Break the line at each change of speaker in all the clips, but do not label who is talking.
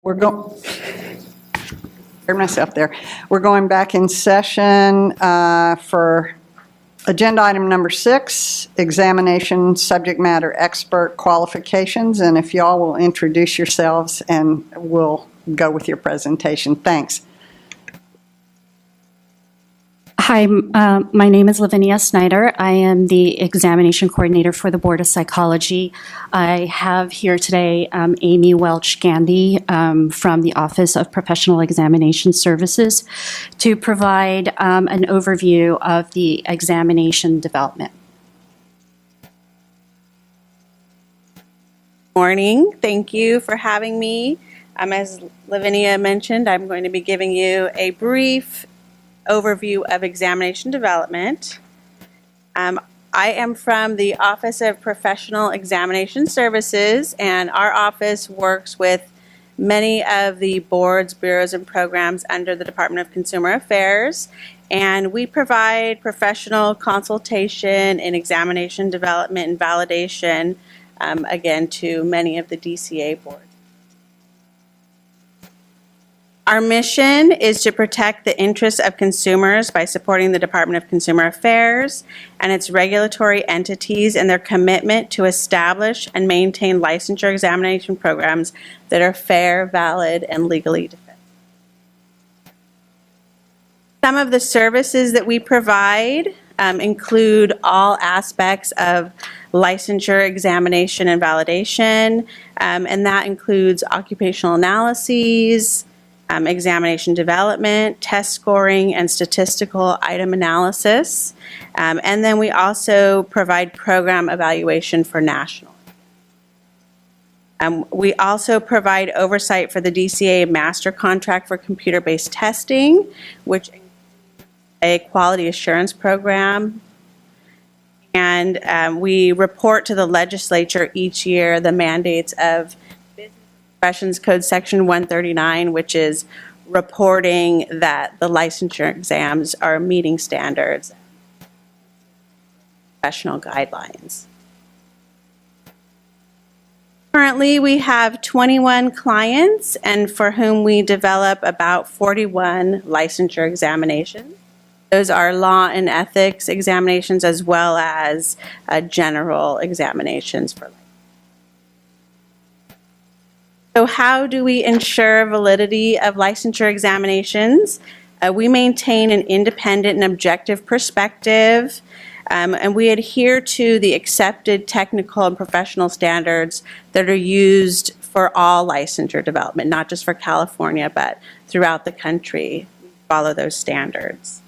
We're going, hear myself there. We're going back in session for agenda item number 6, examination subject matter expert qualifications. And if y'all will introduce yourselves and we'll go with your presentation. Thanks.
Hi, my name is Lavinia Snyder. I am the examination coordinator for the Board of Psychology. I have here today Amy Welch-Gandy from the Office of Professional Examination Services to provide an overview of the examination development.
Morning. Thank you for having me. As Lavinia mentioned, I'm going to be giving you a brief overview of examination development. I am from the Office of Professional Examination Services, and our office works with many of the boards, bureaus, and programs under the Department of Consumer Affairs, and we provide professional consultation in examination development and validation, again, to many of the DCA boards. Our mission is to protect the interests of consumers by supporting the Department of Consumer Affairs and its regulatory entities in their commitment to establish and maintain licensure examination programs that are fair, valid, and legally defensible. Some of the services that we provide include all aspects of licensure examination and validation, and that includes occupational analyses, examination development, test scoring, and statistical item analysis. And then we also provide program evaluation for national. We also provide oversight for the DCA master contract for computer-based testing, which includes a quality assurance program. And we report to the legislature each year the mandates of Professions Code Section 139, which is reporting that the licensure exams are meeting standards, professional guidelines. Currently, we have 21 clients, and for whom we develop about 41 licensure examinations. Those are law and ethics examinations as well as general examinations for life. So how do we ensure validity of licensure examinations? We maintain an independent and objective perspective, and we adhere to the accepted technical and professional standards that are used for all licensure development, not just for California, but throughout the country. We follow those standards.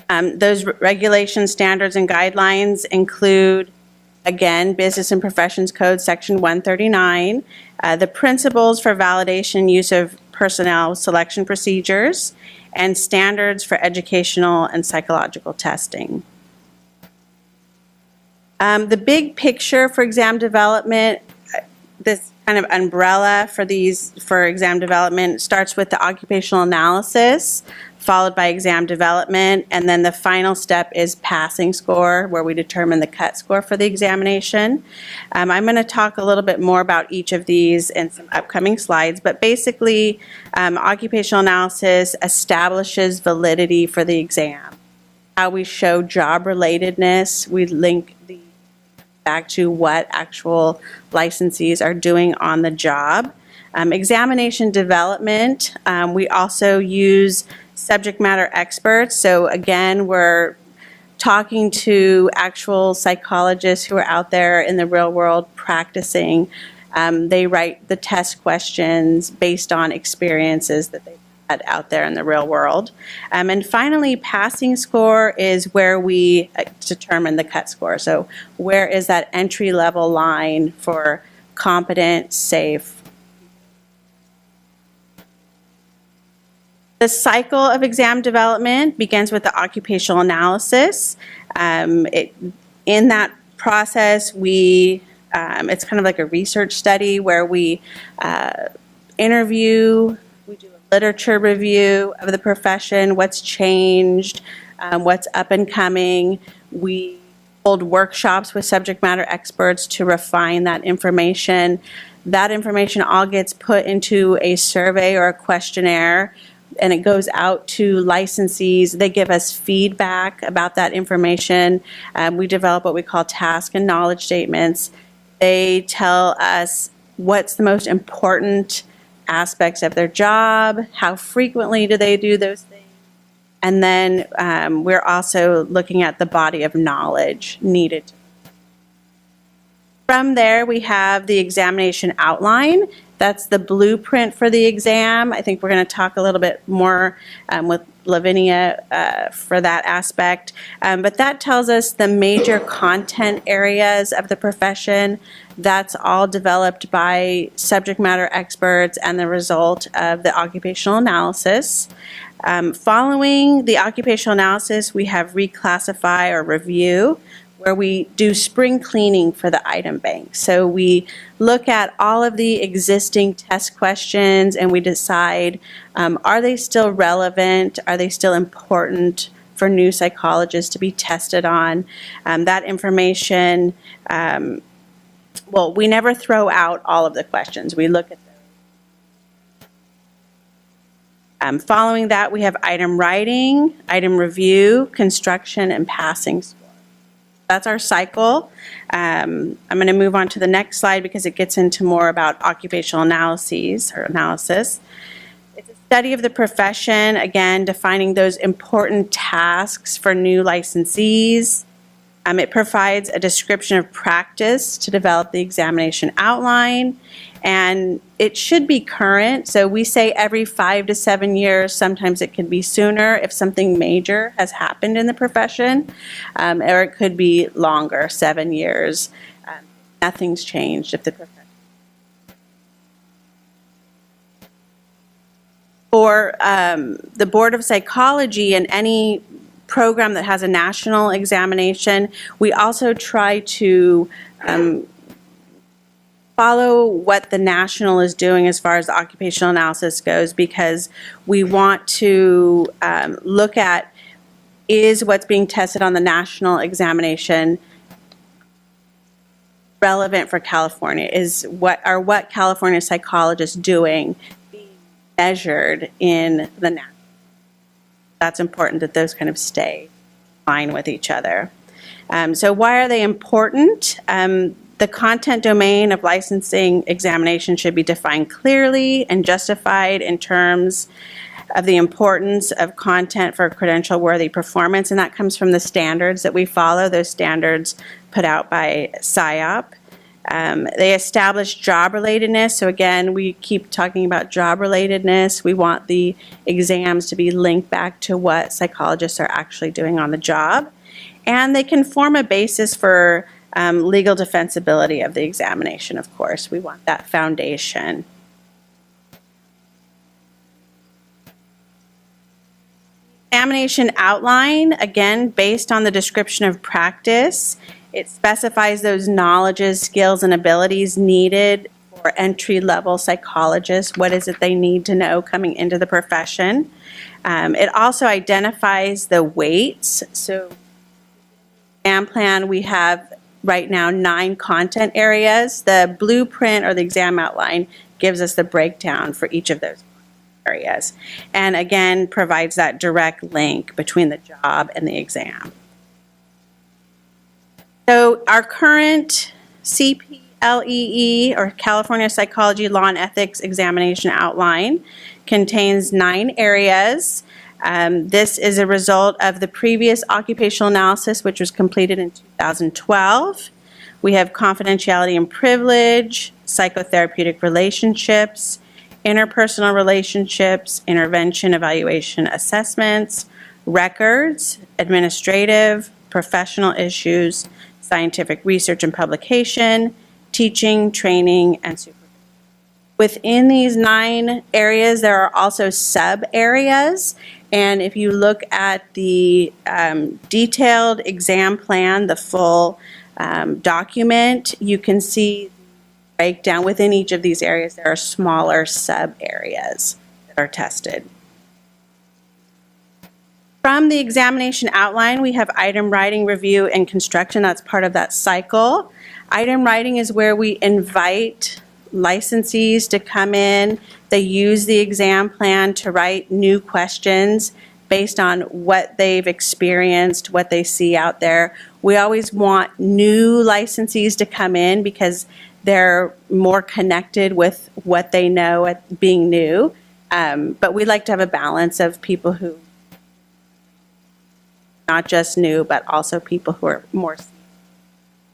Those regulations, standards, and guidelines include, again, Business and Professions Code Section 139, the principles for validation use of personnel selection procedures, and standards for educational and psychological testing. The big picture for exam development, this kind of umbrella for exam development starts with the occupational analysis, followed by exam development, and then the final step is passing score, where we determine the cut score for the examination. I'm going to talk a little bit more about each of these in some upcoming slides, but basically, occupational analysis establishes validity for the exam. How we show job relatedness, we link back to what actual licensees are doing on the job. Examination development, we also use subject matter experts. So again, we're talking to actual psychologists who are out there in the real world practicing. They write the test questions based on experiences that they've had out there in the real world. And finally, passing score is where we determine the cut score. So where is that entry level line for competent, safe? The cycle of exam development begins with the occupational analysis. In that process, it's kind of like a research study where we interview, we do a literature review of the profession, what's changed, what's up and coming. We hold workshops with subject matter experts to refine that information. That information all gets put into a survey or a questionnaire, and it goes out to licensees. They give us feedback about that information. We develop what we call task and knowledge statements. They tell us what's the most important aspects of their job, how frequently do they do those things, and then we're also looking at the body of knowledge needed. From there, we have the examination outline. That's the blueprint for the exam. I think we're going to talk a little bit more with Lavinia for that aspect. But that tells us the major content areas of the profession. That's all developed by subject matter experts and the result of the occupational analysis. Following the occupational analysis, we have reclassify or review, where we do spring cleaning for the item bank. So we look at all of the existing test questions and we decide, are they still relevant? Are they still important for new psychologists to be tested on? That information, well, we never throw out all of the questions. We look at them. Following that, we have item writing, item review, construction, and passing score. That's our cycle. I'm going to move on to the next slide because it gets into more about occupational analyses or analysis. It's a study of the profession, again, defining those important tasks for new licensees. It provides a description of practice to develop the examination outline, and it should be current. So we say every 5 to 7 years. Sometimes it can be sooner if something major has happened in the profession, or it could be longer, 7 years. Nothing's changed if the profession. For the Board of Psychology and any program that has a national examination, we also try to follow what the national is doing as far as the occupational analysis goes, because we want to look at, is what's being tested on the national examination relevant for California? Are what California psychologists doing being measured in the national? That's important that those kind of stay in line with each other. So why are they important? The content domain of licensing examination should be defined clearly and justified in terms of the importance of content for credential-worthy performance, and that comes from the standards that we follow, those standards put out by PSYOP. They establish job relatedness. So again, we keep talking about job relatedness. We want the exams to be linked back to what psychologists are actually doing on the job. And they can form a basis for legal defensibility of the examination, of course. We want that foundation. Examination outline, again, based on the description of practice. It specifies those knowledges, skills, and abilities needed for entry-level psychologists. What is it they need to know coming into the profession? It also identifies the weights. So, exam plan, we have right now 9 content areas. The blueprint or the exam outline gives us the breakdown for each of those areas, and again provides that direct link between the job and the exam. So our current CPLEE, or California Psychology Law and Ethics Examination Outline, contains 9 areas. This is a result of the previous occupational analysis, which was completed in 2012. We have confidentiality and privilege, psychotherapeutic relationships, interpersonal relationships, intervention, evaluation, assessments, records, administrative, professional issues, scientific research and publication, teaching, training, and supervision. Within these 9 areas, there are also sub-areas, and if you look at the detailed exam plan, the full document, you can see breakdown within each of these areas. There are smaller sub-areas that are tested. From the examination outline, we have item writing, review, and construction. That's part of that cycle. Item writing is where we invite licensees to come in. They use the exam plan to write new questions based on what they've experienced, what they see out there. We always want new licensees to come in because they're more connected with what they know at being new. But we like to have a balance of people who, not just new, but also people who are more.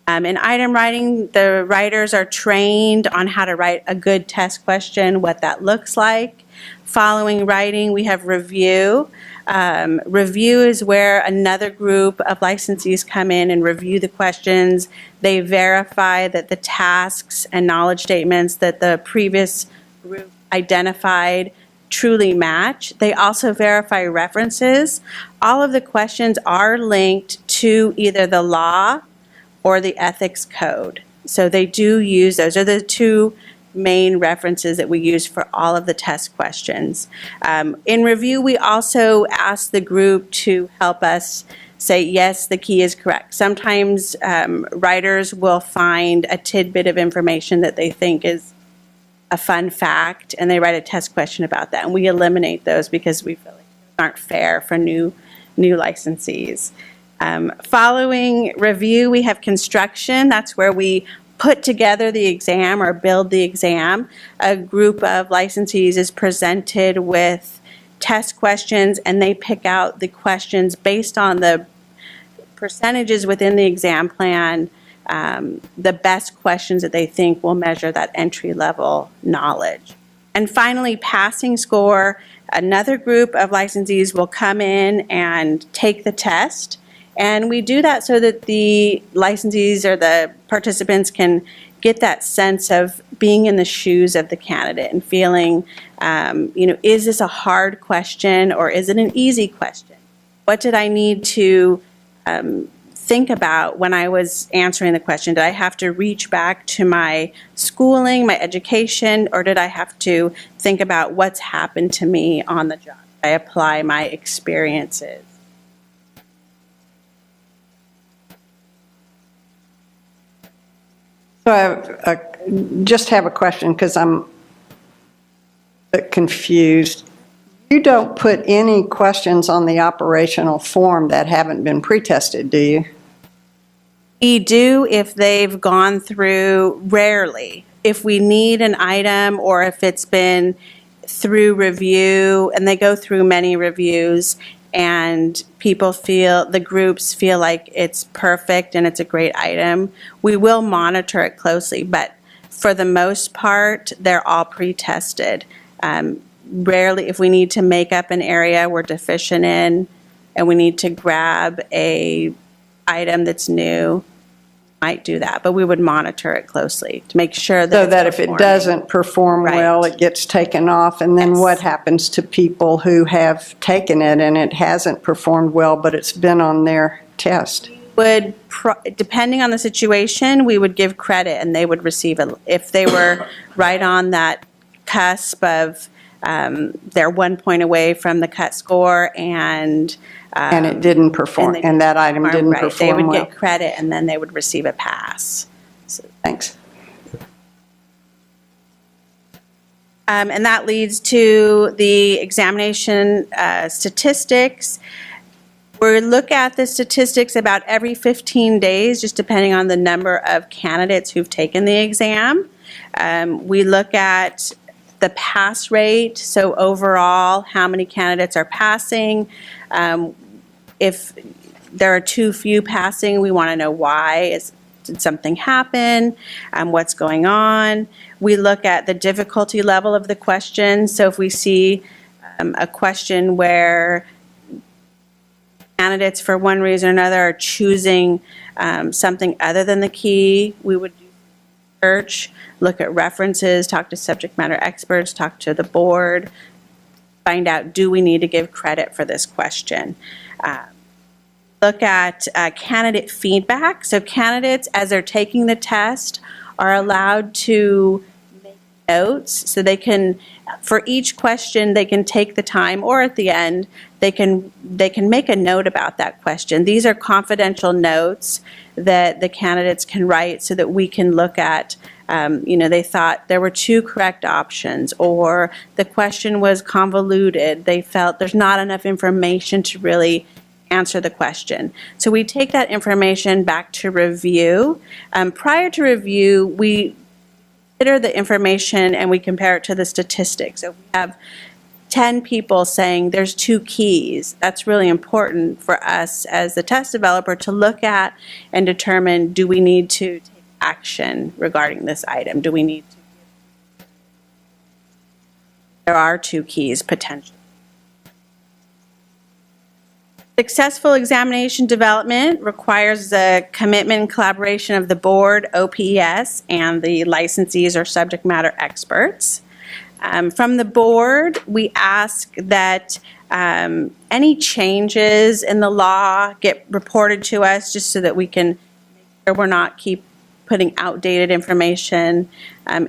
In item writing, the writers are trained on how to write a good test question, what that looks like. Following writing, we have review. Review is where another group of licensees come in and review the questions. They verify that the tasks and knowledge statements that the previous group identified truly match. They also verify references. All of the questions are linked to either the law or the ethics code. So they do use, those are the two main references that we use for all of the test questions. In review, we also ask the group to help us say, yes, the key is correct. Sometimes writers will find a tidbit of information that they think is a fun fact, and they write a test question about that. And we eliminate those because we feel like they aren't fair for new licensees. Following review, we have construction. That's where we put together the exam or build the exam. A group of licensees is presented with test questions, and they pick out the questions based on the percentages within the exam plan, the best questions that they think will measure that entry-level knowledge. And finally, passing score. Another group of licensees will come in and take the test. And we do that so that the licensees or the participants can get that sense of being in the shoes of the candidate and feeling, is this a hard question or is it an easy question? What did I need to think about when I was answering the question? Did I have to reach back to my schooling, my education, or did I have to think about what's happened to me on the job? I apply my experiences.
So I just have a question because I'm a bit confused. You don't put any questions on the operational form that haven't been pre-tested, do you?
We do if they've gone through, rarely. If we need an item or if it's been through review, and they go through many reviews, and the groups feel like it's perfect and it's a great item, we will monitor it closely. But for the most part, they're all pre-tested. Rarely, if we need to make up an area we're deficient in and we need to grab a item that's new, might do that, but we would monitor it closely to make sure that
so that if it doesn't perform well, it gets taken off. And then what happens to people who have taken it and it hasn't performed well, but it's been on their test?
Depending on the situation, we would give credit and they would receive it. If they were right on that cusp of they're 1 point away from the cut score and
it didn't perform, and that item didn't perform well.
They would get credit and then they would receive a pass.
So, thanks.
And that leads to the examination statistics. We look at the statistics about every 15 days, just depending on the number of candidates who've taken the exam. We look at the pass rate, so overall, how many candidates are passing. If there are too few passing, we want to know why. Did something happen? What's going on? We look at the difficulty level of the question. So if we see a question where candidates, for one reason or another, are choosing something other than the key, we would do research, look at references, talk to subject matter experts, talk to the board, find out, do we need to give credit for this question? Look at candidate feedback. So candidates, as they're taking the test, are allowed to make notes. So they can, for each question, they can take the time, or at the end, they can make a note about that question. These are confidential notes that the candidates can write so that we can look at They thought there were two correct options, or the question was convoluted. They felt there's not enough information to really answer the question. So we take that information back to review. Prior to review, we consider the information and we compare it to the statistics. So if we have 10 people saying there's two keys, that's really important for us as the test developer to look at and determine, do we need to take action regarding this item? Do we need to? There are two keys potentially. Successful examination development requires the commitment and collaboration of the board, OPES, and the licensees or subject matter experts. From the board, we ask that any changes in the law get reported to us, just so that we can make sure we're not keep putting outdated information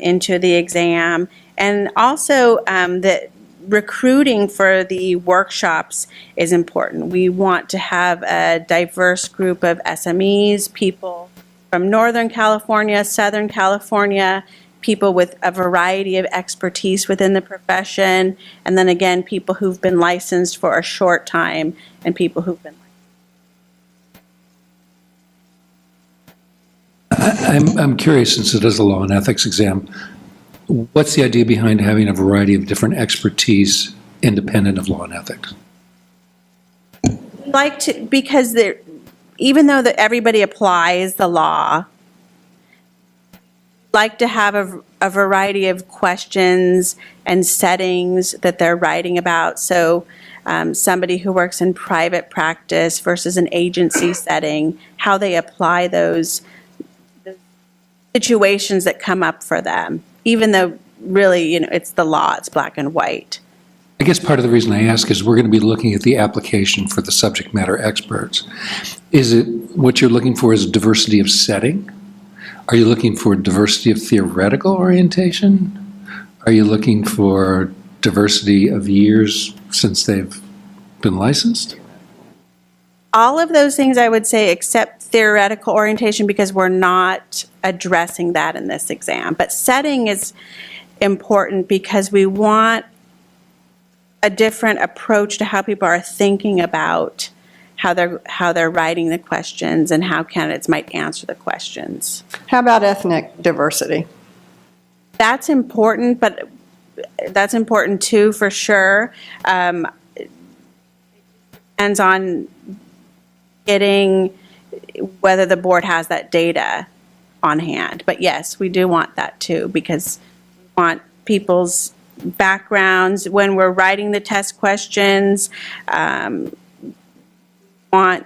into the exam. And also that recruiting for the workshops is important. We want to have a diverse group of SMEs, people from Northern California, Southern California, people with a variety of expertise within the profession, and then again, people who've been licensed for a short time and people who've been licensed.
I'm curious, since it is a law and ethics exam, what's the idea behind having a variety of different expertise independent of law and ethics?
Like to, because even though that everybody applies the law, like to have a variety of questions and settings that they're writing about. So somebody who works in private practice versus an agency setting, how they apply those situations that come up for them, even though really, it's the law, it's black and white.
I guess part of the reason I ask is we're going to be looking at the application for the subject matter experts. Is it what you're looking for is diversity of setting? Are you looking for diversity of theoretical orientation? Are you looking for diversity of years since they've been licensed?
All of those things I would say, except theoretical orientation, because we're not addressing that in this exam. But setting is important because we want a different approach to how people are thinking about how they're writing the questions and how candidates might answer the questions.
How about ethnic diversity?
That's important, but that's important too, for sure. It depends on getting whether the board has that data on hand. But yes, we do want that too, because we want people's backgrounds when we're writing the test questions. Want to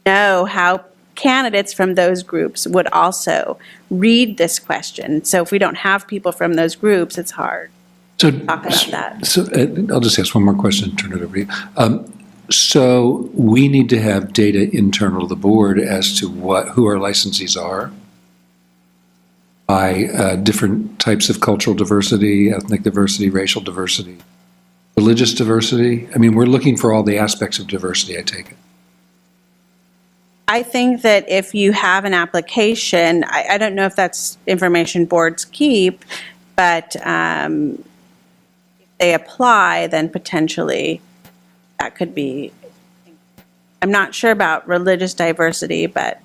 know how candidates from those groups would also read this question. So if we don't have people from those groups, it's hard to talk about that.
So I'll just ask one more question and turn it over to you. So we need to have data internal to the board as to who our licensees are by different types of cultural diversity, ethnic diversity, racial diversity, religious diversity. I mean, we're looking for all the aspects of diversity, I take it.
I think that if you have an application, I don't know if that's information boards keep, but if they apply, then potentially that could be. I'm not sure about religious diversity, but.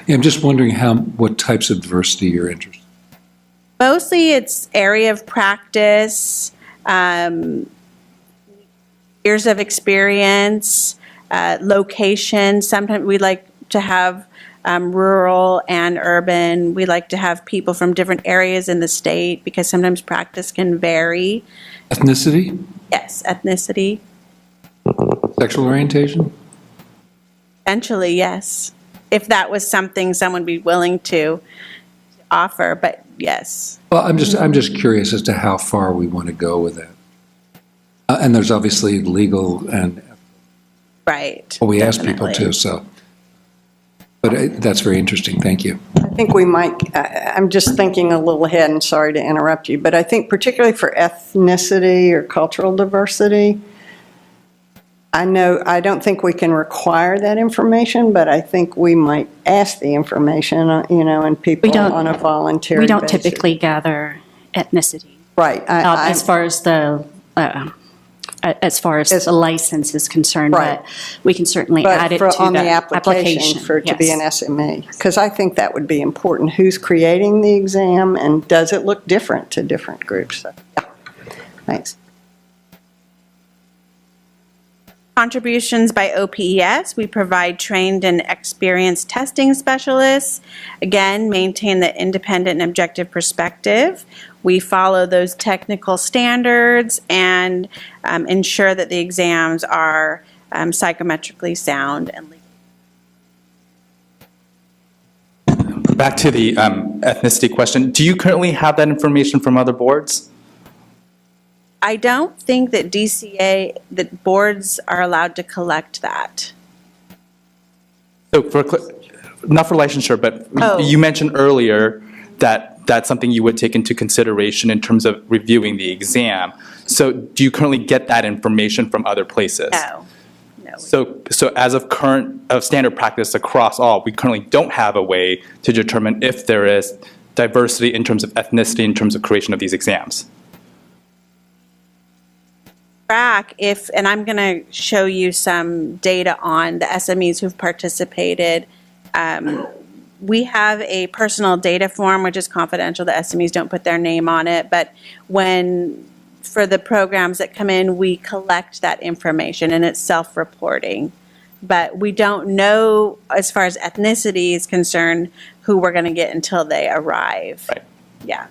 Yeah, I'm just wondering what types of diversity you're interested in.
Mostly it's area of practice, years of experience, location. Sometimes we like to have rural and urban. We like to have people from different areas in the state because sometimes practice can vary.
Ethnicity?
Yes, ethnicity.
Sexual orientation?
Essentially, yes. If that was something someone would be willing to offer, but yes.
Well, I'm just curious as to how far we want to go with that. And there's obviously legal and
right.
Well, we
definitely.
ask people too, so. But that's very interesting. Thank you.
I think we might, I'm just thinking a little ahead, and sorry to interrupt you, but I think particularly for ethnicity or cultural diversity, I know, I don't think we can require that information, but I think we might ask the information, and people
don't-
on a voluntary
We don't
basis.
typically gather ethnicity.
Right.
As far as the license is concerned,
Right.
but we can certainly add it to
on
the
the application for it to be an
yes.
SME, because I think that would be important. Who's creating the exam, and does it look different to different groups? So, yeah. Thanks.
Contributions by OPES, we provide trained and experienced testing specialists. Again, maintain the independent and objective perspective. We follow those technical standards and ensure that the exams are psychometrically sound and legal.
Back to the ethnicity question, do you currently have that information from other boards?
I don't think that that boards are allowed to collect that.
So not for licensure, but
Oh.
you mentioned earlier that that's something you would take into consideration in terms of reviewing the exam. So do you currently get that information from other places?
No.
So as of standard practice across all, we currently don't have a way to determine if there is diversity in terms of ethnicity, in terms of creation of these exams.
And I'm going to show you some data on the SMEs who've participated. We have a personal data form, which is confidential. The SMEs don't put their name on it. But for the programs that come in, we collect that information, and it's self-reporting. But we don't know, as far as ethnicity is concerned, who we're going to get until they arrive.
Right.
Yeah.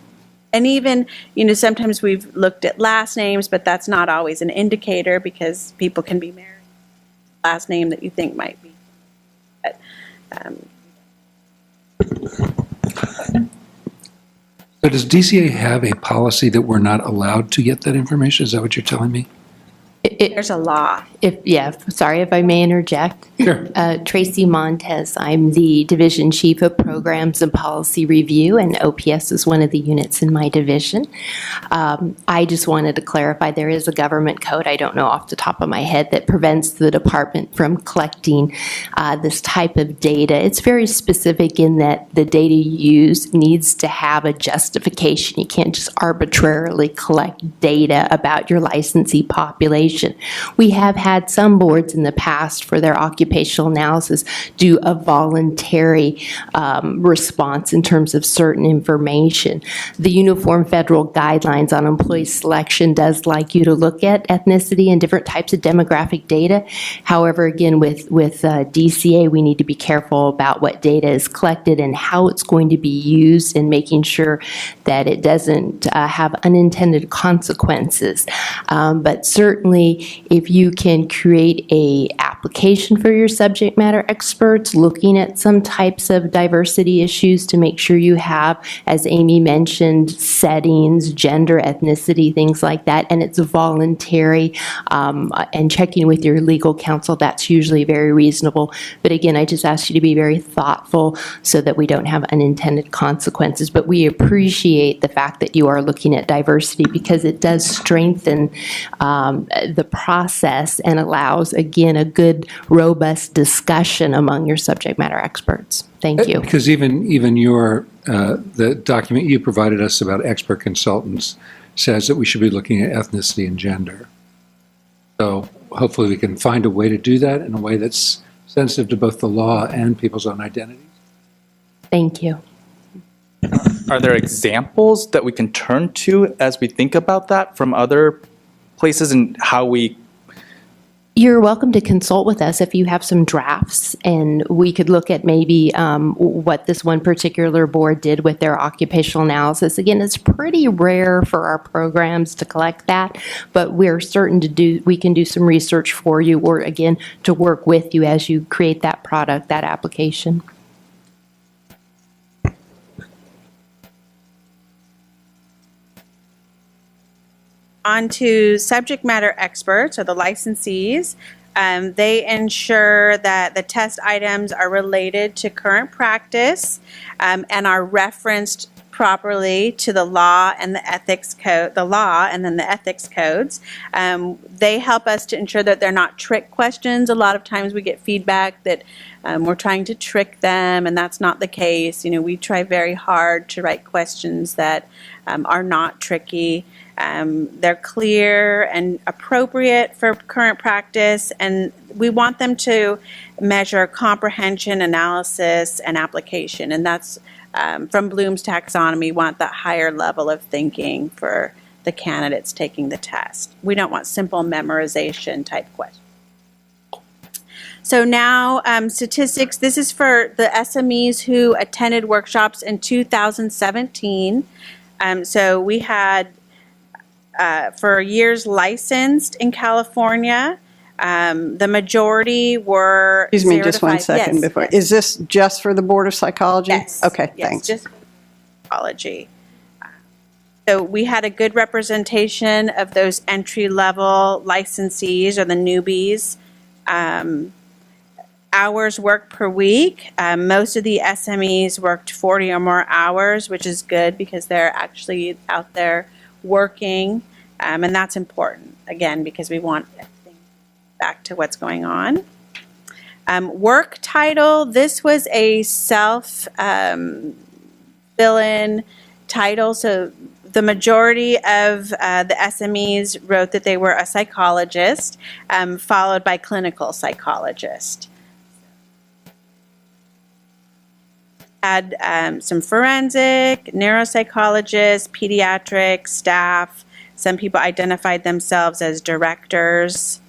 And even, sometimes we've looked at last names, but that's not always an indicator because people can be married. Last name that you think might be. But,
So does DCA have a policy that we're not allowed to get that information? Is that what you're telling me?
there's a law.
Sorry if I may interject.
Sure.
Tracy Montez, I'm the Division Chief of Programs and Policy Review, and OPS is one of the units in my division. I just wanted to clarify, there is a government code, I don't know off the top of my head, that prevents the department from collecting this type of data. It's very specific in that the data you use needs to have a justification. You can't just arbitrarily collect data about your licensee population. We have had some boards in the past for their occupational analysis do a voluntary response in terms of certain information. The Uniform Federal Guidelines on Employee Selection does like you to look at ethnicity and different types of demographic data. However, again, with DCA, we need to be careful about what data is collected and how it's going to be used, and making sure that it doesn't have unintended consequences. But certainly, if you can create a application for your subject matter experts, looking at some types of diversity issues to make sure you have, as Amy mentioned, settings, gender, ethnicity, things like that, and it's voluntary, and checking with your legal counsel, that's usually very reasonable. But again, I just ask you to be very thoughtful so that we don't have unintended consequences. But we appreciate the fact that you are looking at diversity, because it does strengthen the process and allows, again, a good, robust discussion among your subject matter experts. Thank you.
Because even the document you provided us about expert consultants says that we should be looking at ethnicity and gender. So hopefully we can find a way to do that in a way that's sensitive to both the law and people's own identities.
Thank you.
Are there examples that we can turn to as we think about that from other places and how we...
You're welcome to consult with us if you have some drafts, and we could look at maybe what this one particular board did with their occupational analysis. Again, it's pretty rare for our programs to collect that, but we're certain we can do some research for you, or again, to work with you as you create that product, that application.
On to subject matter experts, or the licensees. They ensure that the test items are related to current practice and are referenced properly to the law and the ethics code, the law and then the ethics codes. They help us to ensure that they're not trick questions. A lot of times we get feedback that we're trying to trick them, and that's not the case. You know, we try very hard to write questions that are not tricky. They're clear and appropriate for current practice, and we want them to measure comprehension, analysis, and application. And that's from Bloom's taxonomy, we want that higher level of thinking for the candidates taking the test. We don't want simple memorization type questions. So now statistics, this is for the SMEs who attended workshops in 2017. So we had for years licensed in California. The majority were
Excuse me
0 to
just 1
5.
second
Yes,
before.
yes.
Is this just for the Board of Psychology?
Yes.
Okay,
Yes,
thanks.
just psychology. So we had a good representation of those entry-level licensees or the newbies. Hours worked per week. Most of the SMEs worked 40 or more hours, which is good because they're actually out there working. And that's important, again, because we want everything back to what's going on. Work title, this was a self-fill-in title. So the majority of the SMEs wrote that they were a psychologist, followed by clinical psychologist. Had some forensic, neuropsychologists, pediatric staff. Some people identified themselves as directors.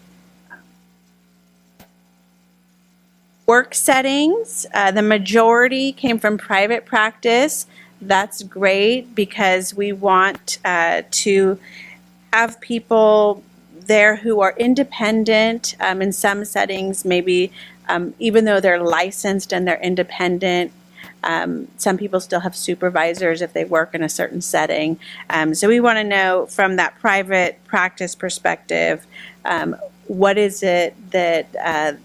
Work settings, the majority came from private practice. That's great because we want to have people there who are independent. In some settings, maybe even though they're licensed and they're independent, some people still have supervisors if they work in a certain setting. So we want to know from that private practice perspective, what is it that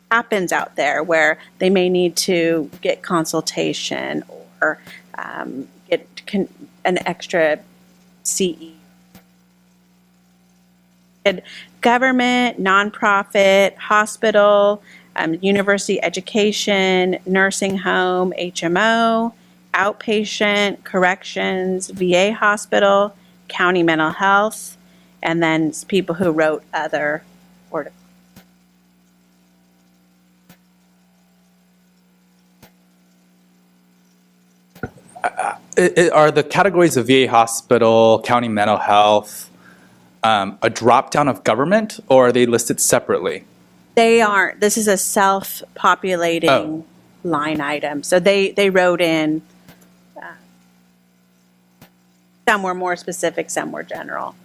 happens out there where they may need to get consultation or get an extra CE. Government, nonprofit, hospital, university education, nursing home, HMO, outpatient, corrections, VA hospital, county mental health, and then people who wrote other articles.
Are the categories of VA hospital, county mental health, a drop down of government, or are they listed separately?
They aren't. This is a self-populating line item. So they wrote in, some were more specific, some were general.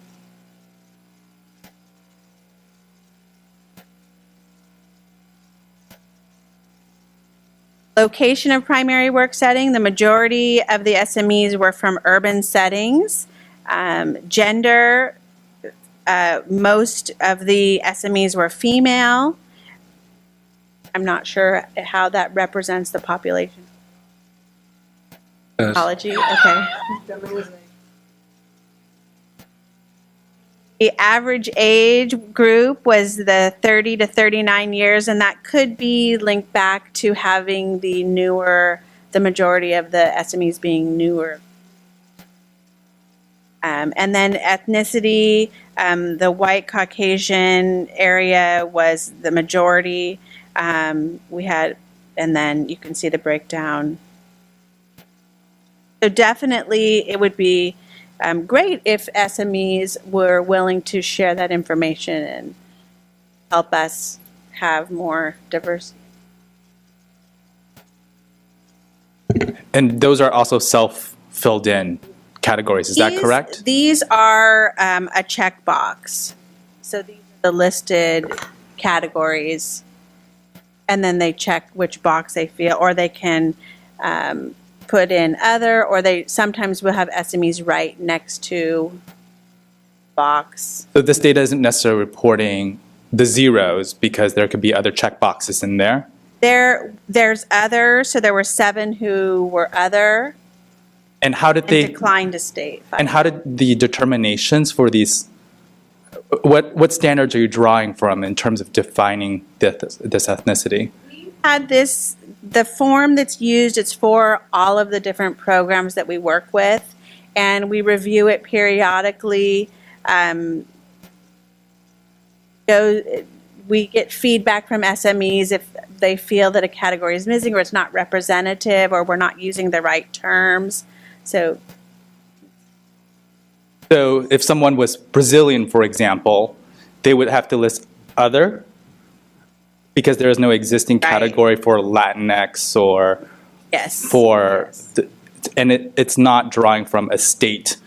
Location of primary work setting, the majority of the SMEs were from urban settings. Gender, most of the SMEs were female. I'm not sure how that represents the population. Psychology, okay. The average age group was the 30 to 39 years, and that could be linked back to having the majority of the SMEs being newer. And then ethnicity, the white Caucasian area was the majority. And then you can see the breakdown. So definitely it would be great if SMEs were willing to share that information and help us have more diversity.
And those are also self-filled in categories, is that correct?
These are a checkbox. So these are the listed categories, and then they check which box they feel, or they can put in other, or they sometimes will have SMEs right next to box.
So this data isn't necessarily reporting the zeros because there could be other checkboxes in there?
There's other, so there were 7 who were other.
And how did
And
they,
declined to state.
and how did the determinations for these, what standards are you drawing from in terms of defining this ethnicity?
Had this, the form that's used, it's for all of the different programs that we work with, and we review it periodically. We get feedback from SMEs if they feel that a category is missing or it's not representative or we're not using the right terms. So
if someone was Brazilian, for example, they would have to list other because there is no existing
Right.
category for Latinx or
yes.
for, and it's not drawing from a state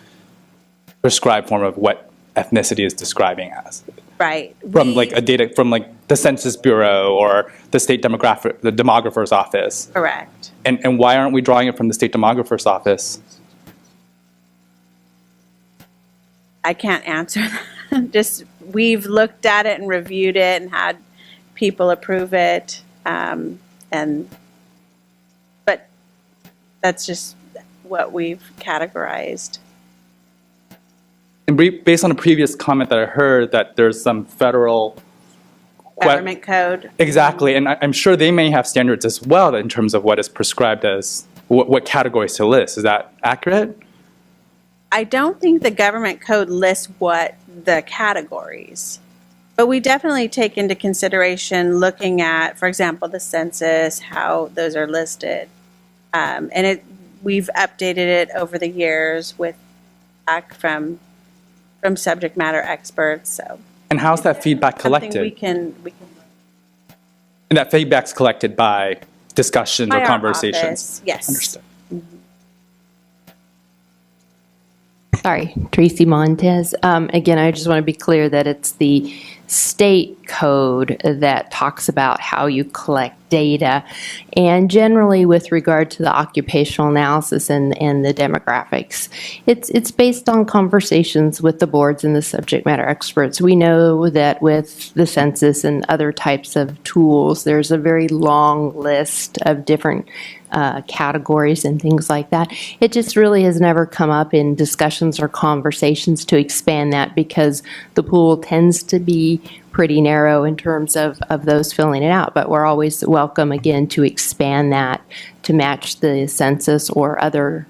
prescribed form of what ethnicity is describing as.
Right.
From like a data, from like the Census Bureau or the state demographic, the demographer's office.
Correct.
And why aren't we drawing it from the state demographer's office?
I can't answer that. Just, we've looked at it and reviewed it and had people approve it. But that's just what we've categorized.
And based on a previous comment that I heard that there's some federal
Government code.
Exactly, and I'm sure they may have standards as well in terms of what is prescribed as what categories to list. Is that accurate?
I don't think the government code lists what the categories, but we definitely take into consideration looking at, for example, the census, how those are listed. And we've updated it over the years with back from subject matter experts. So.
And how's that feedback collected?
Something we can
And that feedback's collected by discussions
by
or
our
conversations?
office, yes.
Understood.
Sorry, Tracy Montez. Again, I just want to be clear that it's the state code that talks about how you collect data. And generally, with regard to the occupational analysis and the demographics, it's based on conversations with the boards and the subject matter experts. We know that with the census and other types of tools, there's a very long list of different categories and things like that. It just really has never come up in discussions or conversations to expand that because the pool tends to be pretty narrow in terms of those filling it out. But we're always welcome, again, to expand that to match the census or other,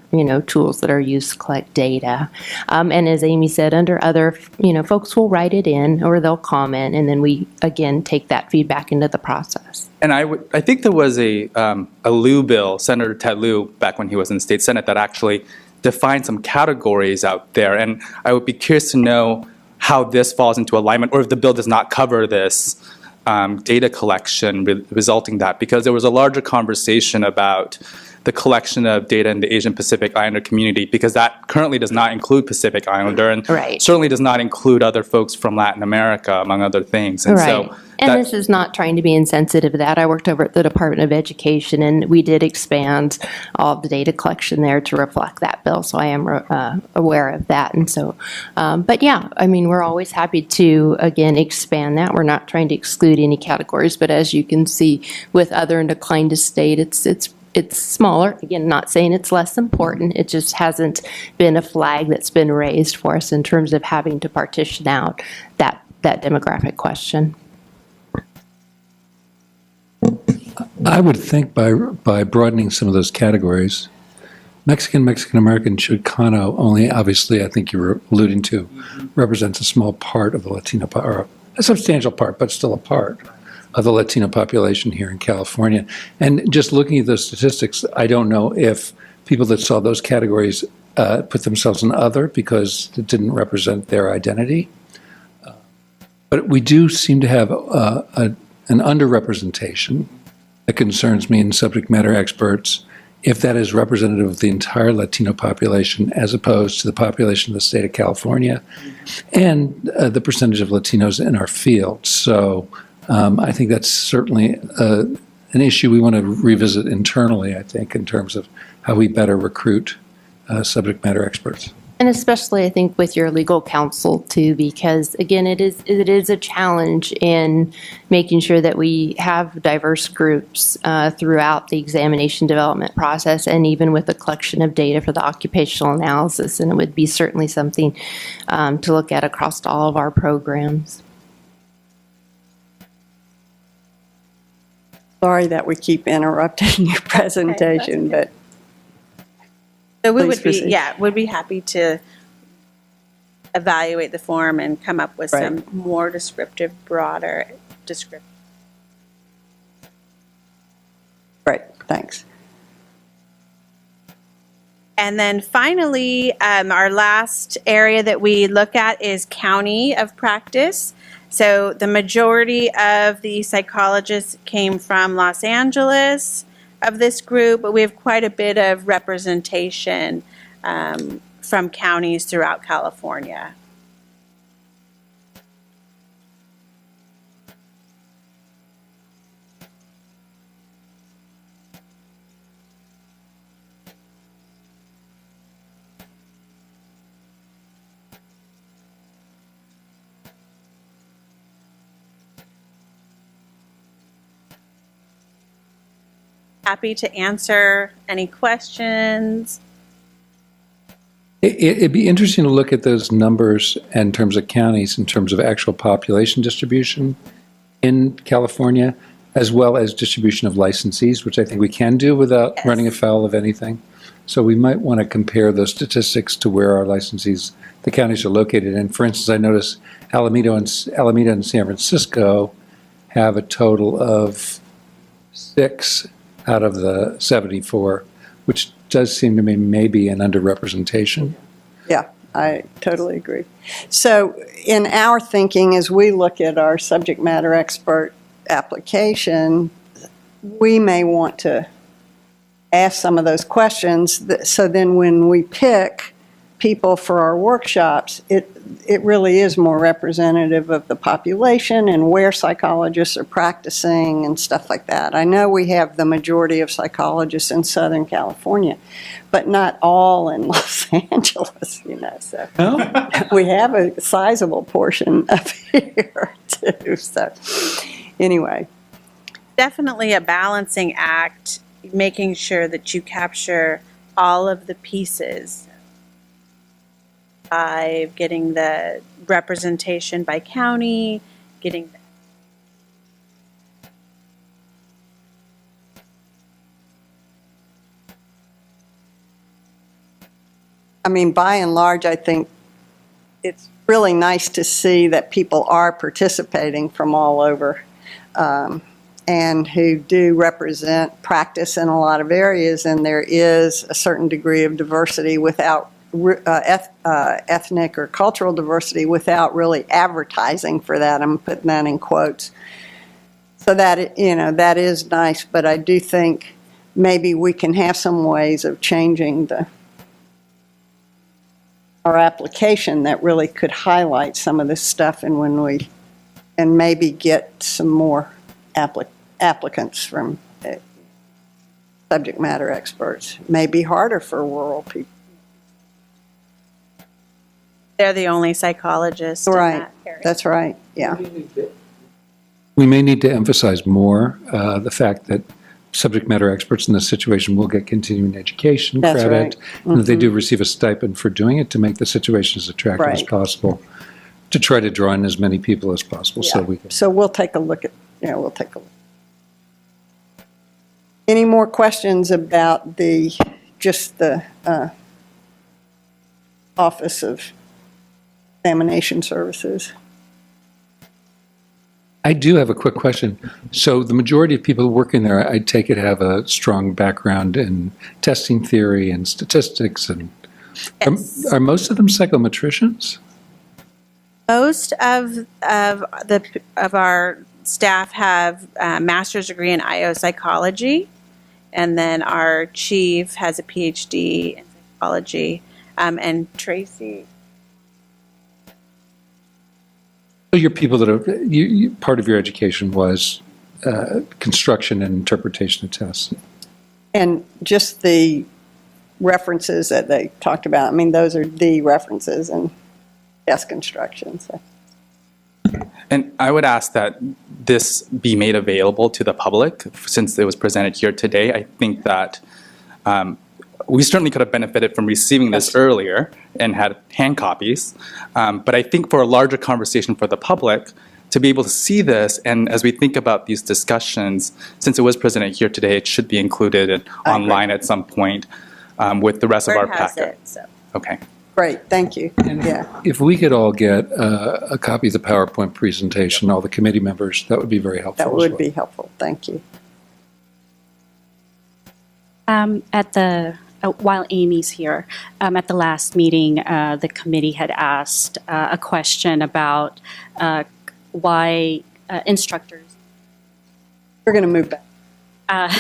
tools that are used to collect data. And as Amy said, under other, folks will write it in or they'll comment, and then we, again, take that feedback into the process.
And I think there was a Liu bill, Senator Ted Liu, back when he was in the state Senate, that actually defined some categories out there. And I would be curious to know how this falls into alignment, or if the bill does not cover this data collection resulting that, because there was a larger conversation about the collection of data in the Asian Pacific Islander community, because that currently does not include Pacific Islander and
Right.
certainly does not include other folks from Latin America, among other things. And
Right.
so
And
that-
this is not trying to be insensitive to that. I worked over at the Department of Education, and we did expand all of the data collection there to reflect that bill, so I am aware of that. And so, but yeah, we're always happy to, again, expand that. We're not trying to exclude any categories, but as you can see, with other and declined to state, it's smaller. Again, not saying it's less important. It just hasn't been a flag that's been raised for us in terms of having to partition out that demographic question.
I would think by broadening some of those categories, Mexican American Chicano only, obviously, I think you were alluding to, represents a small part of the Latino, or a substantial part, but still a part of the Latino population here in California. And just looking at those statistics, I don't know if people that saw those categories put themselves in other because it didn't represent their identity. But we do seem to have an underrepresentation that concerns me in subject matter experts, if that is representative of the entire Latino population as opposed to the population of the state of California and the percentage of Latinos in our field. So I think that's certainly an issue we want to revisit internally, I think, in terms of how we better recruit subject matter experts.
And especially, I think, with your legal counsel too, because again, it is a challenge in making sure that we have diverse groups throughout the examination development process, and even with the collection of data for the occupational analysis. And it would be certainly something to look at across all of our programs.
Sorry that we keep interrupting your presentation, but
So we
Please
would be,
proceed.
yeah, would be happy to evaluate the form and come up with some
Right.
more descriptive, broader description.
great, thanks.
And then finally, our last area that we look at is county of practice. So the majority of the psychologists came from Los Angeles of this group, but we have quite a bit of representation from counties throughout California. Happy to answer any questions.
It'd be interesting to look at those numbers in terms of counties, in terms of actual population distribution in California, as well as distribution of licensees, which I think we can do without
Yes.
running afoul of anything. So we might want to compare those statistics to where our licensees, the counties are located. And for instance, I noticed Alameda and San Francisco have a total of 6 out of the 74, which does seem to me maybe an underrepresentation.
Yeah, I totally agree. So in our thinking, as we look at our subject matter expert application, we may want to ask some of those questions. So then when we pick people for our workshops, it really is more representative of the population and where psychologists are practicing and stuff like that. I know we have the majority of psychologists in Southern California, but not all in Los Angeles, so we have a sizable portion up here too. So anyway.
Definitely a balancing act, making sure that you capture all of the pieces by getting the representation by county, getting
I mean, by and large, I think it's really nice to see that people are participating from all over and who do represent practice in a lot of areas, and there is a certain degree of diversity without ethnic or cultural diversity without really advertising for that. I'm putting that in quotes. So that, that is nice, but I do think maybe we can have some ways of changing our application that really could highlight some of this stuff, and maybe get some more applicants from subject matter experts. It may be harder for rural people.
they're the only psychologists in
Right,
that area.
that's right, yeah.
We may need to emphasize more the fact that subject matter experts in this situation will get continuing education
That's
credit,
right.
and that they do receive a stipend for doing it to make the situation as attractive as
Right.
possible, to try to draw in as many people as possible so
Yeah.
we can.
So we'll take a look at, we'll take a look. Any more questions about just the Office of Examination Services?
I do have a quick question. So the majority of people working there, I take it, have a strong background in testing theory and statistics, and
Yes.
are most of them psychometricians?
Most of our staff have a master's degree in IO psychology, and then our chief has a PhD in psychology, and Tracy.
So your people that are, part of your education was construction and interpretation of tests.
And just the references that they talked about. I mean, those are the references in desk instruction, so.
And I would ask that this be made available to the public, since it was presented here today. I think that we certainly could have benefited from receiving this earlier and had hand copies. But I think for a larger conversation for the public, to be able to see this, and as we think about these discussions, since it was presented here today, it should be included online at some point with the rest of our
Bert has
packet.
it, so.
Okay.
Great, thank you. Yeah,
If we could all get a copy of the PowerPoint presentation, all the committee members, that would be very helpful
that
as
would
well.
be helpful, thank you.
While Amy's here, at the last meeting, the committee had asked a question about why instructors
We're going to move back.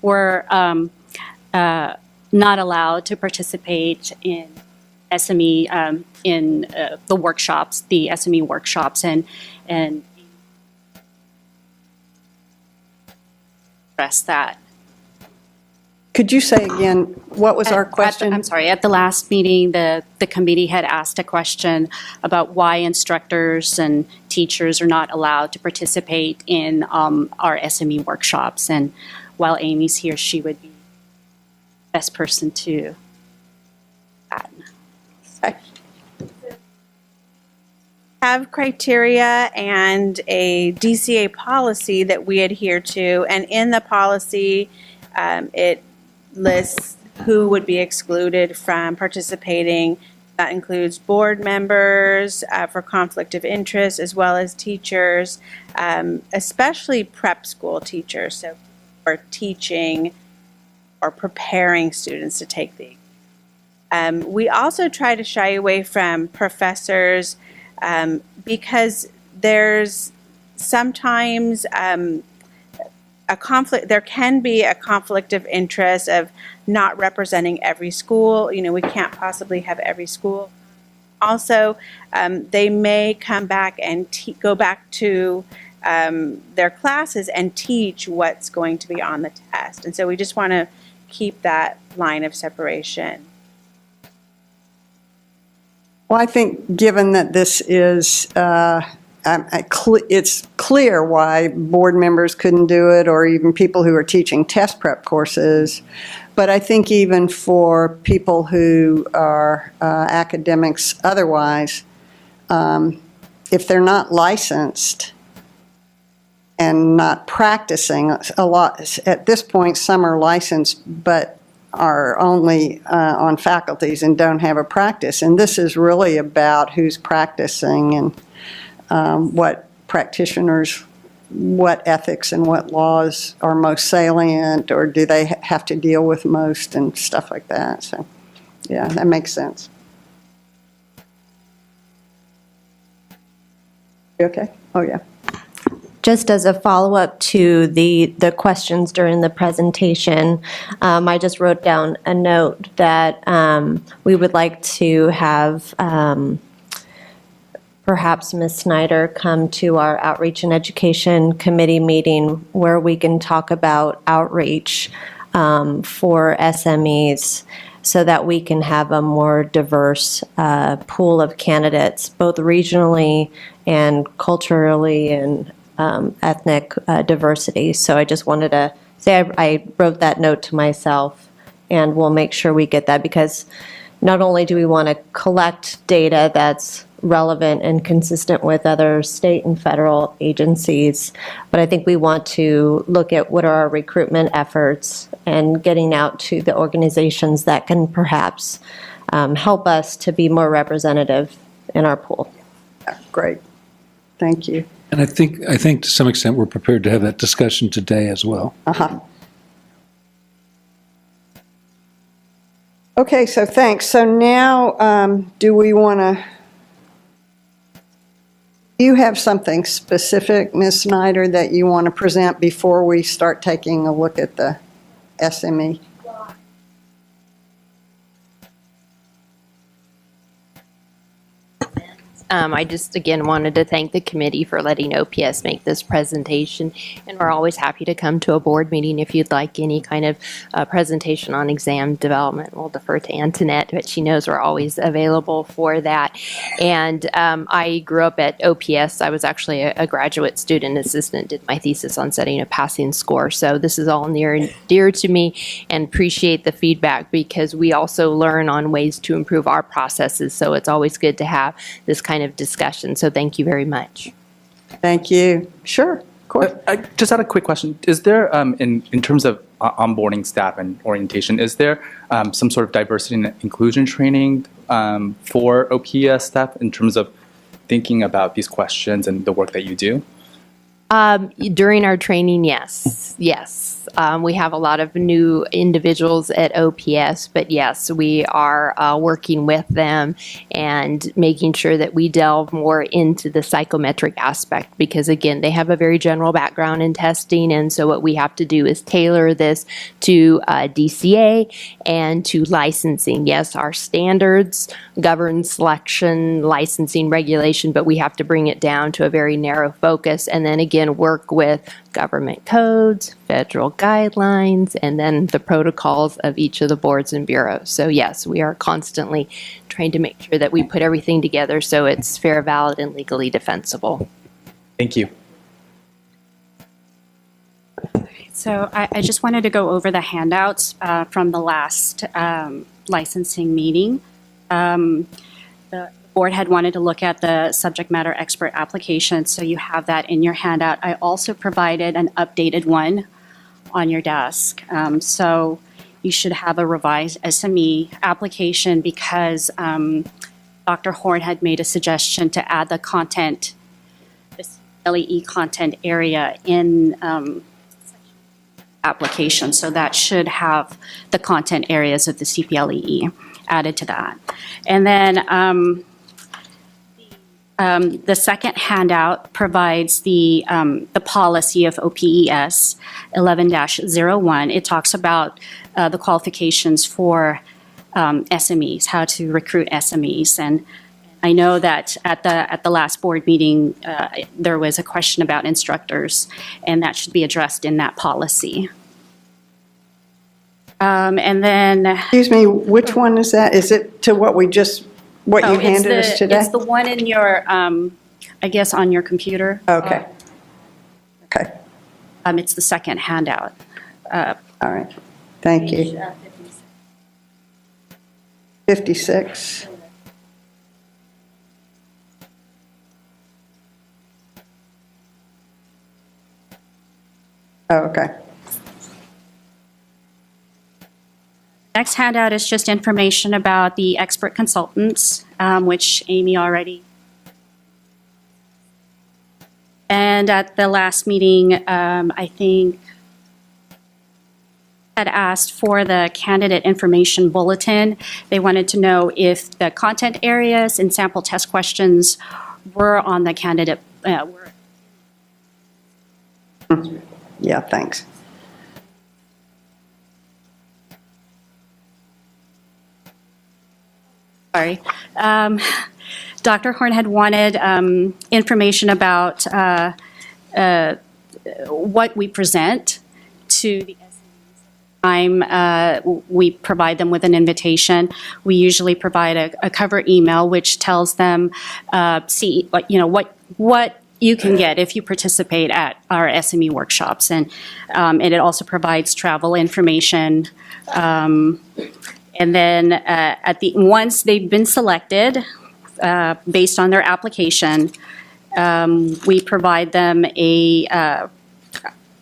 were not allowed to participate in SME, in the workshops, the SME workshops, and address that.
Could you say again, what was our
I'm
question?
sorry, at the last meeting, the committee had asked a question about why instructors and teachers are not allowed to participate in our SME workshops. And while Amy's here, she would be the best person to that.
Have criteria and a DCA policy that we adhere to, and in the policy, it lists who would be excluded from participating. That includes board members for conflict of interest, as well as teachers, especially prep school teachers, so for teaching or preparing students to take the exam. We also try to shy away from professors because there's sometimes a conflict. There can be a conflict of interest of not representing every school. You know, we can't possibly have every school. Also, they may come back and go back to their classes and teach what's going to be on the test. And so we just want to keep that line of separation.
Well, I think given that this is, it's clear why board members couldn't do it, or even people who are teaching test prep courses. But I think even for people who are academics otherwise, if they're not licensed and not practicing a lot, at this point, some are licensed but are only on faculties and don't have a practice. And this is really about who's practicing and what practitioners, what ethics and what laws are most salient, or do they have to deal with most, and stuff like that. So, yeah, that makes sense. You okay? Oh, yeah.
Just as a follow-up to the questions during the presentation, I just wrote down a note that we would like to have perhaps Ms. Snyder come to our Outreach and Education Committee meeting where we can talk about outreach for SMEs so that we can have a more diverse pool of candidates, both regionally and culturally and ethnic diversity. So I just wanted to say I wrote that note to myself, and we'll make sure we get that, because not only do we want to collect data that's relevant and consistent with other state and federal agencies, but I think we want to look at what are our recruitment efforts and getting out to the organizations that can perhaps help us to be more representative in our pool.
Great. Thank you.
And I think to some extent we're prepared to have that discussion today as well.
Uh-huh. Okay, so thanks. So now, do we want to, do you have something specific, Ms. Snyder, that you want to present before we start taking a look at the SME?
I just, again, wanted to thank the committee for letting OPS make this presentation, and we're always happy to come to a board meeting if you'd like any kind of presentation on exam development. We'll defer to Antoinette, but she knows we're always available for that. And I grew up at OPS. I was actually a graduate student assistant, did my thesis on setting a passing score. So this is all near and dear to me, and appreciate the feedback because we also learn on ways to improve our processes. So it's always good to have this kind of discussion. So thank you very much.
Thank you. Sure, of course.
I just had a quick question. Is there, in terms of onboarding staff and orientation, is there some sort of diversity and inclusion training for OPS staff in terms of thinking about these questions and the work that you do?
During our training, yes. We have a lot of new individuals at OPS, but yes, we are working with them and making sure that we delve more into the psychometric aspect because, again, they have a very general background in testing, and so what we have to do is tailor this to DCA and to licensing. Yes, our standards govern selection, licensing, regulation, but we have to bring it down to a very narrow focus, and then again work with government codes, federal guidelines, and then the protocols of each of the boards and bureaus. So yes, we are constantly trying to make sure that we put everything together so it's fair, valid, and legally defensible.
Thank you.
So I just wanted to go over the handouts from the last licensing meeting. The board had wanted to look at the subject matter expert application, so you have that in your handout. I also provided an updated one on your desk. So you should have a revised SME application because Dr. Horn had made a suggestion to add the content, this LEE content area in application. So that should have the content areas of the CPLEE added to that. And then the second handout provides the policy of OPES 11-01. It talks about the qualifications for SMEs, how to recruit SMEs. And I know that at the last board meeting, there was a question about instructors, and that should be addressed in that policy. And then...
Excuse me, which one is that? Is it to what you handed us today?
It's the one in your, I guess, on your computer.
Okay. Okay.
It's the second handout.
All right. Thank you. 56. Oh, okay.
Next handout is just information about the expert consultants, which Amy already. And at the last meeting, I think had asked for the candidate information bulletin. They wanted to know if the content areas and sample test questions were on the candidate.
Yeah, thanks.
Sorry. Dr. Horn had wanted information about what we present to the SMEs. We provide them with an invitation. We usually provide a cover email which tells them, what you can get if you participate at our SME workshops, and it also provides travel information. And then once they've been selected based on their application, we provide them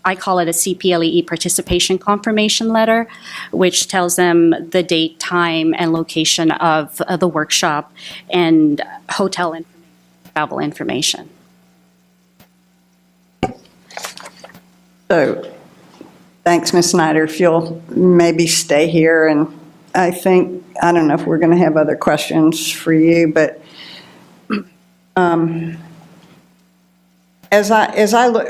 I call it a CPLEE participation confirmation letter, which tells them the date, time, and location of the workshop and hotel information, travel information.
So, thanks, Ms. Snyder. If you'll maybe stay here, and I don't know if we're going to have other questions for you, but as I look,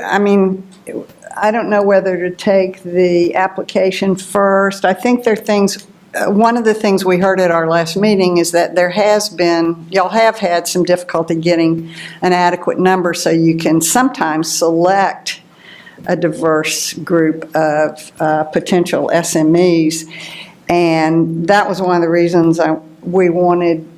I don't know whether to take the application first. I think there are things one of the things we heard at our last meeting is that y'all have had some difficulty getting an adequate number, so you can sometimes select a diverse group of potential SMEs. And that was one of the reasons we wanted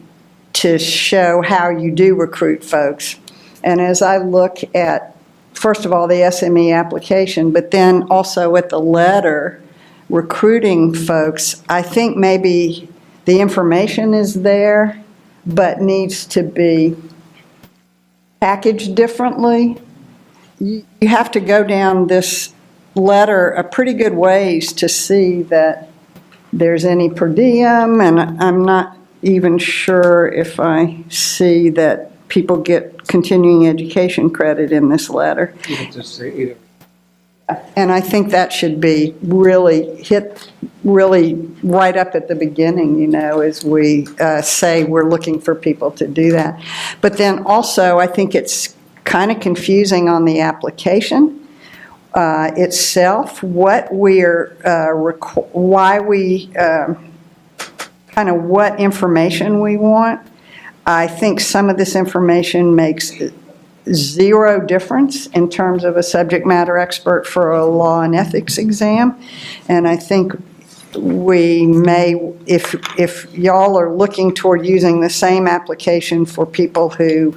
to show how you do recruit folks. And as I look at, first of all, the SME application, but then also at the letter recruiting folks, I think maybe the information is there, but needs to be packaged differently. You have to go down this letter a pretty good ways to see that there's any per diem, and I'm not even sure if I see that people get continuing education credit in this letter. And I think that should be really right up at the beginning, as we say we're looking for people to do that. But then also, I think it's kind of confusing on the application itself, what we're, why we, kind of what information we want. I think some of this information makes zero difference in terms of a subject matter expert for a law and ethics exam. And I think we may, if y'all are looking toward using the same application for people who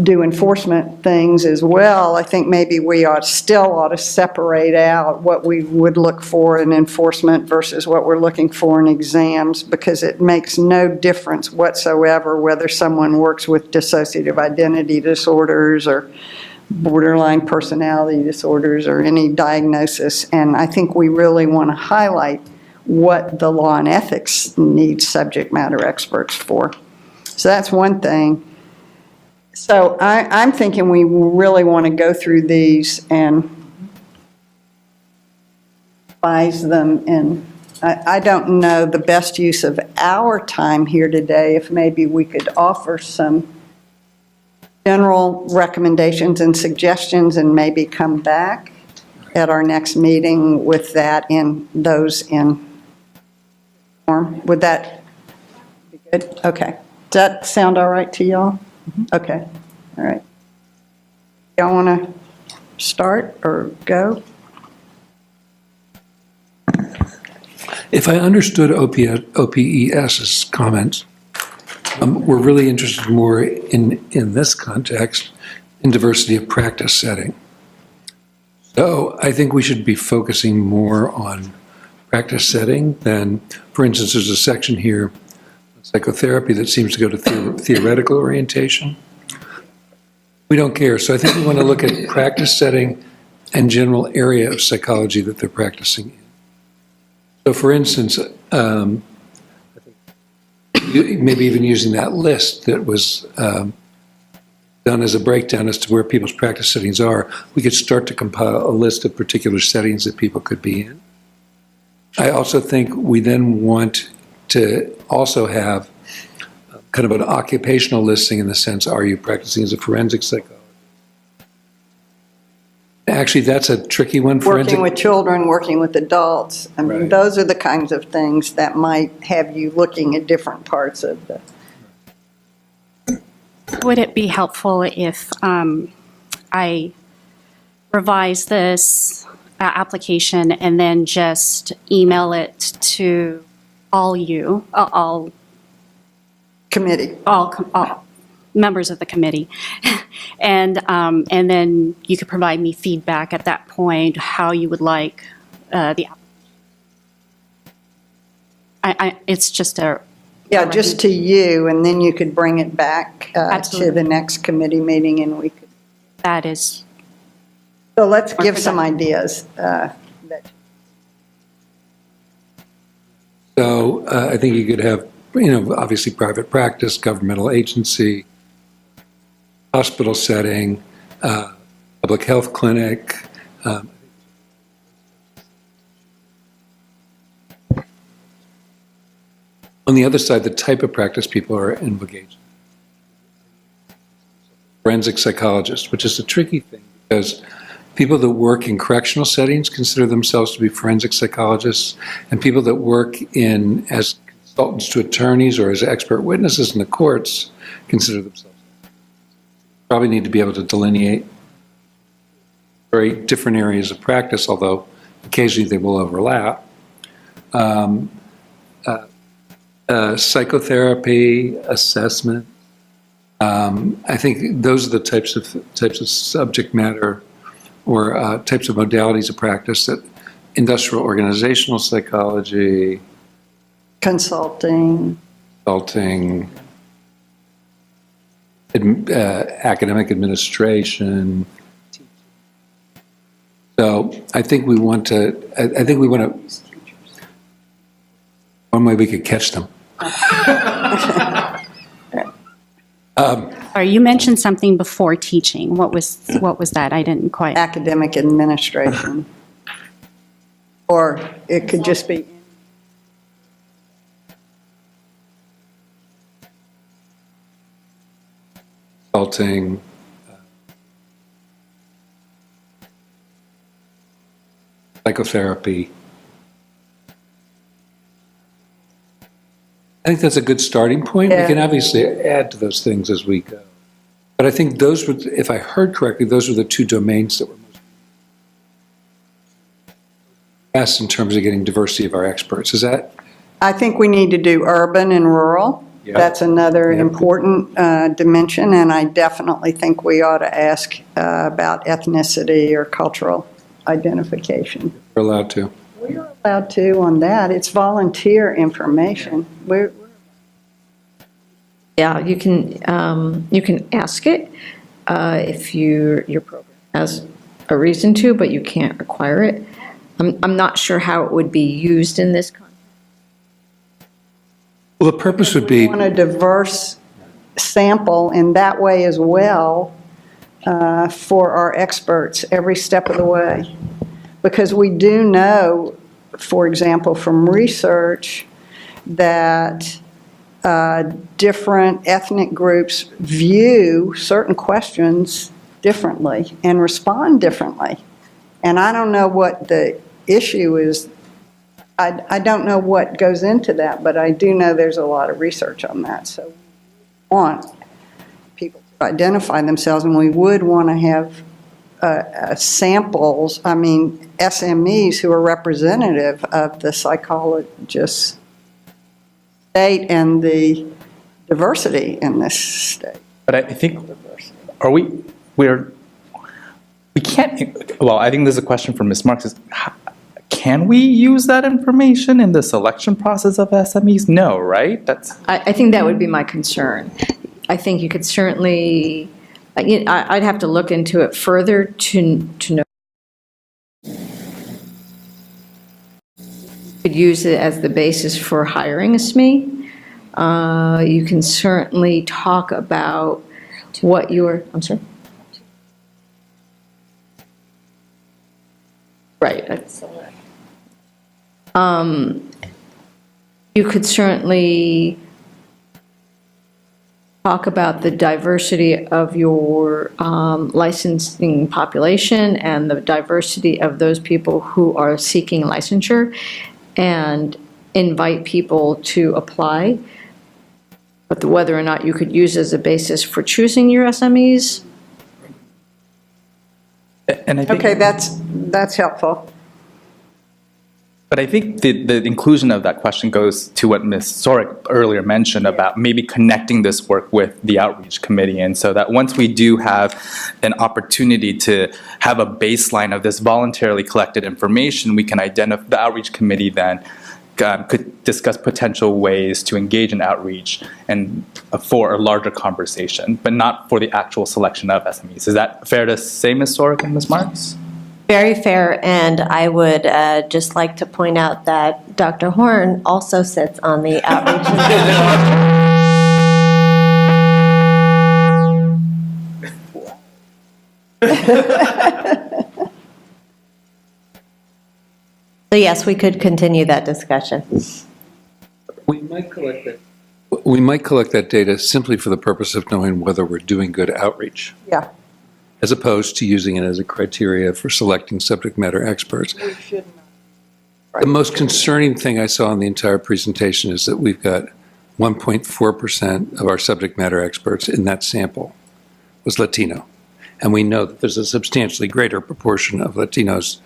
do enforcement things as well, I think maybe we still ought to separate out what we would look for in enforcement versus what we're looking for in exams, because it makes no difference whatsoever whether someone works with dissociative identity disorders or borderline personality disorders or any diagnosis. And I think we really want to highlight what the law and ethics needs subject matter experts for. So that's one thing. So I'm thinking we really want to go through these and revise them, and I don't know the best use of our time here today, if maybe we could offer some general recommendations and suggestions and maybe come back at our next meeting with that in form. Would that be good? Okay. Does that sound all right to y'all? Okay, all right. Y'all want to start or go?
If I understood OPES's comments, we're really interested more in this context, in diversity of practice setting. So I think we should be focusing more on practice setting than, for instance, there's a section here, psychotherapy, that seems to go to theoretical orientation. We don't care. So I think we want to look at practice setting and general area of psychology that they're practicing in. So for instance, maybe even using that list that was done as a breakdown as to where people's practice settings are, we could start to compile a list of particular settings that people could be in. I also think we then want to also have kind of an occupational listing in the sense, are you practicing as a forensic psychologist? Actually, that's a tricky one.
Working with children, working with adults. I mean, those are the kinds of things that might have you looking at different parts of the...
Would it be helpful if I revise this application and then just email it to all
committee,
all members of the committee, and then you could provide me feedback at that point how you would like the. It's just a.
Yeah, just to you, and then you could bring it back to the next committee meeting, and we could.
That is.
So let's give some ideas.
So I think you could have, obviously private practice, governmental agency, hospital setting, public health clinic. On the other side, the type of practice people are engaged in. Forensic psychologist, which is a tricky thing because People that work in correctional settings consider themselves to be forensic psychologists, and people that work as consultants to attorneys or as expert witnesses in the courts consider themselves. Probably need to be able to delineate very different areas of practice, although occasionally they will overlap. Psychotherapy, assessment. I think those are the types of subject matter or types of modalities of practice that industrial organizational psychology,
Consulting.
Academic administration. So I think we want to. One way we could catch them.
You mentioned something before teaching. What was that? I didn't quite.
Academic administration. Or it could just be
Consulting. Psychotherapy. I think that's a good starting point.
Yeah.
We can obviously add to those things as we go. But I think those were, if I heard correctly, those were the two domains that were most asked in terms of getting diversity of our experts. Is that?
I think we need to do urban and rural.
Yeah.
That's another
Yeah.
important dimension, and I definitely think we ought to ask about ethnicity or cultural identification.
We're allowed to.
We're allowed to on that. It's volunteer information.
Yeah, you can ask it if your program has a reason to, but you can't require it. I'm not sure how it would be used in this context.
Well, the purpose would be.
We want a diverse sample in that way as well for our experts every step of the way. Because we do know, for example, from research that different ethnic groups view certain questions differently and respond differently. And I don't know what the issue is. I don't know what goes into that, but I do know there's a lot of research on that. So we want people to identify themselves, and we would want to have samples, SMEs who are representative of the psychologists' state and the diversity in this state.
But I think, we can't, well, I think there's a question for Ms. Marks, can we use that information in the selection process of SMEs? No, right?
I think that would be my concern. I think you could certainly, I'd have to look into it further to know. You could use it as the basis for hiring a SME. You can certainly talk about what I'm sorry? Right. You could certainly talk about the diversity of your licensing population and the diversity of those people who are seeking licensure and invite people to apply. But whether or not you could use as a basis for choosing your SMEs.
And I think,
Okay, that's helpful.
But I think the inclusion of that question goes to what Ms. Sorek earlier mentioned about maybe connecting this work with the outreach committee. And so that once we do have an opportunity to have a baseline of this voluntarily collected information, we can identify, the outreach committee then could discuss potential ways to engage in outreach and for a larger conversation, but not for the actual selection of SMEs. Is that fair to say, Ms. Sorek and Ms. Marks?
Very fair, and I would just like to point out that Dr. Horn also sits on the outreach. So yes, we could continue that discussion.
We might collect that data simply for the purpose of knowing whether we're doing good outreach.
Yeah.
as opposed to using it as a criteria for selecting subject matter experts. The most concerning thing I saw in the entire presentation is that we've got 1.4% of our subject matter experts in that sample was Latino. And we know that there's a substantially greater proportion of Latinos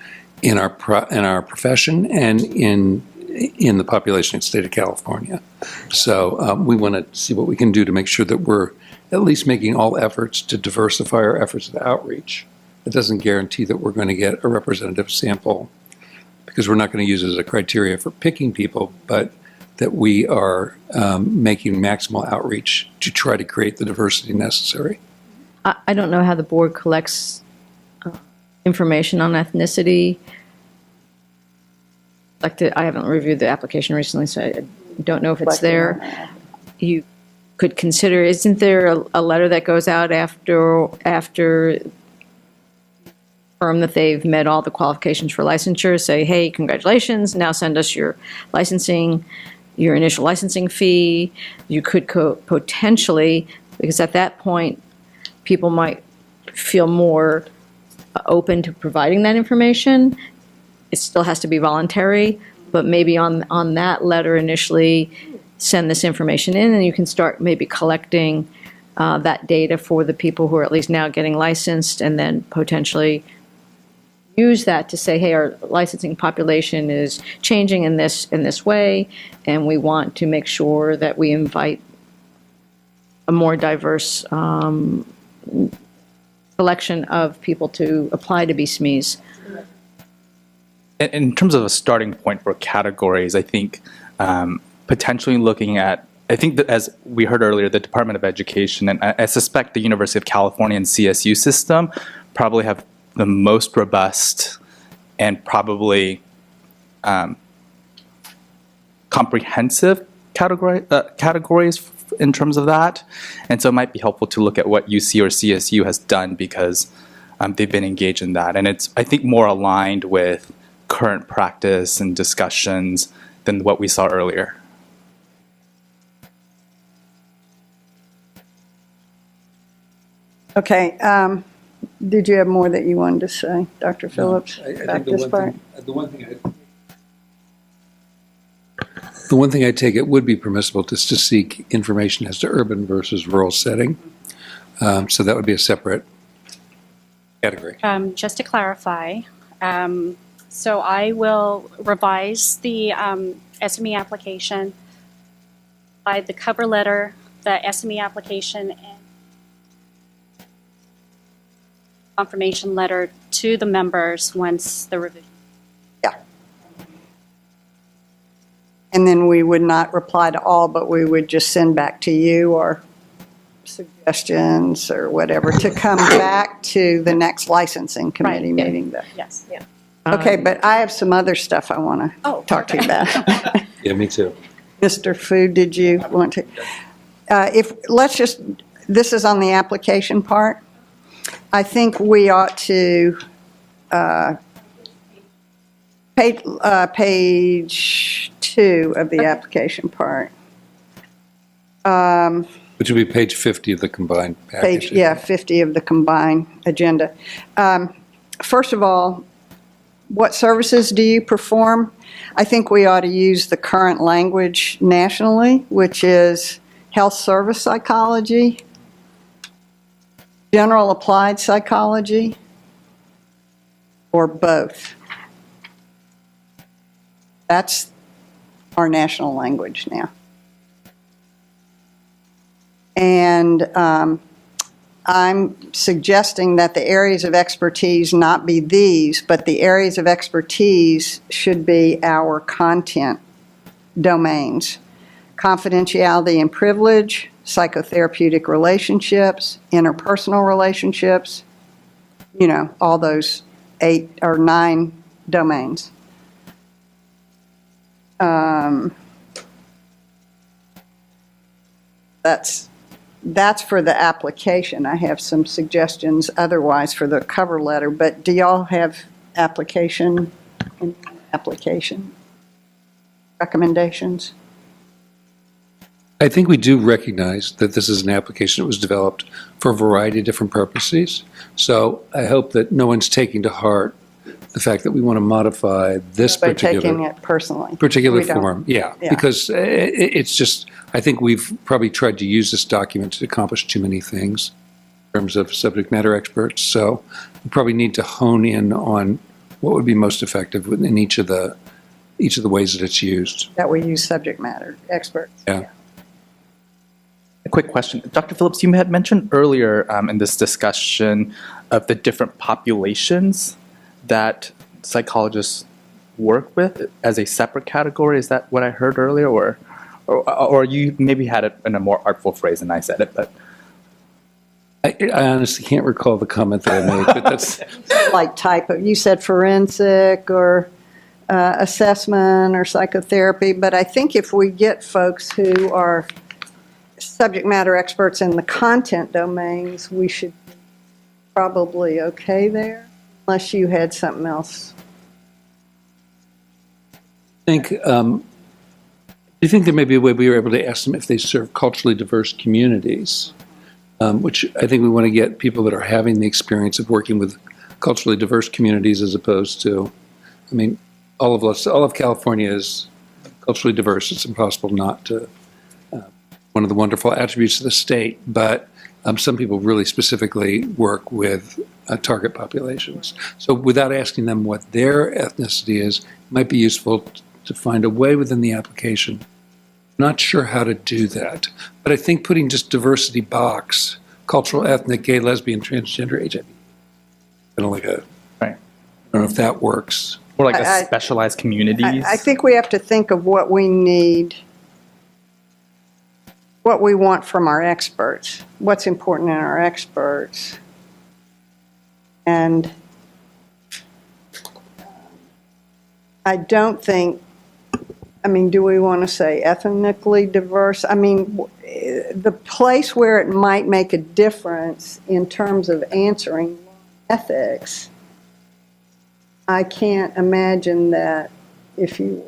in our profession and in the population in the state of California. So we want to see what we can do to make sure that we're at least making all efforts to diversify our efforts of outreach. It doesn't guarantee that we're going to get a representative sample because we're not going to use it as a criteria for picking people, but that we are making maximal outreach to try to create the diversity necessary.
I don't know how the board collects information on ethnicity. I haven't reviewed the application recently, so I don't know if it's there. You could consider, isn't there a letter that goes out after firm that they've met all the qualifications for licensure, say, hey, congratulations, now send us your licensing, your initial licensing fee. You could potentially, because at that point, people might feel more open to providing that information. It still has to be voluntary, but maybe on that letter initially, send this information in, and you can start maybe collecting that data for the people who are at least now getting licensed, and then potentially use that to say, hey, our licensing population is changing in this way, and we want to make sure that we invite a more diverse selection of people to apply to be SMEs.
In terms of a starting point for categories, I think potentially looking at, I think that as we heard earlier, the Department of Education, and I suspect the University of California and CSU system probably have the most robust and probably comprehensive categories in terms of that. And so it might be helpful to look at what UC or CSU has done because they've been engaged in that. And it's, I think, more aligned with current practice and discussions than what we saw earlier.
Okay. Did you have more that you wanted to say, Dr. Phillips, about this part?
The one thing I take it would be permissible just to seek information as to urban versus rural setting. So that would be a separate category.
Just to clarify, so I will revise the SME application, by the cover letter, the SME application, and confirmation letter to the members once the revision.
Yeah. And then we would not reply to all, but we would just send back to you or suggestions or whatever to come back to the next licensing committee meeting.
Yes. Yeah.
Okay, but I have some other stuff I want to talk to you about.
Yeah, me too.
Mr. Fu, did you want to? This is on the application part. I think we ought to, page 2 of the application part.
Which would be page 50 of the combined package.
50 of the combined agenda. First of all, what services do you perform? I think we ought to use the current language nationally, which is health service psychology, general applied psychology, or both. That's our national language now. And I'm suggesting that the areas of expertise not be these, but the areas of expertise should be our content domains: confidentiality and privilege, psychotherapeutic relationships, interpersonal relationships, all those 8 or 9 domains. That's for the application. I have some suggestions otherwise for the cover letter, but do y'all have application recommendations?
I think we do recognize that this is an application that was developed for a variety of different purposes. So I hope that no one's taking to heart the fact that we want to modify this
By taking
particular
it personally.
particular
We don't.
form. Yeah,
Yeah.
because it's just, I think we've probably tried to use this document to accomplish too many things in terms of subject matter experts. So we probably need to hone in on what would be most effective in each of the ways that it's used.
That we use subject matter experts.
Yeah.
A quick question. Dr. Phillips, you had mentioned earlier in this discussion of the different populations that psychologists work with as a separate category. Is that what I heard earlier? Or you maybe had it in a more artful phrase than I said it, but
I honestly can't recall the comment that I made, but that's,
Like type of, you said forensic or assessment or psychotherapy, but I think if we get folks who are subject matter experts in the content domains, we should be probably okay there, unless you had something else.
I think, do you think there may be a way we were able to ask them if they serve culturally diverse communities? Which I think we want to get people that are having the experience of working with culturally diverse communities as opposed to, I mean, all of California is culturally diverse. It's impossible not to, one of the wonderful attributes of the state, but some people really specifically work with target populations. So without asking them what their ethnicity is, it might be useful to find a way within the application. Not sure how to do that, but I think putting just diversity box, cultural, ethnic, gay, lesbian, transgender, HIV, kind of like a,
right.
I don't know if that works.
Or like
I-
a specialized communities.
I think we have to think of what we need, what we want from our experts, what's important in our experts. And I don't think, I mean, do we want to say ethnically diverse? I mean, the place where it might make a difference in terms of answering ethics, I can't imagine that if you were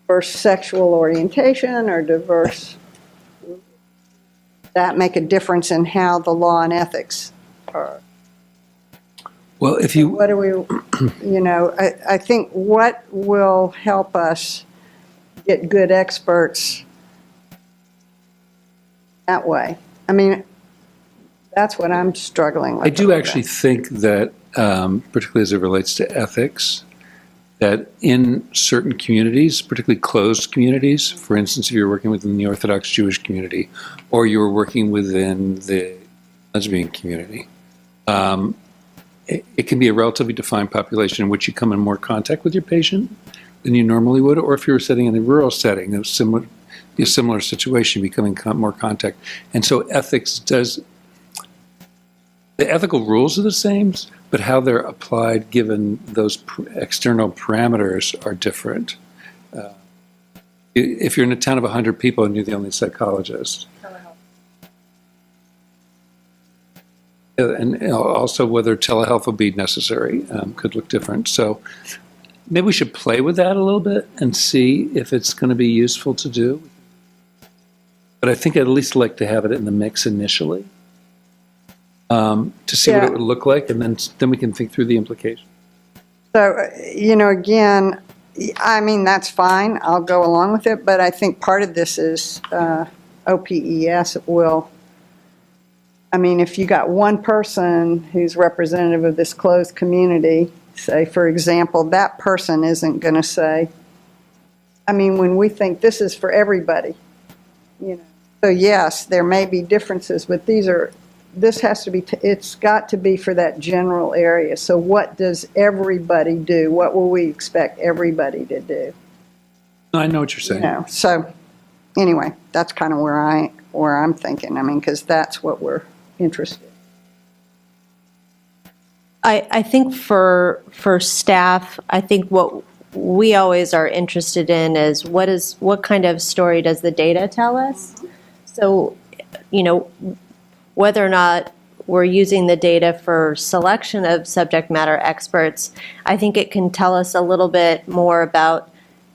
diverse sexual orientation or diverse, that make a difference in how the law and ethics are.
Well, if you,
What do we, you know, I think what will help us get good experts that way? I mean, that's what I'm struggling with.
I do actually think that, particularly as it relates to ethics, that in certain communities, particularly closed communities, for instance, if you're working within the Orthodox Jewish community, or you're working within the lesbian community, it can be a relatively defined population in which you come in more contact with your patient than you normally would, or if you're sitting in a rural setting, it would be a similar situation, becoming more contact. And so ethics does, the ethical rules are the same, but how they're applied given those external parameters are different. If you're in a town of 100 people and you're the only psychologist, and also whether telehealth will be necessary could look different. So maybe we should play with that a little bit and see if it's going to be useful to do. But I think I'd at least like to have it in the mix initially to see what it would look like, and then we can think through the implications.
So, you know, again, I mean, that's fine. I'll go along with it, but I think part of this is OPES will, I mean, if you got one person who's representative of this closed community, say, for example, that person isn't going to say, I mean, when we think this is for everybody, you know. So yes, there may be differences, but this has to be, it's got to be for that general area. So what does everybody do? What will we expect everybody to do?
I know what you're saying.
You know, so anyway, that's kind of where I'm thinking. I mean, because that's what we're interested in.
I think for staff, I think what we always are interested in is what kind of story does the data tell us? So, you know, whether or not we're using the data for selection of subject matter experts, I think it can tell us a little bit more about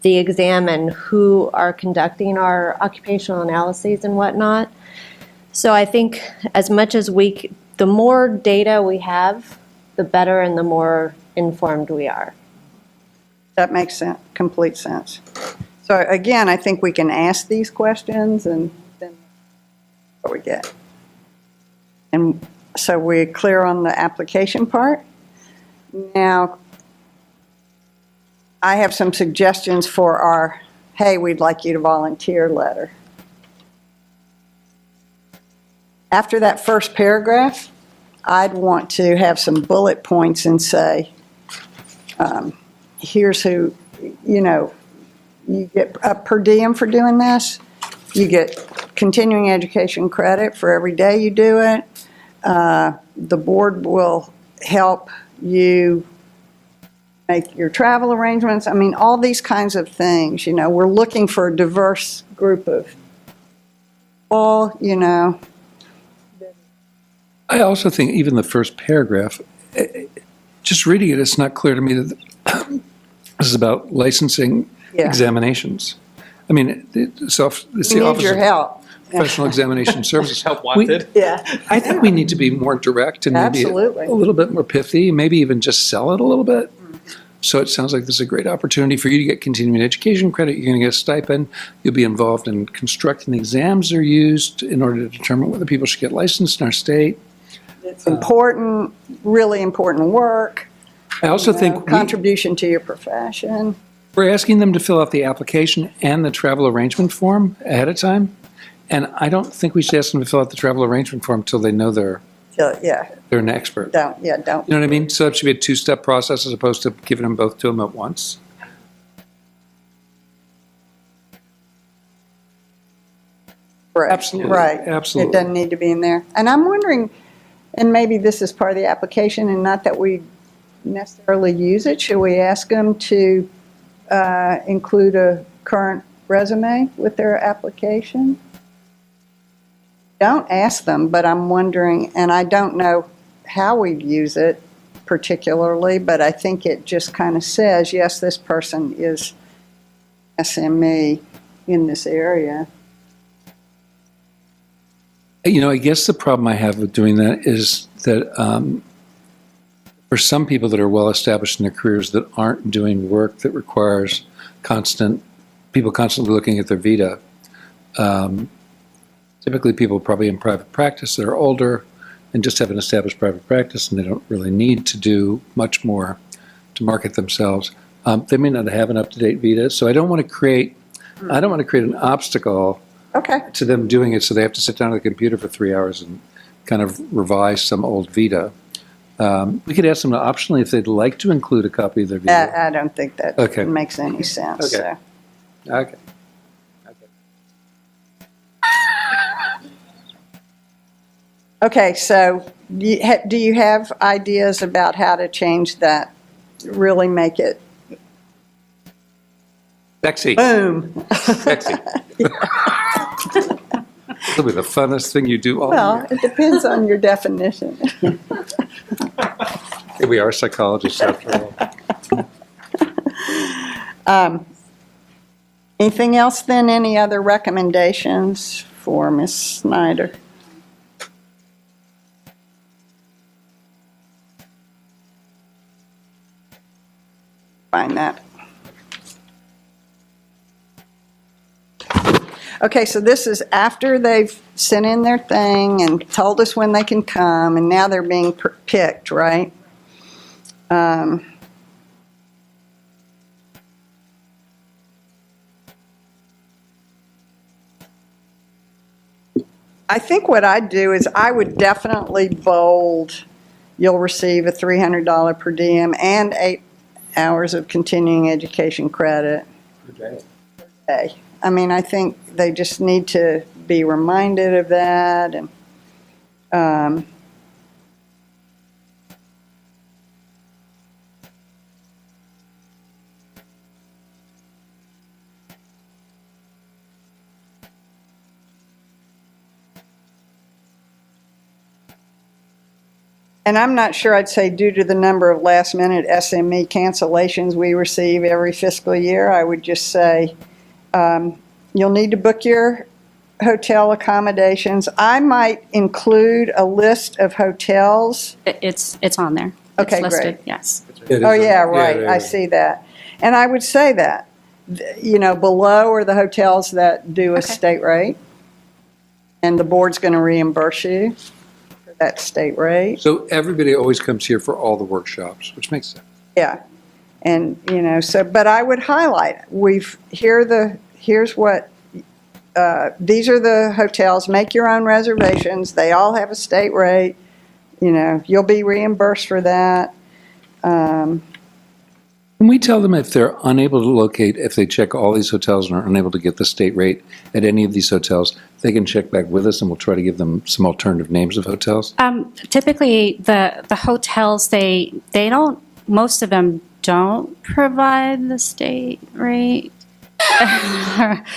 the exam and who are conducting our occupational analyses and whatnot. So I think as much as the more data we have, the better and the more informed we are.
That makes sense, complete sense. So again, I think we can ask these questions and then what we get. And so we're clear on the application part. Now, I have some suggestions for our, hey, we'd like you to volunteer letter. After that first paragraph, I'd want to have some bullet points and say, here's who, you get a per diem for doing this. You get continuing education credit for every day you do it. The board will help you make your travel arrangements. I mean, all these kinds of things, we're looking for a diverse group of people,
I also think even the first paragraph, just reading it, it's not clear to me that this is about licensing examinations. I mean, it's the
We need
Office
your
of
help.
Professional Examination Services.
Help wanted.
Yeah.
I think we need to be more direct and maybe
Absolutely.
a little bit more pithy, maybe even just sell it a little bit. So it sounds like this is a great opportunity for you to get continuing education credit. You're going to get a stipend. You'll be involved in constructing the exams that are used in order to determine whether people should get licensed in our state.
It's important, really important work.
I also think
Contribution to your profession.
we're asking them to fill out the application and the travel arrangement form ahead of time. And I don't think we should ask them to fill out the travel arrangement form until they know they're an expert.
Don't.
You know what I mean? So it should be a two-step process as opposed to giving them both to them at once.
Right.
Absolutely.
Right.
Absolutely.
It doesn't need to be in there. And I'm wondering, and maybe this is part of the application and not that we necessarily use it, should we ask them to include a current resume with their application? Don't ask them, but I'm wondering, and I don't know how we'd use it particularly, but I think it just kind of says, yes, this person is SME in this area.
I guess the problem I have with doing that is that for some people that are well established in their careers that aren't doing work that requires people constantly looking at their vita, typically people probably in private practice that are older and just have an established private practice and they don't really need to do much more to market themselves. They may not have an up-to-date vita, so I don't want to create an obstacle to them doing it, so they have to sit down at the computer for 3 hours and kind of revise some old vita. We could ask them to optionally if they'd like to include a copy of their vita.
I don't think that makes any sense.
Okay.
So.
Okay.
Okay, so do you have ideas about how to change that, really make it
Sexy.
boom?
Sexy. It'll be the funnest thing you do all
Well,
year.
it depends on your definition.
We are psychologists after all.
Anything else then? Any other recommendations for Ms. Snyder? Find that. Okay, so this is after they've sent in their thing and told us when they can come, and now they're being picked, right? I think what I'd do is I would definitely bold, you'll receive a $300 per diem and 8 hours of continuing education credit.
Okay.
Okay. I mean, I think they just need to be reminded of that. And And I'm not sure I'd say due to the number of last-minute SME cancellations we receive every fiscal year, I would just say you'll need to book your hotel accommodations. I might include a list of hotels.
It's on there.
Okay,
It's listed,
great.
yes.
Oh, yeah, right, I see that. And I would say that, below are the hotels that do a
Okay.
state rate, and the board's going to reimburse you for that state rate.
So everybody always comes here for all the workshops, which makes sense.
Yeah, and, but I would highlight, here's what, these are the hotels, make your own reservations, they all have a state rate, you'll be reimbursed for that.
Can we tell them if they're unable to locate, if they check all these hotels and are unable to get the state rate at any of these hotels, they can check back with us and we'll try to give them some alternative names of hotels?
Typically, the hotels, they don't, most of them don't provide the state rate.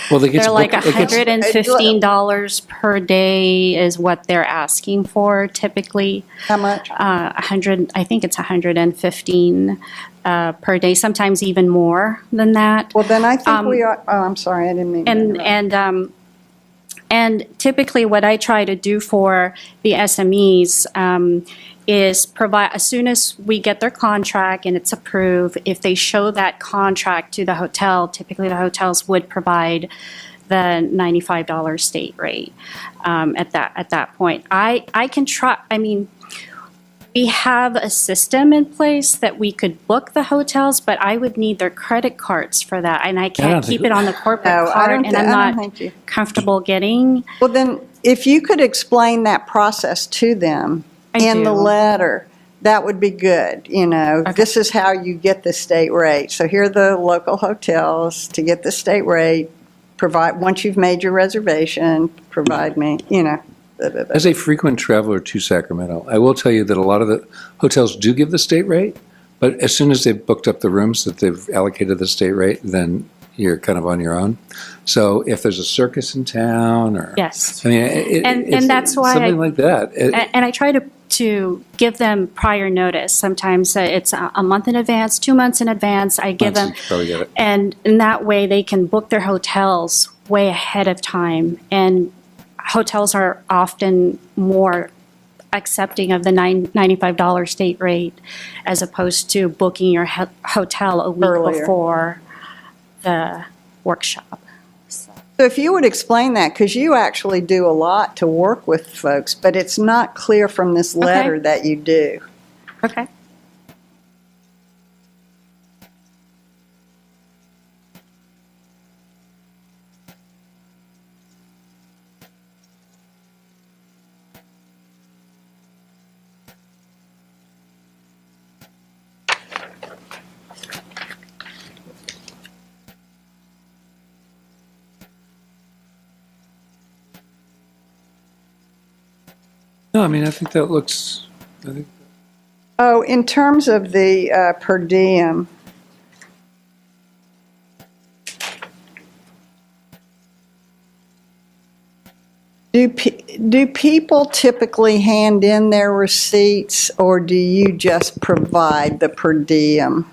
Well, they get
They're like
it gets-
$115 per day is what they're asking for typically.
How much?
100, I think it's 115 per day, sometimes even more than that.
Well, then I think we are, I'm sorry, I didn't mean to interrupt.
And typically what I try to do for the SMEs is provide, as soon as we get their contract and it's approved, if they show that contract to the hotel, typically the hotels would provide the $95 state rate at that point. I can try, we have a system in place that we could book the hotels, but I would need their credit cards for that, and I can't keep it on the corporate
No, I
card,
don't
and I'm
I don't
not
think you.
comfortable getting.
Well, then, if you could explain that process to them in the
do.
letter, that would be good, This is how you get the state rate. So here are the local hotels to get the state rate, once you've made your reservation, provide me,
As a frequent traveler to Sacramento, I will tell you that a lot of the hotels do give the state rate, but as soon as they've booked up the rooms that they've allocated the state rate, then you're kind of on your own. So if there's a circus in town or...
Yes.
it's
that's why
something like that.
And I try to give them prior notice. Sometimes it's a month in advance, 2 months in advance. I give them,
Probably get it.
and in that way they can book their hotels way ahead of time. And hotels are often more accepting of the $95 state rate as opposed to booking your hotel a week
Earlier.
before the workshop.
So if you would explain that, because you actually do a lot to work with folks, but it's not clear from this letter that you do.
Okay.
No, I think that looks...
Oh, in terms of the per diem, do people typically hand in their receipts, or do you just provide the per diem?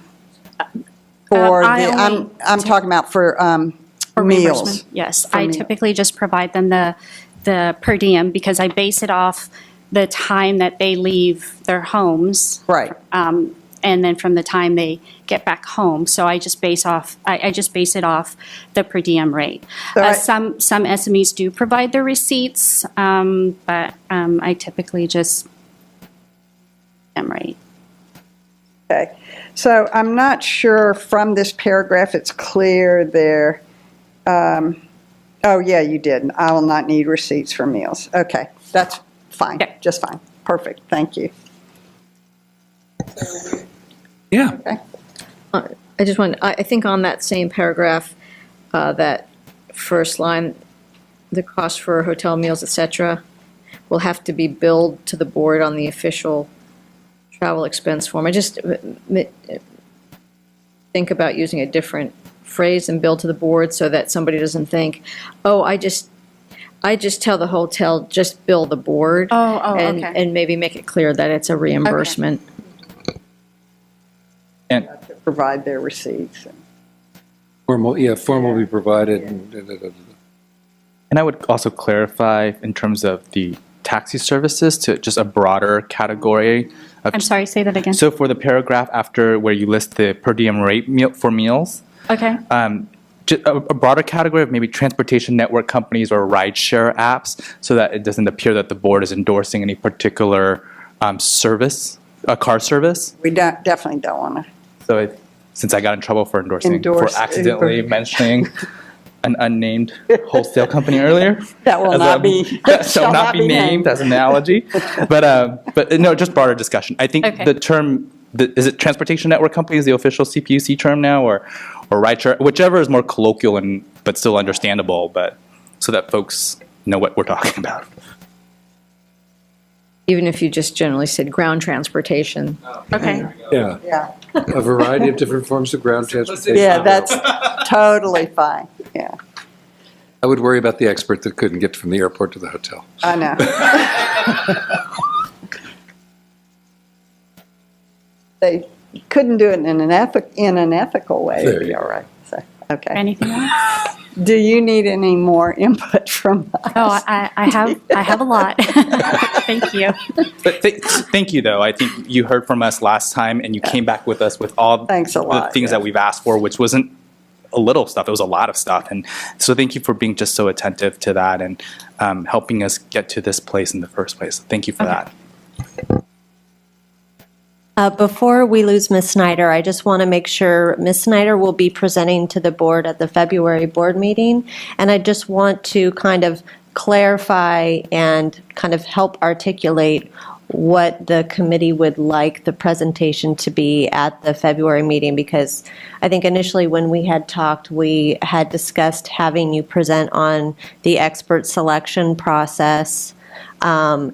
For I'm talking about for meals.
Reimbursement, yes.
For
I
meals.
typically just provide them the per diem because I base it off the time that they leave their homes.
Right.
And then from the time they get back home. So I just base it off the per diem rate.
So
Some SMEs do provide their receipts, but I typically just rate.
Okay. So I'm not sure from this paragraph it's clear there. Oh, yeah, you did. I will not need receipts for meals. Okay, that's fine,
Okay.
just fine. Perfect, thank you.
Yeah.
I think on that same paragraph, that first line, the cost for hotel meals, et cetera, will have to be billed to the board on the official travel expense form. I just think about using a different phrase and bill to the board so that somebody doesn't think, oh, I I just tell the hotel, just bill the board. And,
okay.
and maybe make it clear that it's a reimbursement.
And
Provide their receipts.
Form will be provided.
And I would also clarify in terms of the taxi services to just a broader category.
I'm sorry, say that again.
So for the paragraph after where you list the per diem rate for meals,
Okay.
a broader category of maybe transportation network companies or rideshare apps, so that it doesn't appear that the board is endorsing any particular service, a car service.
We definitely don't want to.
So since I got in trouble for for accidentally
Uber.
mentioning an unnamed wholesale company earlier.
That will not be.
Shall not be named as an analogy. But no, just broader discussion. I think
Okay.
the term, is it transportation network company is the official CPUC term now, or rideshare, whichever is more colloquial and but still understandable, but so that folks know what we're talking about.
Even if you just generally said ground transportation.
Okay.
Yeah,
Yeah.
a variety of different forms of ground transportation.
Yeah, that's totally fine. Yeah,
I would worry about the expert that couldn't get from the airport to the hotel.
I know. They couldn't do it in an ethical way.
There
It'd be
you go.
all right. So, okay.
Anything else?
Do you need any more input from us?
Oh, I have a lot. Thank you.
But thank you, though. I think you heard from us last time, and you came back with us with all
Thanks a
the
lot,
things
yeah.
that we've asked for, which wasn't a little stuff. It was a lot of stuff. And so thank you for being just so attentive to that and helping us get to this place in the first place. Thank you for that.
Before we lose Ms. Snyder, I just want to make sure Ms. Snyder will be presenting to the board at the February board meeting. And I just want to kind of clarify and kind of help articulate what the committee would like the presentation to be at the February meeting, because I think initially when we had talked, we had discussed having you present on the expert selection process.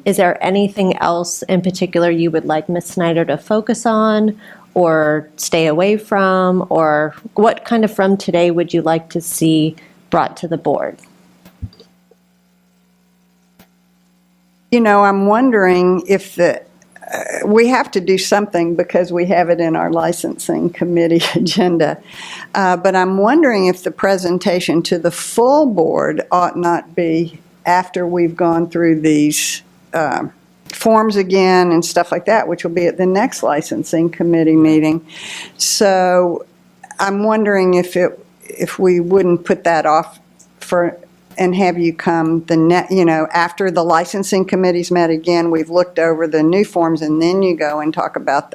Is there anything else in particular you would like Ms. Snyder to focus on or stay away from, or what kind of from today would you like to see brought to the board?
You know, I'm wondering if we have to do something because we have it in our licensing committee agenda. But I'm wondering if the presentation to the full board ought not be after we've gone through these forms again and stuff like that, which will be at the next licensing committee meeting. So I'm wondering if we wouldn't put that off and have you come after the licensing committee's met again, we've looked over the new forms, and then you go and talk about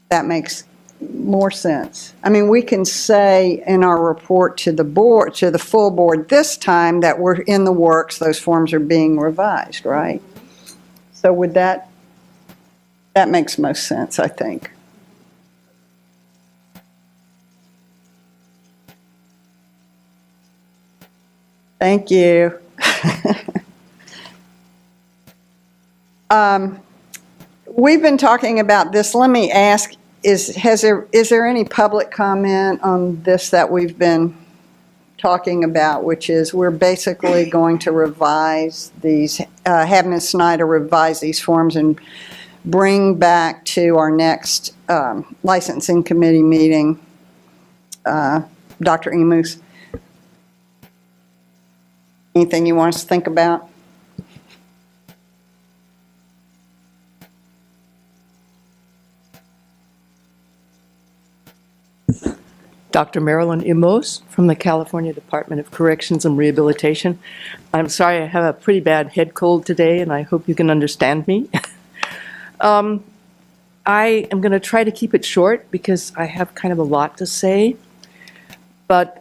that makes more sense. I mean, we can say in our report to the board, to the full board this time, that we're in the works, those forms are being revised, right? So would that makes most sense, I think. Thank you. We've been talking about this. Let me ask, is there any public comment on this that we've been talking about, which is we're basically going to revise these, have Ms. Snyder revise these forms and bring back to our next licensing committee meeting, Dr. Emus? Anything you want us to think about?
Dr. Marilyn Imos from the California Department of Corrections and Rehabilitation. I'm sorry, I have a pretty bad head cold today, and I hope you can understand me. I am going to try to keep it short because I have kind of a lot to say. But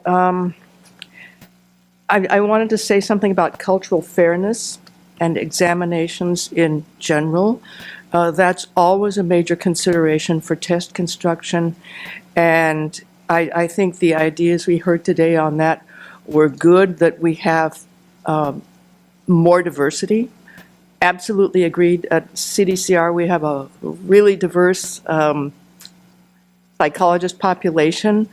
I wanted to say something about cultural fairness and examinations in general. That's always a major consideration for test construction, and I think the ideas we heard today on that were good, that we have more diversity. Absolutely agreed. At CDCR, we have a really diverse psychologist population,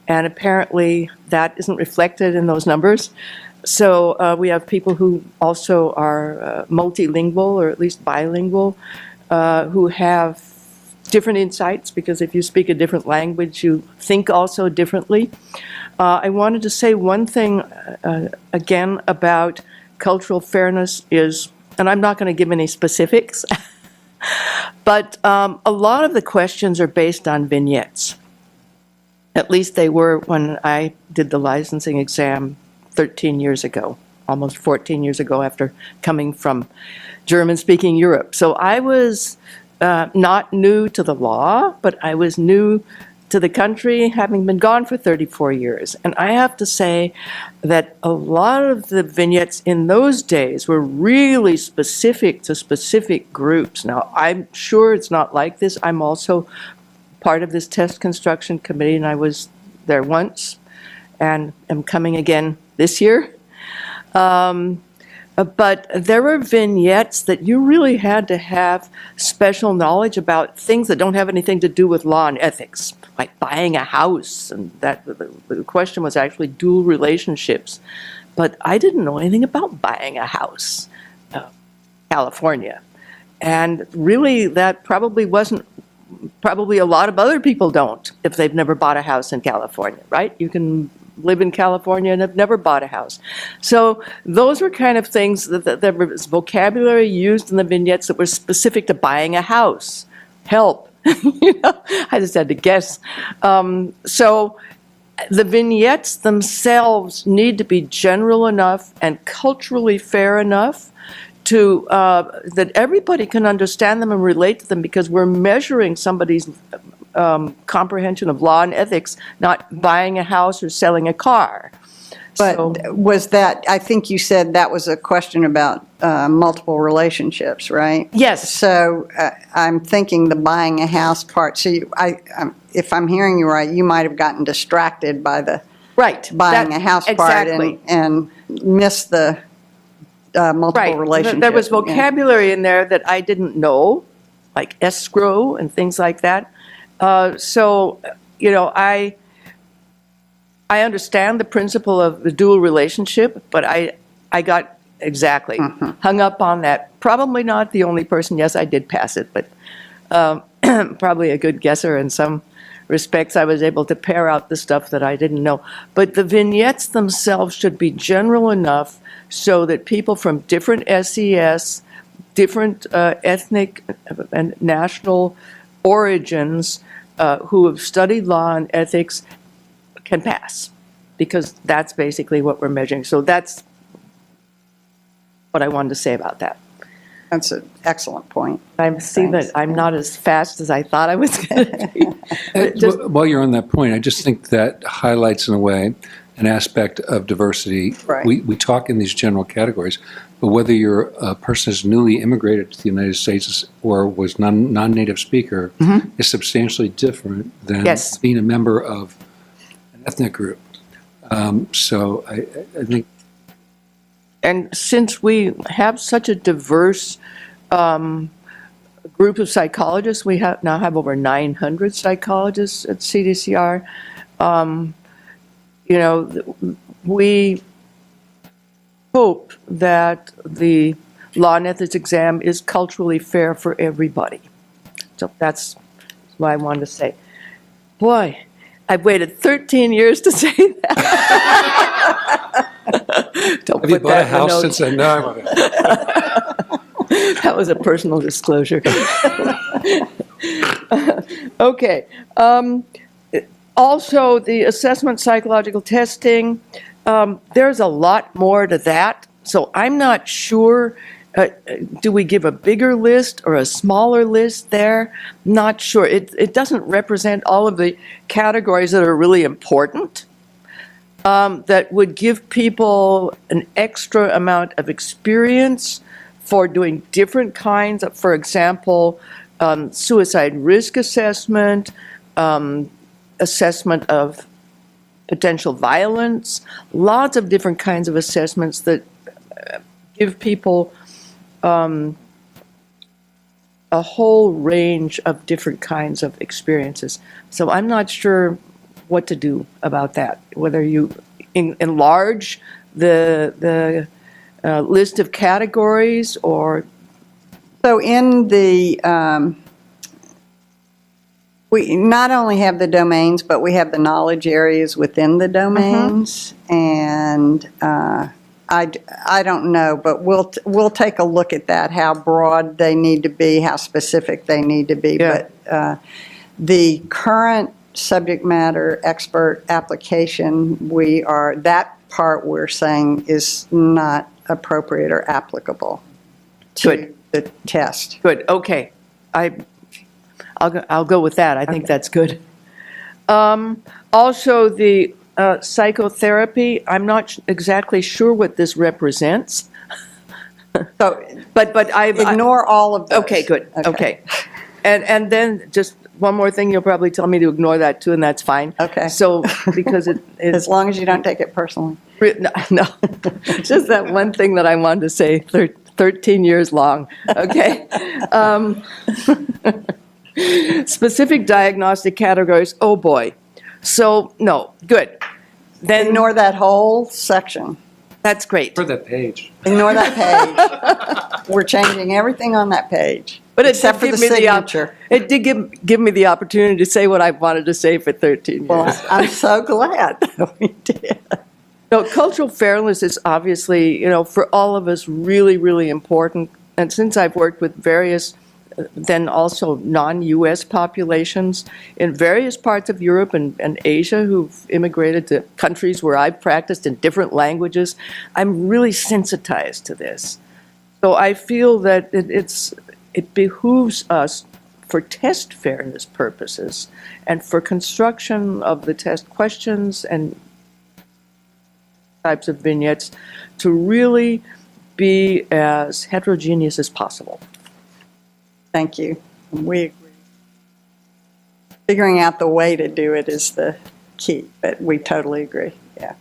and apparently that isn't reflected in those numbers. So we have people who also are multilingual, or at least bilingual, who have different insights, because if you speak a different language, you think also differently. I wanted to say one thing again about cultural fairness is, and I'm not going to give any specifics, but a lot of the questions are based on vignettes. At least they were when I did the licensing exam 13 years ago, almost 14 years ago, after coming from German-speaking Europe. So I was not new to the law, but I was new to the country, having been gone for 34 years. And I have to say that a lot of the vignettes in those days were really specific to specific groups. Now, I'm sure it's not like this. I'm also part of this test construction committee, and I was there once, and am coming again this year. But there were vignettes that you really had to have special knowledge about things that don't have anything to do with law and ethics, like buying a house, and that the question was actually dual relationships. But I didn't know anything about buying a house, California. And really, that probably wasn't, probably a lot of other people don't, if they've never bought a house in California, right? You can live in California and have never bought a house. So those were kind of things that there was vocabulary used in the vignettes that were specific to buying a house. Help. I just had to guess. So the vignettes themselves need to be general enough and culturally fair enough to that everybody can understand them and relate to them, because we're measuring somebody's comprehension of law and ethics, not buying a house or selling a car.
But was that, I think you said that was a question about multiple relationships, right?
Yes.
So I'm thinking the buying a house part, so if I'm hearing you right, you might have gotten distracted by the buying a house part and missed the multiple relationships.
There was vocabulary in there that I didn't know, like escrow and things like that. So, I understand the principle of the dual relationship, but I got exactly hung up on that. Probably not the only person. Yes, I did pass it, but probably a good guesser in some respects. I was able to pair out the stuff that I didn't know. But the vignettes themselves should be general enough so that people from different SES, different ethnic and national origins who have studied law and ethics can pass, because that's basically what we're measuring. So that's what I wanted to say about that.
That's an excellent point.
I see that I'm not as fast as I thought I was going to be.
While you're on that point, I just think that highlights in a way an aspect of diversity.
Right.
We talk in these general categories, but whether you're a person who's newly immigrated to the United States or was non-native speaker is substantially different than being a member of an ethnic group. So I think.
And since we have such a diverse group of psychologists, we now have over 900 psychologists at CDCR. We hope that the law and ethics exam is culturally fair for everybody. So that's what I wanted to say. Boy, I've waited 13 years to say that. Don't
Have you
put
bought a
that in the
house
notes.
since then? No,
That was a personal disclosure. Okay. Also, the assessment psychological testing, there's a lot more to that. So I'm not sure, do we give a bigger list or a smaller list there? Not sure. It doesn't represent all of the categories that are really important, that would give people an extra amount of experience for doing different kinds of, for example, suicide risk assessment, assessment of potential violence, lots of different kinds of assessments that give people a whole range of different kinds of experiences. So I'm not sure what to do about that, whether you enlarge the list of categories or.
So in the, we not only have the domains, but we have the knowledge areas within the domains. And I don't know, but we'll take a look at that, how broad they need to be, how specific they need to be.
Yeah.
But the current subject matter expert application, that part we're saying is not appropriate or applicable to
Good.
the test.
Good, okay. I'll go with that. I think that's good. Also, the psychotherapy, I'm not exactly sure what this represents.
So,
But
ignore all of those.
Okay, good, okay. And then just one more thing, you'll probably tell me to ignore that too, and that's fine.
Okay.
So, because
As
it's,
long as you don't take it personally.
no, just that one thing that I wanted to say, 13 years long, okay? Specific diagnostic categories, oh boy. So, no, good. Then,
Ignore that whole section.
that's great.
For that page.
Ignore that page. We're changing everything on that page.
But it
except for
did
the
give me
signature.
It did give me the opportunity to say what I wanted to say for 13 years.
Well, I'm so glad that we did.
No, cultural fairness is obviously, for all of us, really, really important. And since I've worked with various, then also non-U.S. populations in various parts of Europe and Asia who've immigrated to countries where I've practiced in different languages, I'm really sensitized to this. So I feel that it behooves us, for test fairness purposes and for construction of the test questions and types of vignettes, to really be as heterogeneous as possible.
Thank you. We agree. Figuring out the way to do it is the key, but we totally agree, yeah.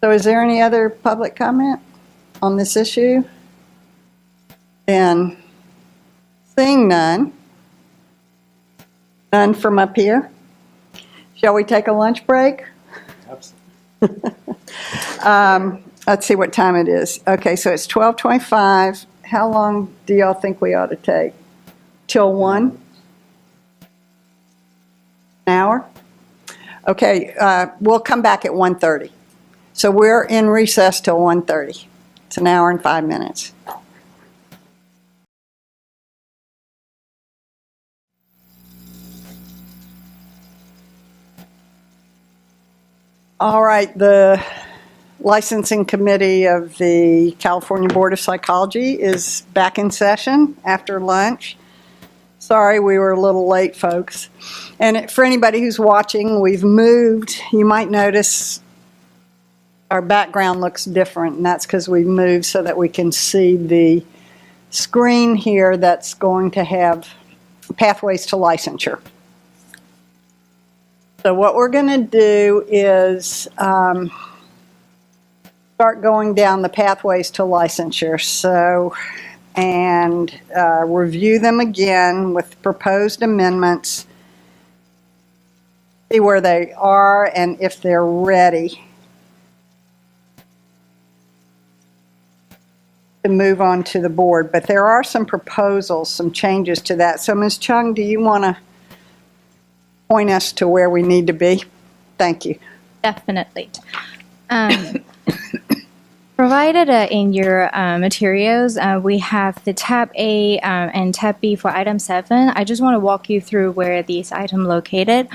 So is there any other public comment on this issue? Then, seeing none from up here, shall we take a lunch break? Let's see what time it is. Okay, so it's 12:25. How long do y'all think we ought to take? Till 1? An hour? Okay, we'll come back at 1:30. So we're in recess till 1:30. It's an hour and 5 minutes. All right, the licensing committee of the California Board of Psychology is back in session after lunch. Sorry, we were a little late, folks. And for anybody who's watching, we've moved. You might notice our background looks different, and that's because we've moved so that we can see the screen here that's going to have pathways to licensure. So what we're going to do is start going down the pathways to licensure. And review them again with proposed amendments, see where they are and if they're ready to move on to the board. But there are some proposals, some changes to that. So Ms. Chung, do you want to point us to where we need to be? Thank you.
Definitely. Provided in your materials, we have the tab A and tab B for item 7. I just want to walk you through where these items located.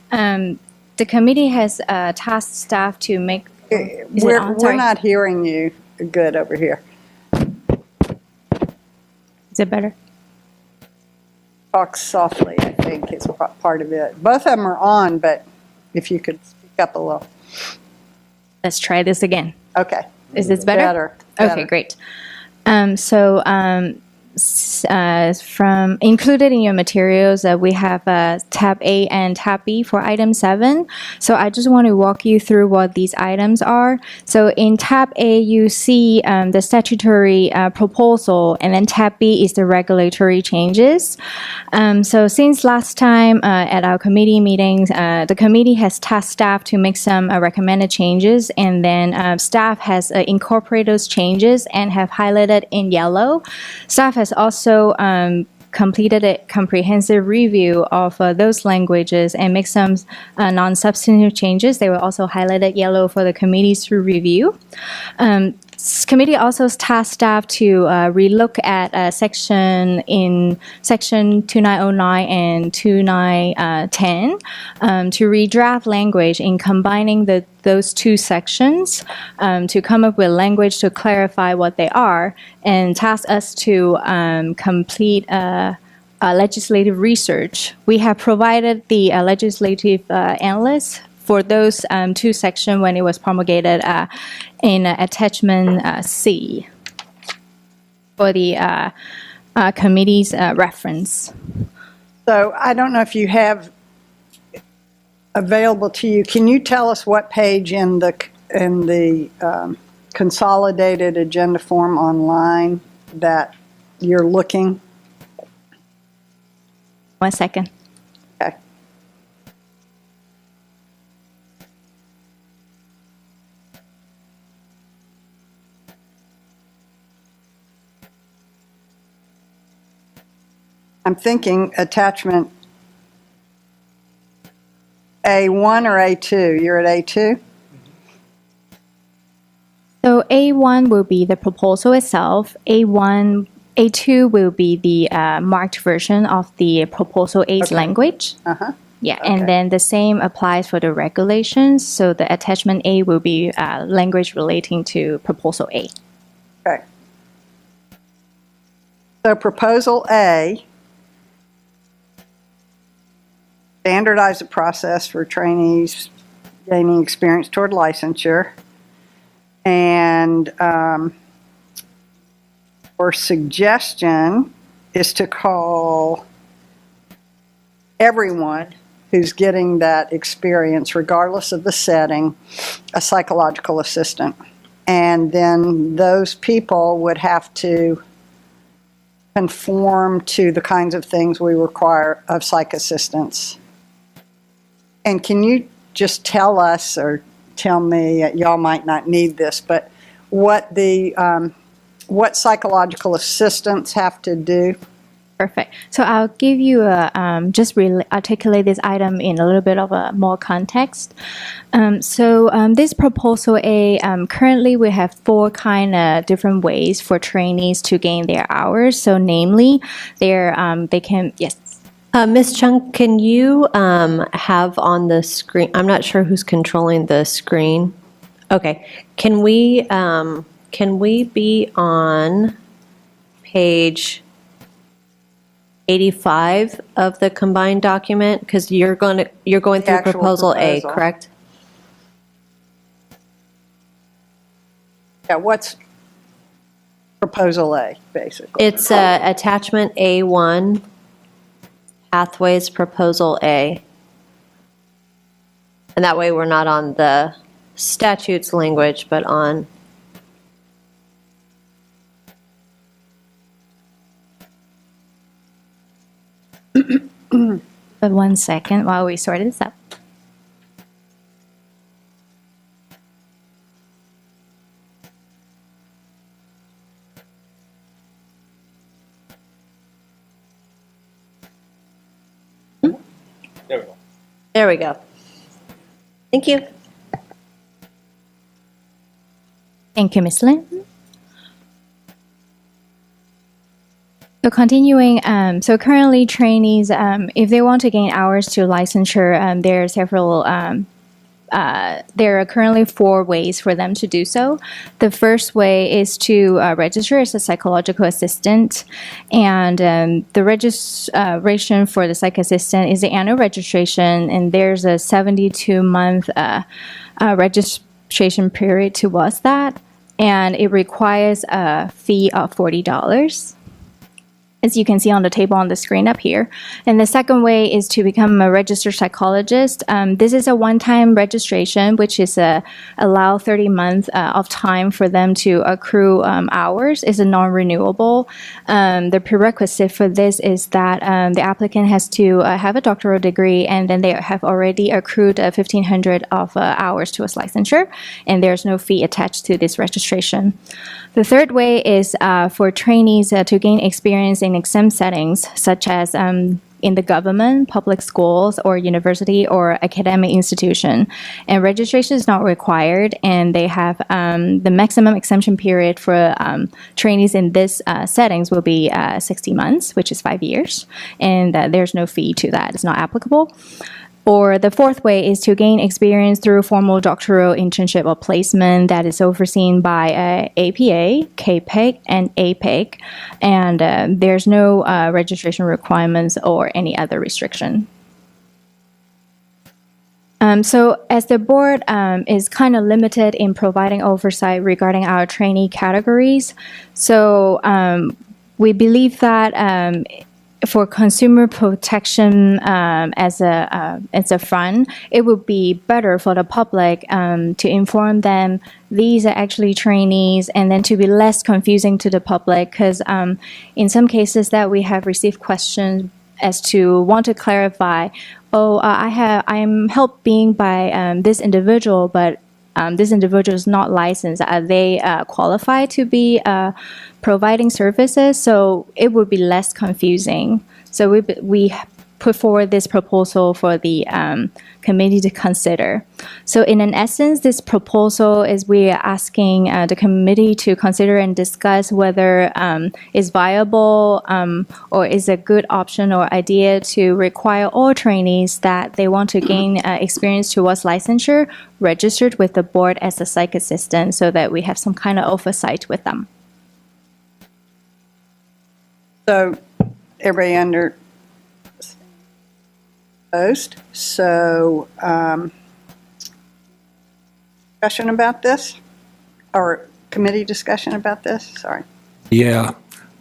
The committee has tasked staff to make.
We're not hearing you good over here.
Is it better?
Talk softly, I think, is part of it. Both of them are on, but if you could speak up a little.
Let's try this again.
Okay.
Is this better?
Better.
Okay, great. So from included in your materials, we have tab A and tab B for item 7. So I just want to walk you through what these items are. So in tab A, you see the statutory proposal, and then tab B is the regulatory changes. So since last time at our committee meetings, the committee has tasked staff to make some recommended changes, and then staff has incorporated those changes and have highlighted in yellow. Staff has also completed a comprehensive review of those languages and make some non-substantive changes. They were also highlighted yellow for the committees to review. Committee also tasked staff to relook at section 2909 and 2910 to redraft language in combining those two sections to come up with language to clarify what they are, and task us to complete legislative research. We have provided the legislative analysts for those two sections when it was promulgated in attachment C for the committee's reference.
So I don't know if you have available to you. Can you tell us what page in the consolidated agenda form online that you're looking?
1 second.
Okay. I'm thinking attachment A1 or A2. You're at A2?
So A1 will be the proposal itself. A2 will be the marked version of the proposal A's language.
Uh-huh.
Yeah,
Okay.
and then the same applies for the regulations. So the attachment A will be language relating to proposal A.
Okay. So proposal A, standardize the process for trainees gaining experience toward licensure. And or suggestion is to call everyone who's getting that experience, regardless of the setting, a psychological assistant. And then those people would have to conform to the kinds of things we require of psych assistants. And can you just tell us, or tell me, y'all might not need this, but what psychological assistants have to do?
Perfect. So I'll give you just articulate this item in a little bit of a more context. This proposal A, currently we have 4 kind of different ways for trainees to gain their hours. So namely, they can, yes.
Ms. Chung, can you have on the screen, I'm not sure who's controlling the screen. Okay, can we be on page 85 of the combined document? Because you're going through
actual
proposal A,
proposal.
correct?
Yeah, what's proposal A, basically?
It's attachment A1, Pathways Proposal A. And that way we're not on the statutes language, but on...
But 1 second while we sort this out.
There we go.
There we go. Thank you.
Thank you, Ms. Lin. So continuing, so currently trainees, if they want to gain hours to licensure, there are several, there are currently 4 ways for them to do so. The first way is to register as a psychological assistant, and the registration for the psych assistant is the annual registration, and there's a 72-month registration period towards that, and it requires a fee of $40. as you can see on the table on the screen up here. And the second way is to become a registered psychologist. This is a one-time registration, which is allow 30 months of time for them to accrue hours. Is a non-renewable. The prerequisite for this is that the applicant has to have a doctoral degree, and then they have already accrued 1,500 of hours to a licensure, and there's no fee attached to this registration. The third way is for trainees to gain experience in exam settings, such as in the government, public schools, or university or academic institution. And registration is not required, and they have the maximum exemption period for trainees in this settings will be 60 months, which is 5 years, and there's no fee to that. It's not applicable. Or the fourth way is to gain experience through formal doctoral internship or placement that is overseen by APA, KPEG, and APEC, and there's no registration requirements or any other restriction. So as the board is kind of limited in providing oversight regarding our trainee categories, so we believe that for consumer protection as a fund, it would be better for the public to inform them these are actually trainees, and then to be less confusing to the public, because in some cases that we have received questions as to want to clarify, I'm helped being by this individual, but this individual is not licensed. Are they qualified to be providing services? So it would be less confusing. So we put forward this proposal for the committee to consider. So in an essence, this proposal is we are asking the committee to consider and discuss whether it's viable or is a good option or idea to require all trainees that they want to gain experience towards licensure registered with the board as a psych assistant, so that we have some kind of oversight with them.
So everybody under post. So discussion about this, or committee discussion about this? Sorry.
Yeah.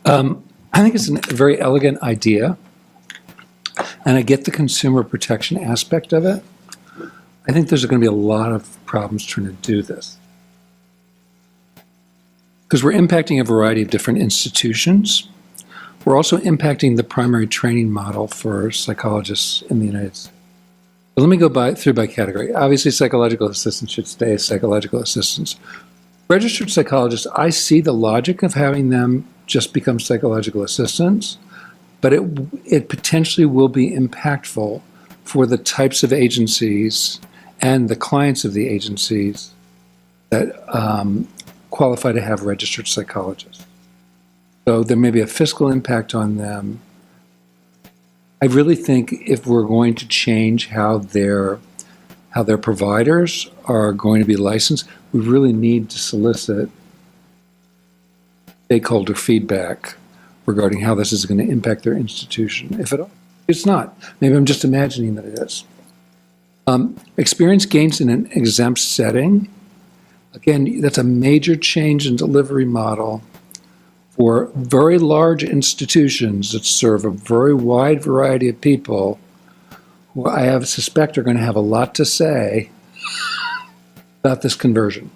I think it's a very elegant idea, and I get the consumer protection aspect of it. I think there's going to be a lot of problems trying to do this, because we're impacting a variety of different institutions. We're also impacting the primary training model for psychologists in the United States. But let me go through by category. Obviously, psychological assistants should stay as psychological assistants. Registered psychologists, I see the logic of having them just become psychological assistants, but it potentially will be impactful for the types of agencies and the clients of the agencies that qualify to have registered psychologists. So there may be a fiscal impact on them. I really think if we're going to change how their providers are going to be licensed, we really need to solicit stakeholder feedback regarding how this is going to impact their institution, if at all. It's not. Maybe I'm just imagining that it is. Experience gains in an exempt setting. Again, that's a major change in delivery model for very large institutions that serve a very wide variety of people who I suspect are going to have a lot to say about this conversion.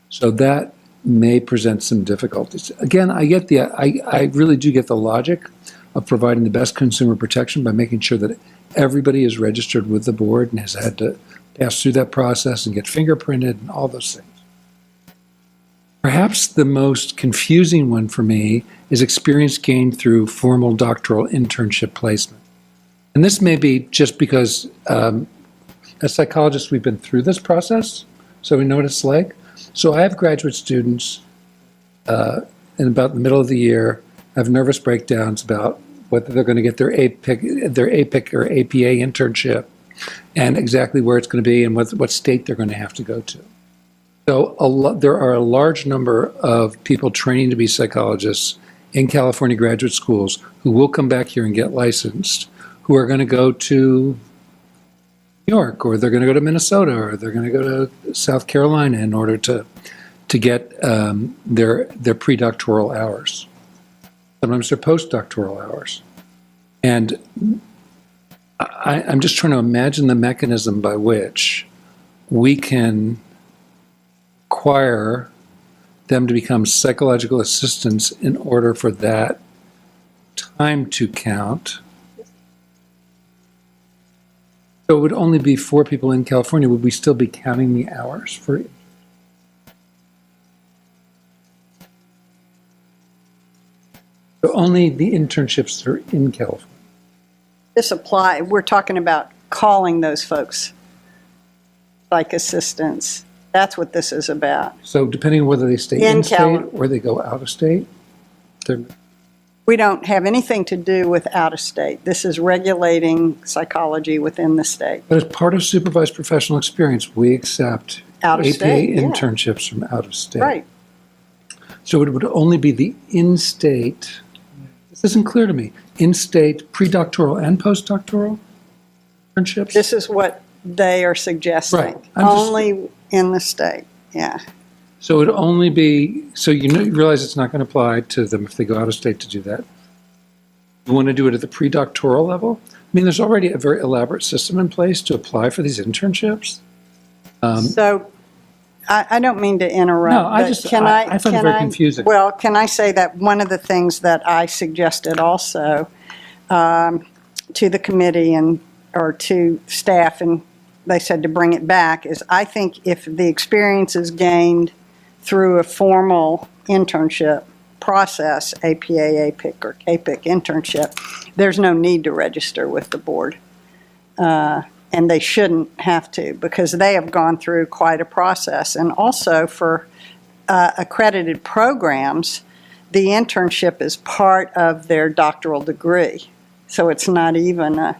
So that may present some difficulties. Again, I really do get the logic of providing the best consumer protection by making sure that everybody is registered with the board and has had to pass through that process and get fingerprinted and all those things. Perhaps the most confusing one for me is experience gained through formal doctoral internship placement. And this may be just because as psychologists we've been through this process, so we know what it's like. So I have graduate students in about the middle of the year have nervous breakdowns about whether they're going to get their APIC or APA internship and exactly where it's going to be and what state they're going to have to go to. So there are a large number of people training to be psychologists in California graduate schools who will come back here and get licensed, who are going to go to New York, or they're going to go to Minnesota, or they're going to go to South Carolina in order to get their predoctoral hours. Sometimes they're postdoctoral hours. And I'm just trying to imagine the mechanism by which we can require them to become psychological assistants in order for that time to count. So it would only be 4 people in California. Would we still be counting the hours for it? So only the internships that are in California.
We're talking about calling those folks like assistants. That's what this is about.
So depending on whether they stay
In
in state
California.
or they go out of state,
We don't have anything to do with out of state. This is regulating psychology within the state.
but as part of supervised professional experience, we accept
Out of
APA
state, yeah.
internships from out of state.
Right.
So it would only be the in-state, this isn't clear to me, in-state pre-doctoral and postdoctoral internships?
This is what they are suggesting.
Right. I'm just-
Only in the state, yeah.
So it would only be, so you realize it's not going to apply to them if they go out of state to do that. You want to do it at the pre-doctoral level? I mean, there's already a very elaborate system in place to apply for these internships.
So, I don't mean to interrupt.
No, I
but
just-
can
I find it
can
very confusing.
Well, can I say that one of the things that I suggested also to the committee or to staff, and they said to bring it back, is I think if the experience is gained through a formal internship process, APA, APIC, or KPIC internship, there's no need to register with the board. And they shouldn't have to, because they have gone through quite a process. And also for accredited programs, the internship is part of their doctoral degree. So it's not even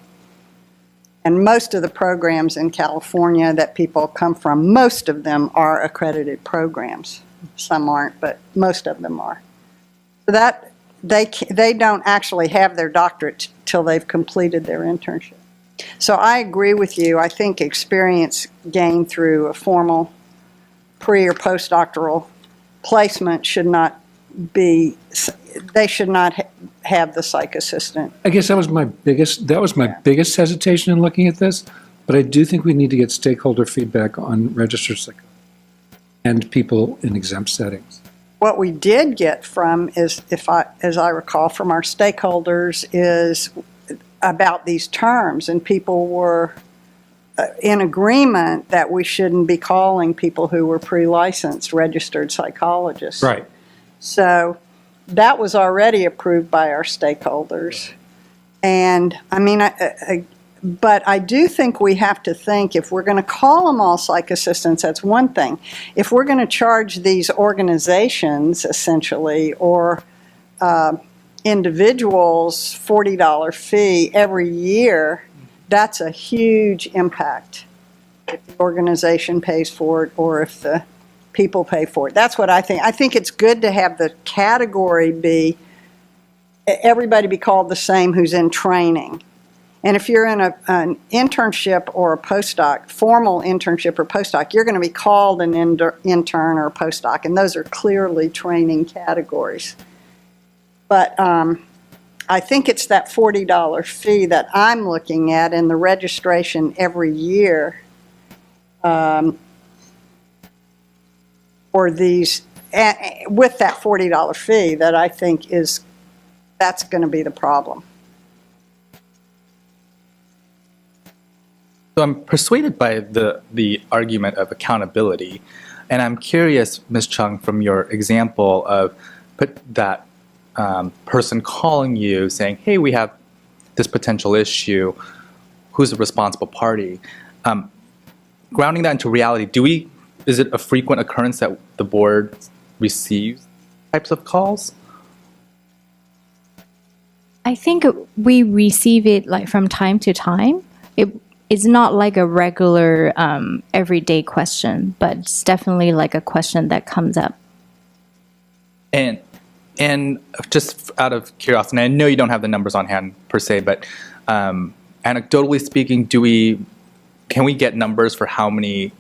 and most of the programs in California that people come from, most of them are accredited programs. Some aren't, but most of them are. So that they don't actually have their doctorate till they've completed their internship. So I agree with you. I think experience gained through a formal pre- or postdoctoral placement should not be, they should not have the psych assistant.
I guess that was my biggest biggest hesitation in looking at this, but I do think we need to get stakeholder feedback on registered psychologists and people in exempt settings.
What we did get from is, as I recall, from our stakeholders is about these terms, and people were in agreement that we shouldn't be calling people who were pre-licensed registered psychologists.
Right.
So that was already approved by our stakeholders. And I mean, but I do think we have to think, if we're going to call them all psych assistants, that's one thing. If we're going to charge these organizations, essentially, or individuals $40 fee every year, that's a huge impact if the organization pays for it or if the people pay for it. That's what I think. I think it's good to have the category be, everybody be called the same who's in training. And if you're in an internship or a postdoc, formal internship or postdoc, you're going to be called an intern or a postdoc, and those are clearly training categories. But I think it's that $40 fee that I'm looking at in the registration every year for these, with that $40 fee that I think that's going to be the problem.
So I'm persuaded by the argument of accountability, and I'm curious, Ms. Chung, from your example of that person calling you saying, hey, we have this potential issue, who's the responsible party? Grounding that into reality, is it a frequent occurrence that the board receives types of calls?
I think we receive it like from time to time. It's not like a regular everyday question, but it's definitely like a question that comes up.
And just out of curiosity, I know you don't have the numbers on hand per se, but anecdotally speaking, can we get numbers for how many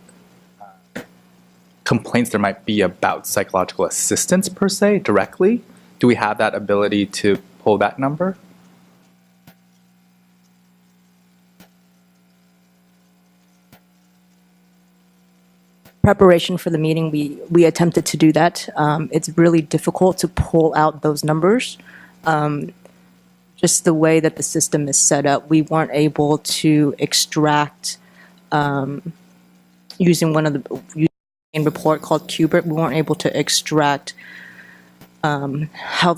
complaints there might be about psychological assistance per se directly Do we have that ability to pull that number?
Preparation for the meeting, we attempted to do that. It's really difficult to pull out those numbers. Just the way that the system is set up, we weren't able to extract, using one of the report called Qbert, we weren't able to extract how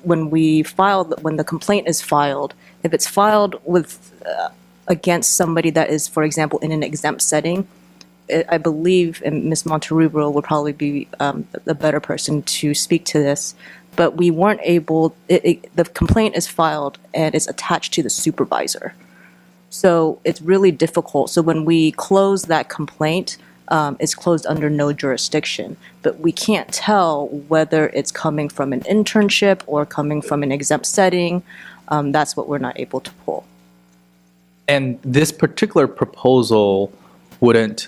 when the complaint is filed, if it's filed with against somebody that is, for example, in an exempt setting, I believe, and Ms. Monterrubro would probably be a better person to speak to this, but we weren't able, the complaint is filed and it's attached to the supervisor. So it's really difficult. So when we close that complaint, it's closed under no jurisdiction, but we can't tell whether it's coming from an internship or coming from an exempt setting. That's what we're not able to pull.
And this particular proposal wouldn't,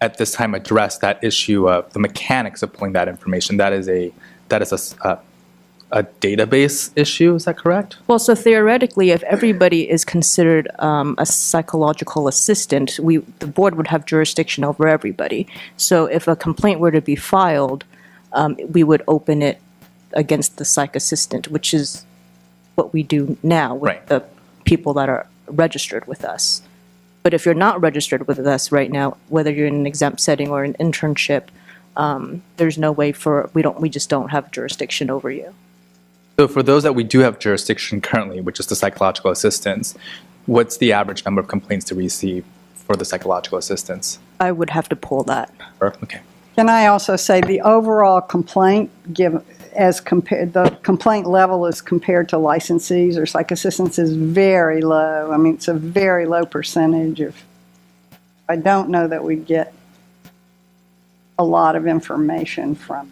at this time, address that issue of the mechanics of pulling that information. That is a database issue. Is that correct?
Well, so theoretically, if everybody is considered a psychological assistant, the board would have jurisdiction over everybody. So if a complaint were to be filed, we would open it against the psych assistant, which is what we do now with the people that are registered with us. But if you're not registered with us right now, whether you're in an exempt setting or an internship, there's no way we just don't have jurisdiction over you.
So for those that we do have jurisdiction currently, which is the psychological assistants, what's the average number of complaints to receive for the psychological assistants?
I would have to pull that.
Okay.
Can I also say the overall complaint, the complaint level as compared to licensees or psych assistants is very low. I mean, it's a very low percentage of, I don't know that we get a lot of information from.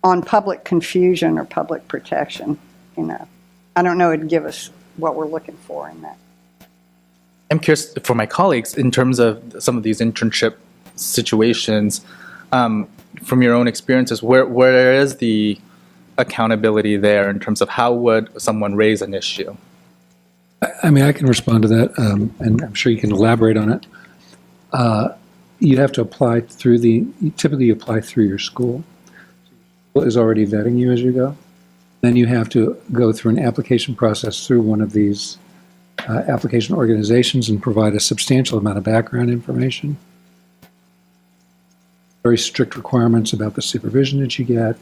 On public confusion or public protection, I don't know it'd give us what we're looking for in that.
I'm curious for my colleagues in terms of some of these internship situations, from your own experiences, where is the accountability there in terms of how would someone raise an issue?
I mean, I can respond to that, and I'm sure you can elaborate on it. You have to apply typically you apply through your school. Is already vetting you as you go. Then you have to go through an application process through one of these application organizations and provide a substantial amount of background information. Very strict requirements about the supervision that you get.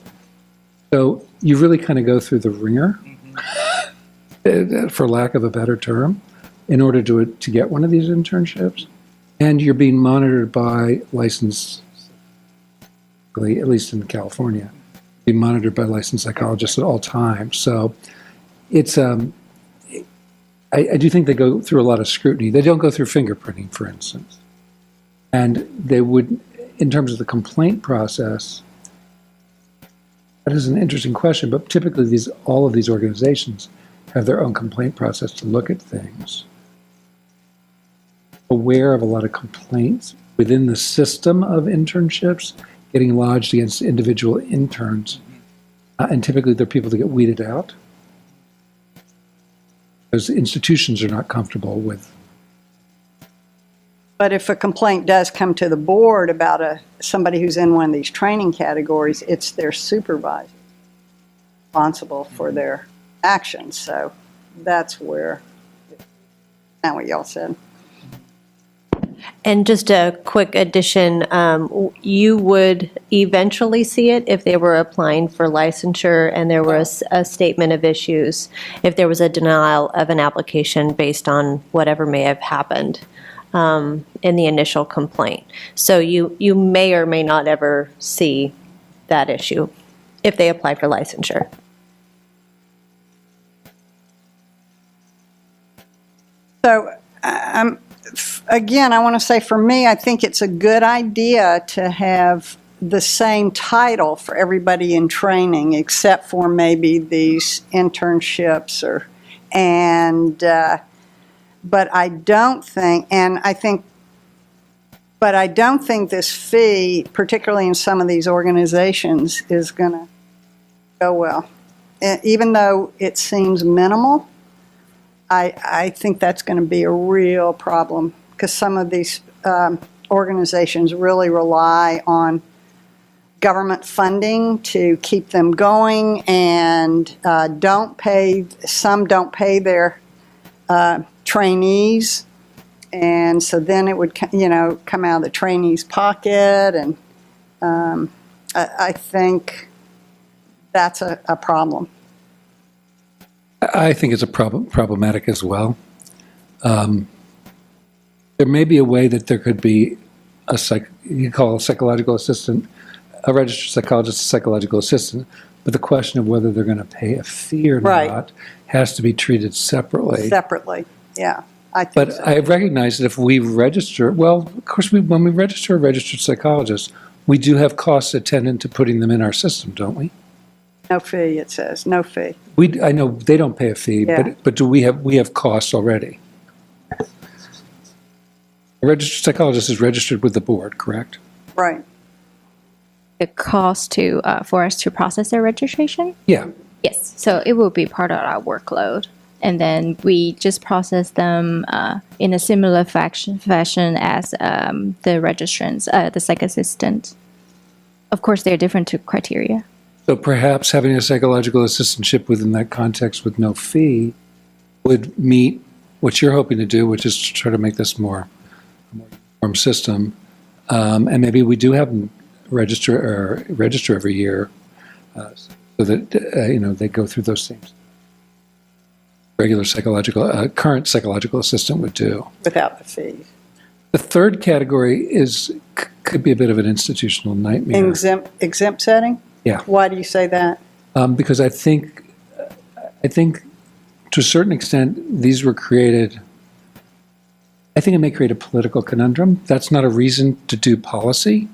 So you really kind of go through the ringer, for lack of a better term, in order to get one of these internships. And you're being monitored by licensed, at least in California, be monitored by licensed psychologists at all times. So it's, I do think they go through a lot of scrutiny. They don't go through fingerprinting, for instance. And they would, in terms of the complaint process, that is an interesting question, but typically all of these organizations have their own complaint process to look at things. Aware of a lot of complaints within the system of internships getting lodged against individual interns. And typically they're people that get weeded out. Because institutions are not comfortable with.
But if a complaint does come to the board about somebody who's in one of these training categories, it's their supervisor responsible for their actions. So that's where, not what y'all said.
And just a quick addition, you would eventually see it if they were applying for licensure and there was a statement of issues, if there was a denial of an application based on whatever may have happened in the initial complaint. So you may or may not ever see that issue if they apply for licensure.
So again, I want to say for me, I think it's a good idea to have the same title for everybody in training, except for maybe these internships but I don't think, and I think But I don't think this fee, particularly in some of these organizations, is going to go well. Even though it seems minimal, I think that's going to be a real problem because some of these organizations really rely on government funding to keep them going and some don't pay their trainees. And so then it would, come out of the trainee's pocket, and I think that's a problem.
I think it's problematic as well. There may be a way that there could be you call a psychological assistant, a registered psychologist, a psychological assistant, but the question of whether they're going to pay a fee or not has to be treated separately.
Separately, yeah.
But I recognize that if we register, well, of course, when we register a registered psychologist, we do have costs attendant to putting them in our system, don't we?
No fee, it says, no fee.
I know they don't pay a fee,
Yeah.
but do we have costs already? A registered psychologist is registered with the board, correct?
Right.
The cost for us to process their registration?
Yeah.
Yes, so it will be part of our workload. And then we just process them in a similar fashion as the registrants, the psych assistant. Of course, they're different to criteria.
So perhaps having a psychological assistantship within that context with no fee would meet what you're hoping to do, which is to try to make this a more uniform system. And maybe we do have them register every year so that they go through those things. Regular current psychological assistant would do.
Without the fees.
The third category could be a bit of an institutional nightmare.
Exempt setting?
Yeah.
Why do you say that?
Because I think to a certain extent these were created. I think it may create a political conundrum. That's not a reason to do policy,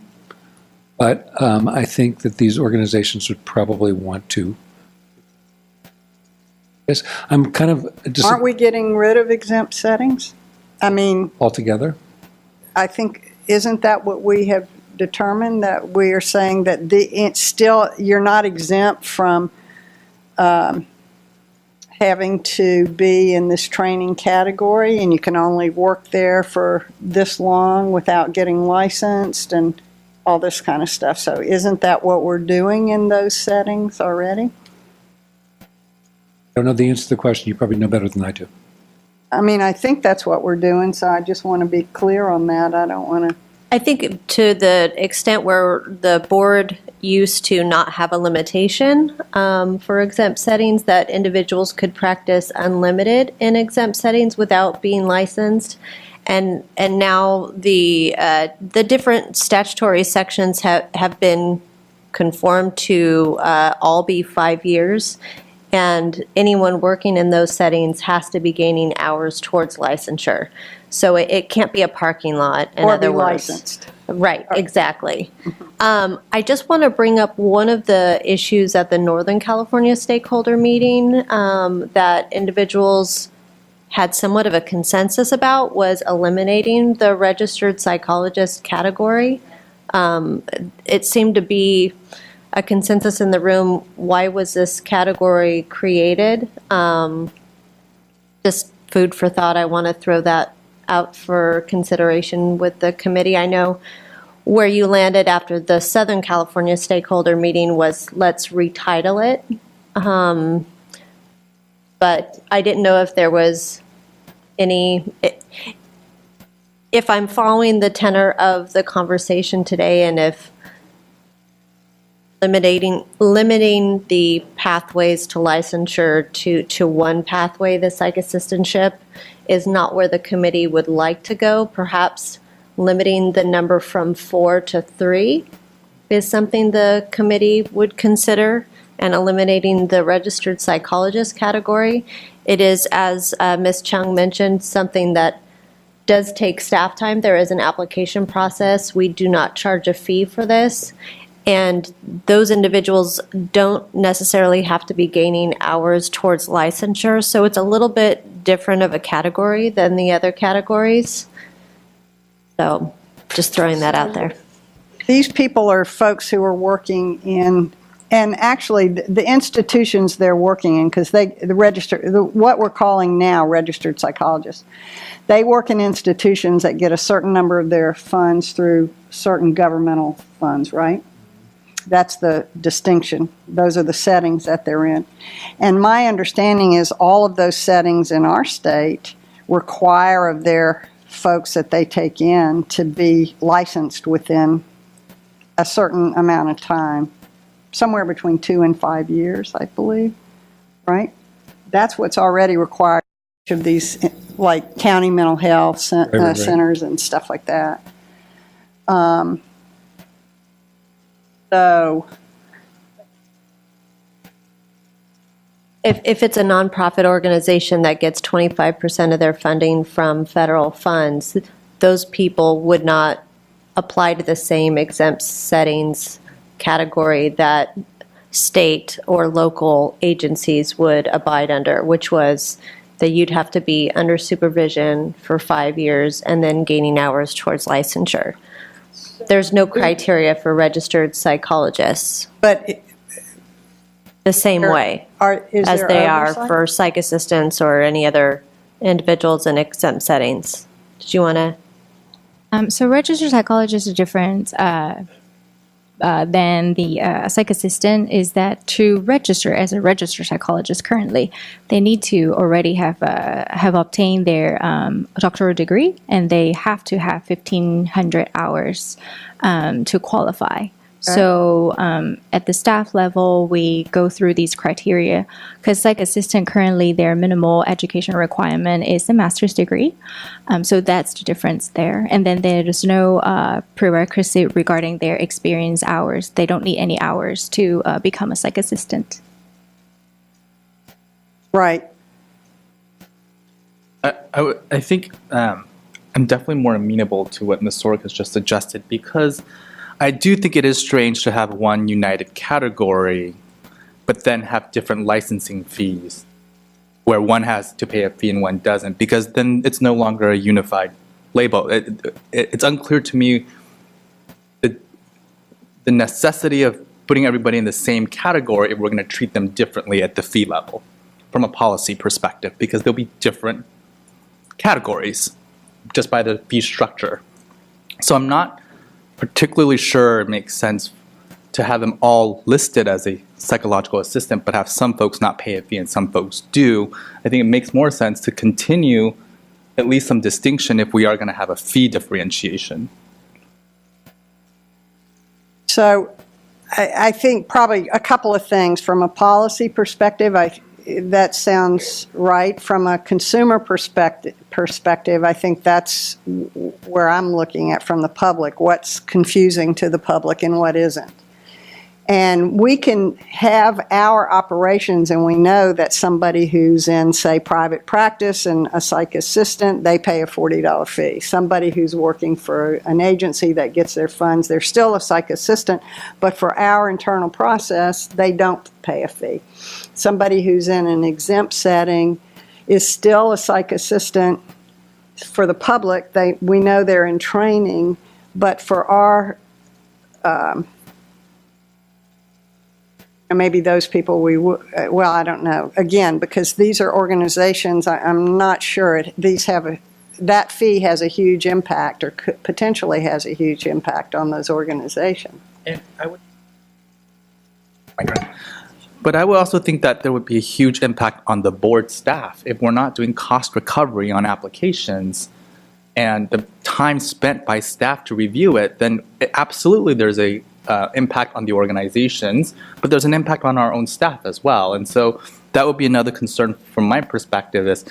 but I think that these organizations would probably want to. Yes, I'm kind of.
Aren't we getting rid of exempt settings? I mean,
altogether?
I think, isn't that what we have determined, that we are saying that you're not exempt from having to be in this training category, and you can only work there for this long without getting licensed and all this kind of stuff. So isn't that what we're doing in those settings already?
I don't know the answer to the question. You probably know better than I do.
I mean, I think that's what we're doing, so I just want to be clear on that. I don't want to.
I think to the extent where the board used to not have a limitation for exempt settings, that individuals could practice unlimited in exempt settings without being licensed. And now the different statutory sections have been conformed to all be 5 years. And anyone working in those settings has to be gaining hours towards licensure. So it can't be a parking lot, in other words.
Licensed.
Right, exactly. I just want to bring up one of the issues at the Northern California Stakeholder meeting that individuals had somewhat of a consensus about was eliminating the registered psychologist category. It seemed to be a consensus in the room. Why was this category created? Just food for thought. I want to throw that out for consideration with the committee. I know where you landed after the Southern California stakeholder meeting was let's retitle it. But I didn't know if there was if I'm following the tenor of the conversation today, and if limiting the pathways to licensure to one pathway, the psych assistantship, is not where the committee would like to go. Perhaps limiting the number from 4 to 3 is something the committee would consider, and eliminating the registered psychologist category. It is, as Ms. Chung mentioned, something that does take staff time. There is an application process. We do not charge a fee for this. And those individuals don't necessarily have to be gaining hours towards licensure. So it's a little bit different of a category than the other categories. So Just throwing that out there.
These people are folks who are working in, and actually the institutions they're working in, because what we're calling now registered psychologists, they work in institutions that get a certain number of their funds through certain governmental funds, right? That's the distinction. Those are the settings that they're in. And my understanding is all of those settings in our state require of their folks that they take in to be licensed within a certain amount of time, somewhere between 2 and 5 years, I believe, right? That's what's already required of these, like county mental health centers and stuff like that. So
If it's a nonprofit organization that gets 25% of their funding from federal funds, those people would not apply to the same exempt settings category that state or local agencies would abide under, which was that you'd have to be under supervision for 5 years and then gaining hours towards licensure. There's no criteria for registered psychologists
but
the same way as they are for psych assistants or any other individuals in exempt settings. Did you want to?
So registered psychologists are different than the psych assistant is that to register as a registered psychologist currently, they need to already have obtained their doctoral degree, and they have to have 1,500 hours to qualify. So at the staff level, we go through these criteria because psych assistant currently their minimal education requirement is a master's degree. So that's the difference there. And then there's no prerequisite regarding their experience hours. They don't need any hours to become a psych assistant.
right.
I think I'm definitely more amenable to what Ms. Sork has just suggested, because I do think it is strange to have one united category, but then have different licensing fees, where one has to pay a fee and one doesn't, because then it's no longer a unified label. It's unclear to me the necessity of putting everybody in the same category if we're going to treat them differently at the fee level from a policy perspective, because there'll be different categories just by the fee structure. So I'm not particularly sure it makes sense to have them all listed as a psychological assistant, but have some folks not pay a fee and some folks do. I think it makes more sense to continue at least some distinction if we are going to have a fee differentiation.
So I think probably a couple of things. From a policy perspective, that sounds right. From a consumer perspective, I think that's where I'm looking at from the public, what's confusing to the public and what isn't. And we can have our operations, and we know that somebody who's in, say, private practice and a psych assistant, they pay a $40 fee. Somebody who's working for an agency that gets their funds, they're still a psych assistant, but for our internal process, they don't pay a fee. Somebody who's in an exempt setting is still a psych assistant. For the public, we know they're in training, but for our maybe those people well, I don't know. Again, because these are organizations, I'm not sure that fee has a huge impact, or potentially has a huge impact on those organizations.
And But I would also think that there would be a huge impact on the board staff if we're not doing cost recovery on applications and the time spent by staff to review it, then absolutely there's a impact on the organizations, but there's an impact on our own staff as well. And so that would be another concern from my perspective, is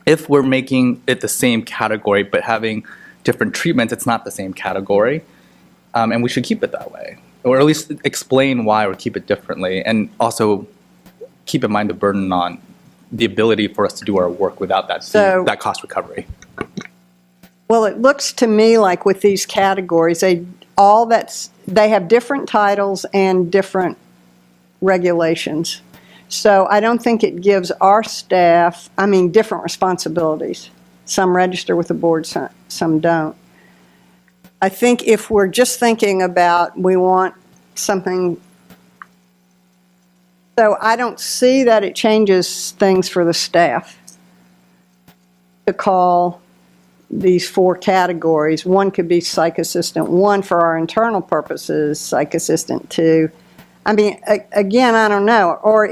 if we're making it the same category but having different treatments, it's not the same category, and we should keep it that way. Or at least explain why, or keep it differently, and also keep in mind the burden on the ability for us to do our work without that cost recovery.
Well, it looks to me like with these categories, they have different titles and different regulations. So I don't think it gives our staff, different responsibilities. Some register with the board, some don't. I think if we're just thinking about, we want something, so I don't see that it changes things for the staff to call these 4 categories. One could be psych assistant 1 for our internal purposes, psych assistant 2. I mean, again, I don't know. Or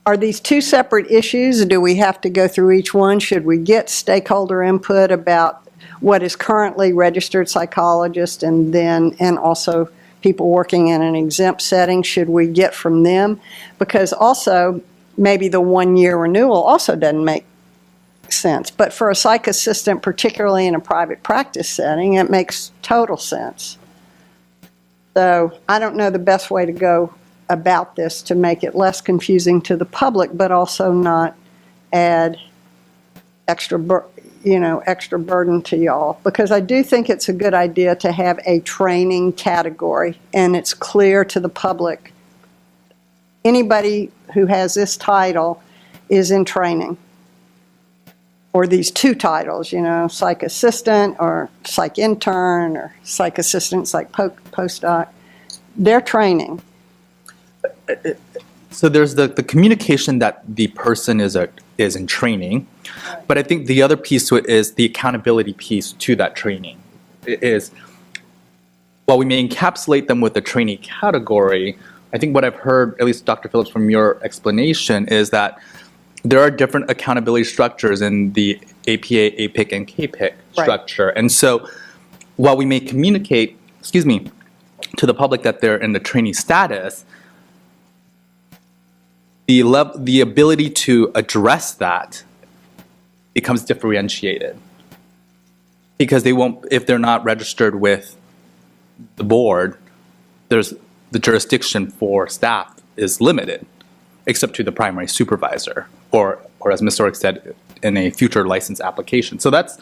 are these 2 separate issues? Do we have to go through each one? Should we get stakeholder input about what is currently registered psychologist and also people working in an exempt setting? Should we get from them? Because also, maybe the 1-year renewal also doesn't make sense. But for a psych assistant, particularly in a private practice setting, it makes total sense. So I don't know the best way to go about this to make it less confusing to the public, but also not add extra burden to y'all. Because I do think it's a good idea to have a training category, and it's clear to the public. Anybody who has this title is in training. Or these 2 titles, psych assistant or psych intern or psych assistant, psych postdoc. They're training.
So there's the communication that the person is in training, but I think the other piece to it is the accountability piece to that training. It is, while we may encapsulate them with the trainee category, I think what I've heard, at least Dr. Phillips, from your explanation, is that there are different accountability structures in the APA, APIC, and KPIC structure. Right. And so while we may communicate, to the public that they're in the trainee status, the ability to address that becomes differentiated. Because they won't, if they're not registered with the board, there's the jurisdiction for staff is limited, except to the primary supervisor, or as Ms. Orrick said, in a future license application. So that's,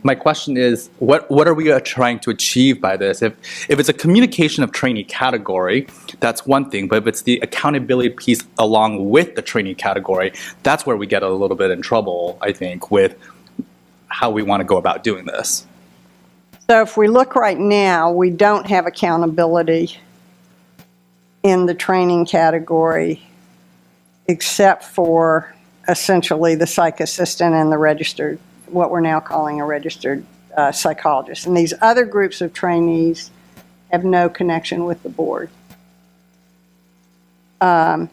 my question is, what are we trying to achieve by this? If it's a communication of trainee category, that's one thing, but if it's the accountability piece along with the trainee category, that's where we get a little bit in trouble, I think, with how we want to go about doing this.
So if we look right now, we don't have accountability in the training category except for essentially the psych assistant and the registered, what we're now calling a registered psychologist. And these other groups of trainees have no connection with the board. And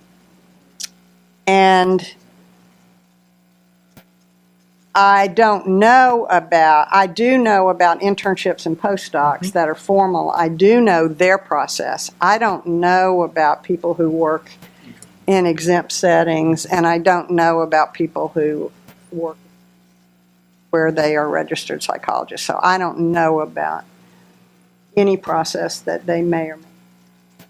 I do know about internships and postdocs that are formal. I do know their process. I don't know about people who work in exempt settings, and I don't know about people who work where they are registered psychologists. So I don't know about any process that they may or may not.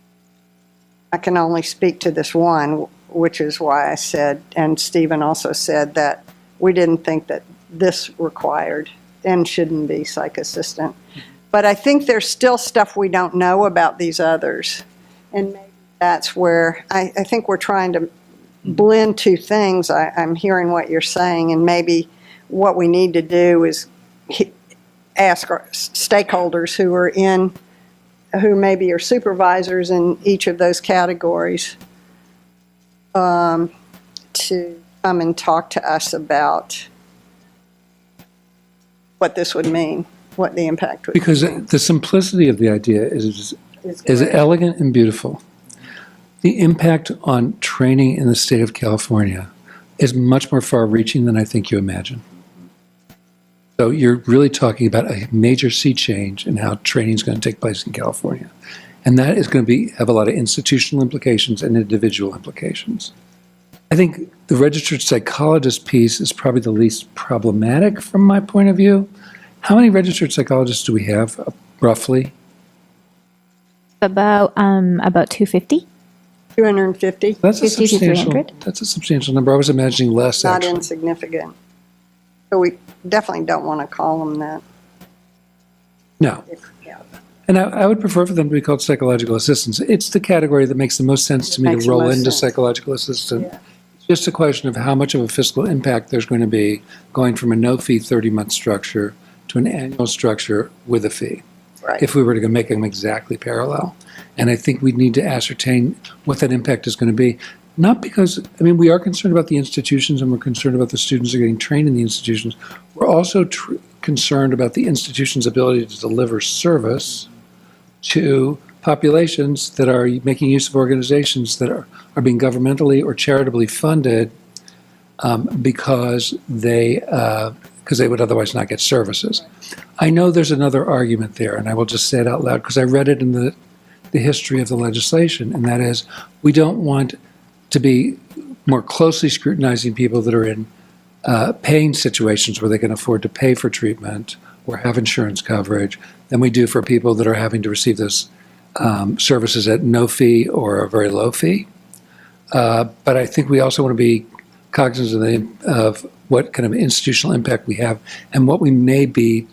I can only speak to this one, which is why I said, and Stephen also said, that we didn't think that this required and shouldn't be psych assistant. But I think there's still stuff we don't know about these others. And maybe that's where I think we're trying to blend 2 things. I'm hearing what you're saying, and maybe what we need to do is ask our stakeholders who maybe are supervisors in each of those categories to come and talk to us about what this would mean, what the impact would be.
Because the simplicity of the idea is elegant and beautiful. The impact on training in the state of California is much more far-reaching than I think you imagine. So you're really talking about a major sea change in how training is going to take place in California. And that is going to have a lot of institutional implications and individual implications. I think the registered psychologist piece is probably the least problematic from my point of view. How many registered psychologists do we have, roughly?
About 250.
250?
That's a
50 to 300.
That's a substantial number. I was imagining less,
Not
actually.
insignificant. So we definitely don't want to call them that.
No.
Yeah.
And I would prefer for them to be called psychological assistants. It's the category that makes the most sense to me
Makes
to
the
roll
most
into
sense.
psychological assistant.
Yeah.
It's just a question of how much of a fiscal impact there's going to be going from a no-fee 30-month structure to to an annual structure with a fee.
Right.
If we were to make them exactly parallel. And I think we need to ascertain what that impact is going to be. Not because, I mean, we are concerned about the institutions and we're concerned about the students who are getting trained in the institutions. We're also concerned about the institution's ability to deliver service to populations that are making use of organizations that are being governmentally or charitably funded because they would otherwise not get services. I know there's another argument there, and I will just say it out loud because I read it in the history of the legislation, and that is we don't want to be more closely scrutinizing people that are in paying situations where they can afford to pay for treatment or have insurance coverage than we do for people that are having to receive those services at no fee or a very low fee. But I think we also want to be cognizant of what kind of institutional impact we have and what we may be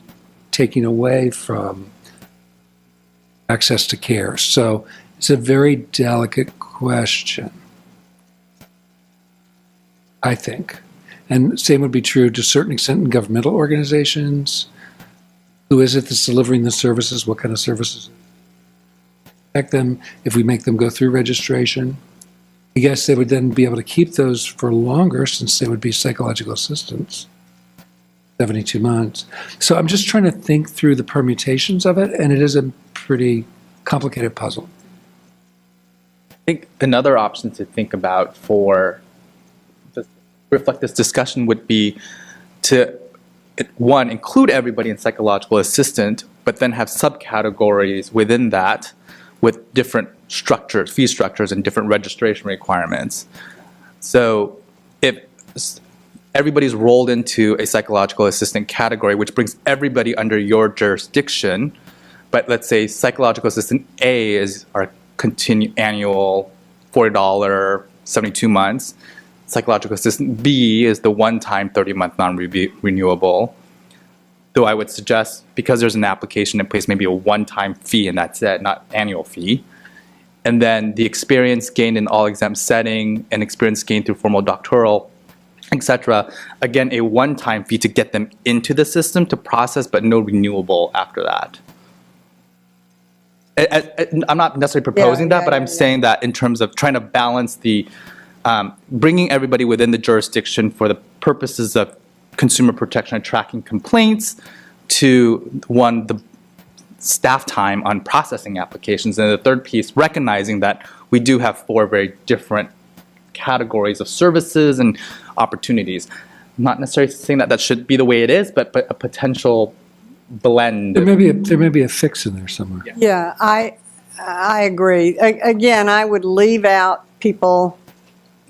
taking away from access to care. So it's a very delicate question, I think. And same would be true to a certain extent in governmental organizations. Who is it that's delivering the services? What kind of services affect them if we make them go through registration? I guess they would then be able to keep those for longer since they would be psychological assistants, 72 months. So I'm just trying to think through the permutations of it, and it is a pretty complicated puzzle.
I think another option to think about for reflect this discussion would be to, one, include everybody in psychological assistant, but then have subcategories within that with different structures, fee structures, and different registration requirements. So if everybody's rolled into a psychological assistant category, which brings everybody under your jurisdiction, but let's say psychological assistant A is our annual $40, 72 months. Psychological assistant B is the one-time 30-month non-renewable. Though I would suggest, because there's an application in place, maybe a one-time fee and that's it, not annual fee. And then the experience gained in all exempt setting and experience gained through formal doctoral, etc. Again, a one-time fee to get them into the system to process, but no renewable after that. I'm not necessarily proposing that, but I'm saying that in terms of trying to balance the bringing everybody within the jurisdiction for the purposes of consumer protection and tracking complaints to, one, the staff time on processing applications, and the third piece, recognizing that we do have 4 very different categories of services and opportunities. I'm not necessarily saying that that should be the way it is, but a potential blend.
There may be a fix in there somewhere.
Yeah, I agree. Again, I would leave out people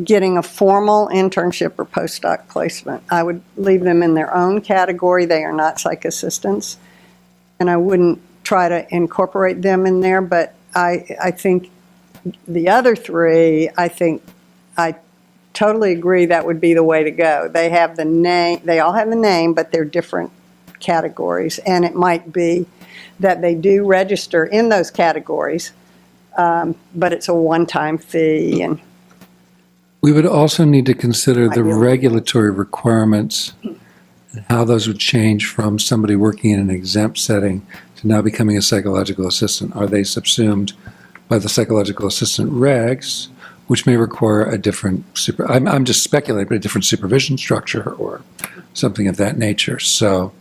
getting a formal internship or postdoc placement. I would leave them in their own category. They are not psych assistants. And I wouldn't try to incorporate them in there, but I think the other 3, I totally agree that would be the way to go. They have the name, they all have the name, but they're different categories. And it might be that they do register in those categories, but it's a one-time fee. And
we would also need to consider the regulatory requirements and how those would change from somebody working in an exempt setting to now becoming a psychological assistant. Are they subsumed by the psychological assistant regs, which may require a different, I'm just speculating, but a different supervision structure or something of that nature. So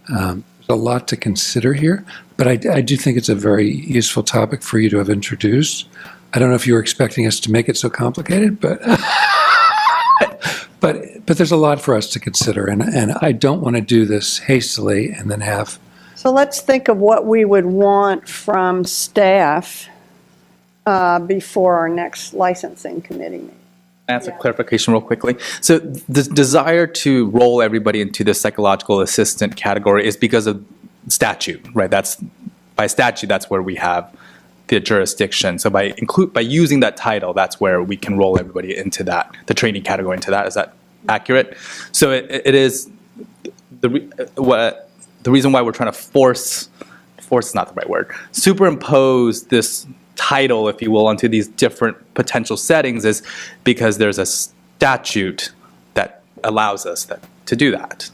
there's a lot to consider here, but I do think it's a very useful topic for you to have introduced. I don't know if you were expecting us to make it so complicated, but but there's a lot for us to consider, and I don't want to do this hastily and then have.
so let's think of what we would want from staff before our next licensing committee meeting.
Ask a clarification real quickly. So the desire to roll everybody into the psychological assistant category is because of statute, right? That's by statute, that's where we have the jurisdiction. So by using that title, that's where we can roll everybody into that, the training category into that. Is that accurate? So it is the reason why we're trying to force is not the right word, superimpose this title, if you will, onto these different potential settings is because there's a statute that allows us to do that.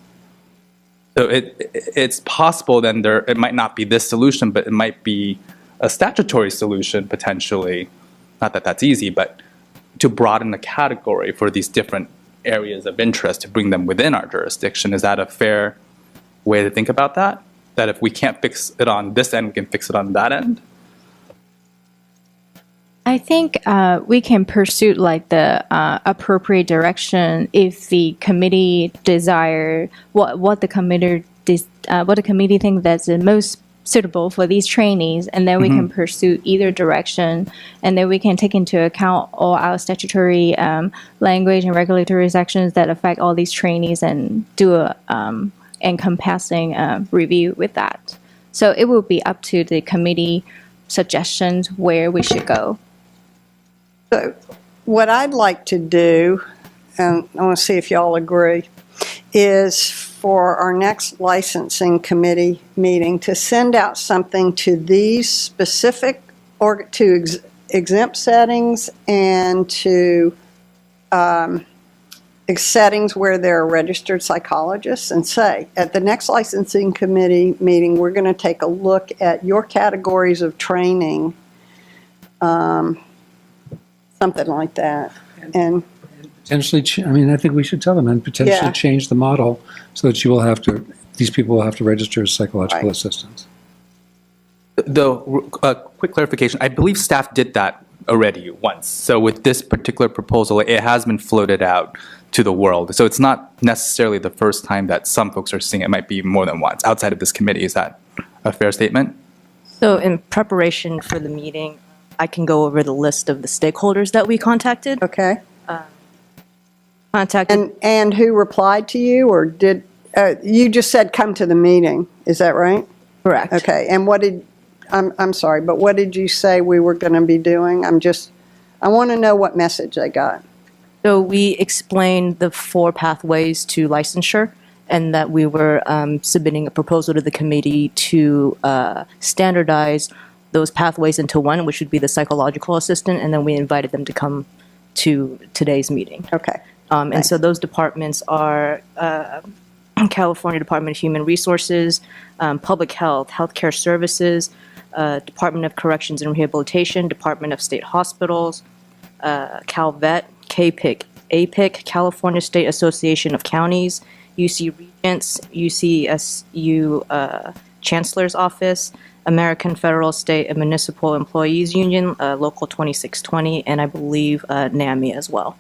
So it's possible then it might not be this solution, but it might be a statutory solution potentially. Not that that's easy, but to broaden the category for these different areas of interest to bring them within our jurisdiction. Is that a fair way to think about that? That if we can't fix it on this end, we can fix it on that end?
I think we can pursue like the appropriate direction if the committee desire what the committee thinks that's the most suitable for these trainees, and then we can pursue either direction, and then we can take into account all our statutory language and regulatory sections that affect all these trainees and do a encompassing review with that. So it will be up to the committee suggestions where we should go.
So what I'd like to do, and I want to see if y'all agree, is for our next licensing committee meeting to send out something to these specific exempt settings and to settings where there are registered psychologists, and say, at the next licensing committee meeting, we're going to take a look at your categories of training, something like that. And
Potentially, I think we should tell them and potentially
Yeah.
change the model so that these people will have to register as psychological
Right.
assistants.
Though, quick clarification, I believe staff did that already once. So with this particular proposal, it has been floated out to the world. So it's not necessarily the first time that some folks are seeing it. It might be more than once outside of this committee. Is that a fair statement?
So in preparation for the meeting, I can go over the list of the stakeholders that we contacted.
okay.
Contacted,
And who replied to you, or did, you just said come to the meeting, is that right?
correct.
Okay, and what did, I'm sorry, but what did you say we were going to be doing? I want to know what message they got.
So we explained the 4 pathways to licensure, and that we were submitting a proposal to the committee to standardize those pathways into one, which would be the psychological assistant, and then we invited them to come to today's meeting.
Okay,
And so those departments are California Department of Human Resources, Public Health, Healthcare Services, Department of Corrections and Rehabilitation, Department of State Hospitals, CalVet, KPIC, APIC, California State Association of Counties, UC Regents, UCSU Chancellor's Office, American Federal, State, and Municipal Employees Union, Local 2620, and I believe NAMI as well.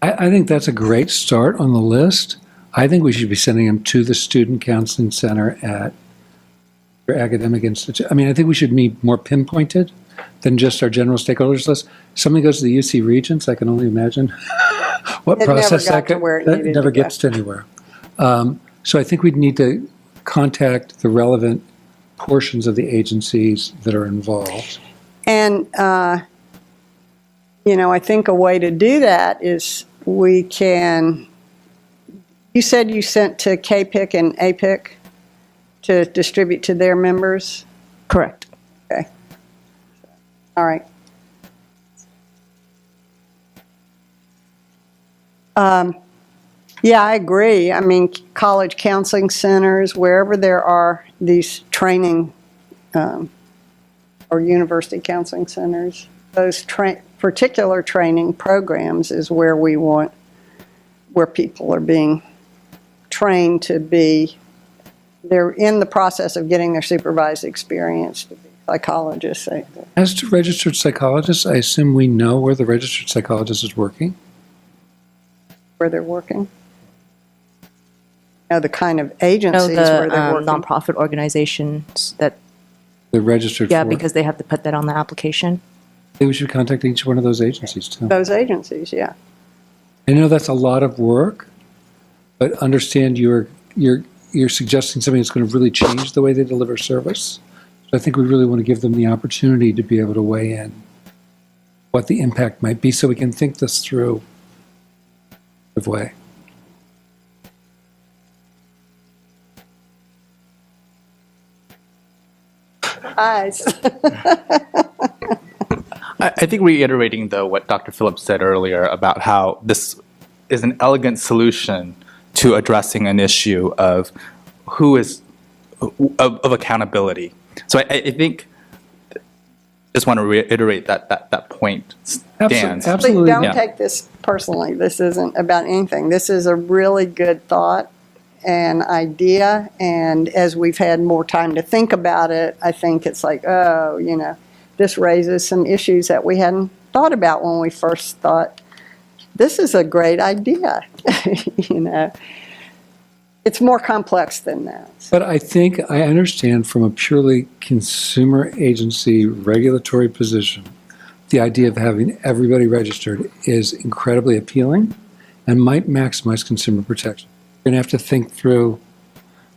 I think that's a great start on the list. I think we should be sending them to the Student Counseling Center at your academic institute. I think we should be more pinpointed than just our general stakeholders list. Somebody goes to the UC Regents, I can only imagine what
It never
process
got to where it needed to
never
go.
gets to anywhere. So I think we'd need to contact the relevant portions of the agencies that are involved.
and, I think a way to do that is you said you sent to KPIC and APIC to distribute to their members?
Correct.
Okay. All right. Yeah, I agree. College counseling centers, wherever there are these training or university counseling centers, those particular training programs is where we want, where people are being trained to be, they're in the process of getting their supervised experience to be psychologists.
As to registered psychologists, I assume we know where the registered psychologist is working?
Where they're working? The kind of agencies
No,
where
the
they're working.
nonprofit organizations that,
They're registered for?
yeah, because they have to put that on the application.
I think we should contact each one of those agencies, too.
Those agencies, yeah.
I know that's a lot of work, but understand you're suggesting something that's going to really change the way they deliver service. So I think we really want to give them the opportunity to be able to weigh in what the impact might be so we can think this through in a way.
Eyes.
I think reiterating, though, what Dr. Phillips said earlier about how this is an elegant solution to addressing an issue of who is, of accountability. So I think, just want to reiterate that point stands.
Absolutely.
Don't
Yeah.
take this personally. This isn't about anything. This is a really good thought and idea, and as we've had more time to think about it, I think it's like, oh, this raises some issues that we hadn't thought about when we first thought, this is a great idea. It's more complex than that.
But I think I understand from a purely consumer agency regulatory position, the idea of having everybody registered is incredibly appealing and might maximize consumer protection. You're going to have to think through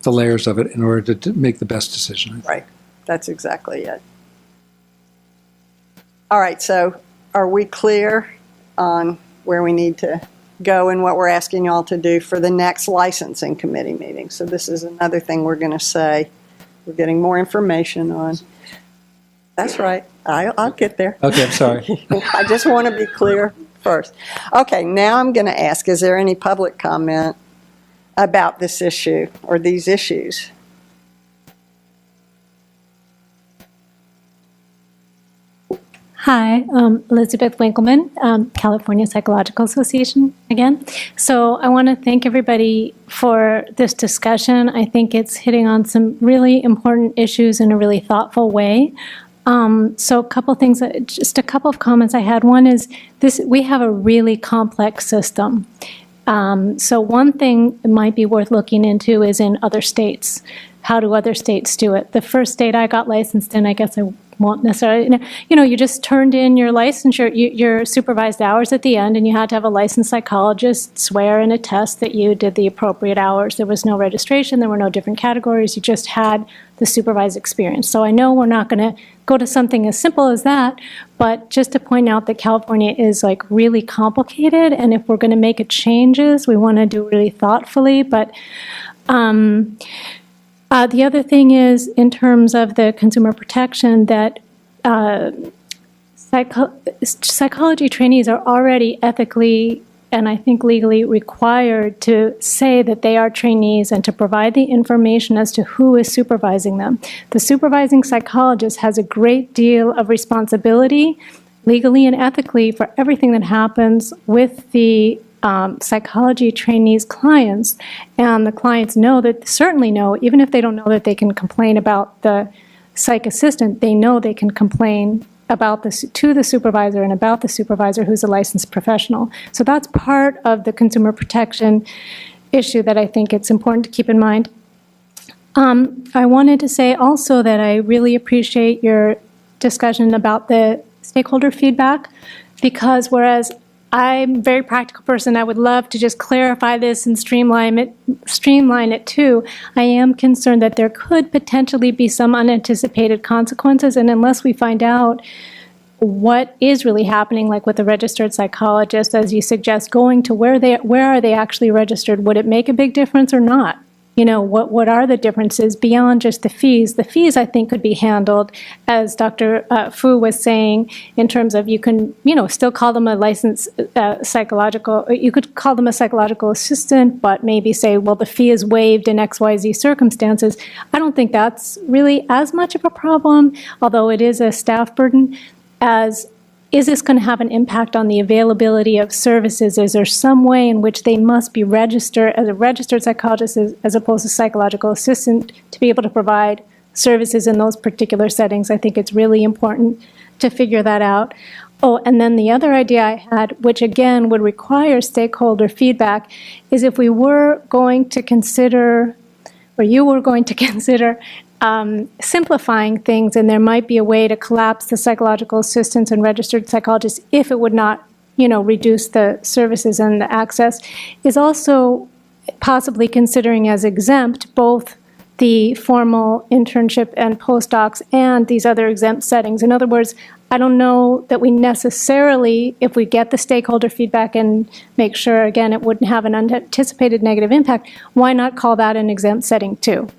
the layers of it in order to make the best decision.
Right. That's exactly it. All right, so are we clear on where we need to go and what we're asking y'all to do for the next licensing committee meeting? So this is another thing we're going to say. We're getting more information on. That's right. I'll get there.
Okay, I'm sorry.
I just want to be clear first. Okay, now I'm going to ask, is there any public comment about this issue or these issues?
Hi, Elizabeth Winkleman, California Psychological Association again. So I want to thank everybody for this discussion. I think it's hitting on some really important issues in a really thoughtful way. So a couple things, just a couple of comments I had. One is this: we have a really complex system. So one thing that might be worth looking into is in other states. How do other states do it? The first state I got licensed in, I guess I won't necessarily, you just turned in your licensure, your supervised hours at the end, and you had to have a licensed psychologist swear and attest that you did the appropriate hours. There was no registration, there were no different categories, you just had the supervised experience. So I know we're not going to go to something as simple as that, but just to point out that California is like really complicated, and if we're going to make changes, we want to do it really thoughtfully. But the other thing is, in terms of the consumer protection, that psychology trainees are already ethically and I think legally required to say that they are trainees and to provide the information as to who is supervising them. The supervising psychologist has a great deal of responsibility, legally and ethically, for everything that happens with the psychology trainees' clients, and the clients certainly know, even if they don't know that they can complain about the psych assistant, they know they can complain about to the supervisor and about the supervisor who's a licensed professional. So that's part of the consumer protection issue that I think it's important to keep in mind. I wanted to say also that I really appreciate your discussion about the stakeholder feedback, because whereas I'm a very practical person, I would love to just clarify this and streamline it too. I am concerned that there could potentially be some unanticipated consequences, and unless we find out what is really happening, like with the registered psychologist, as you suggest, going to where are they actually registered, would it make a big difference or not? What are the differences beyond just the fees? The fees, I think, could be handled, as Dr. Fu was saying, in terms of you can, still call them a licensed psychological, you could call them a psychological assistant, but maybe say, well, the fee is waived in XYZ circumstances. I don't think that's really as much of a problem, although it is a staff burden, as is this going to have an impact on the availability of services? Is there some way in which they must be registered as a registered psychologist as opposed to psychological assistant to be able to provide services in those particular settings? I think it's really important to figure that out. Oh, and then the other idea I had, which again would require stakeholder feedback, is if we were going to consider, or you were going to consider, simplifying things, and there might be a way to collapse the psychological assistants and registered psychologists if it would not, reduce the services and the access, is also possibly considering as exempt both the formal internship and postdocs and these other exempt settings. In other words, I don't know that we necessarily, if we get the stakeholder feedback and make sure, again, it wouldn't have an unanticipated negative impact, why not call that an exempt setting too?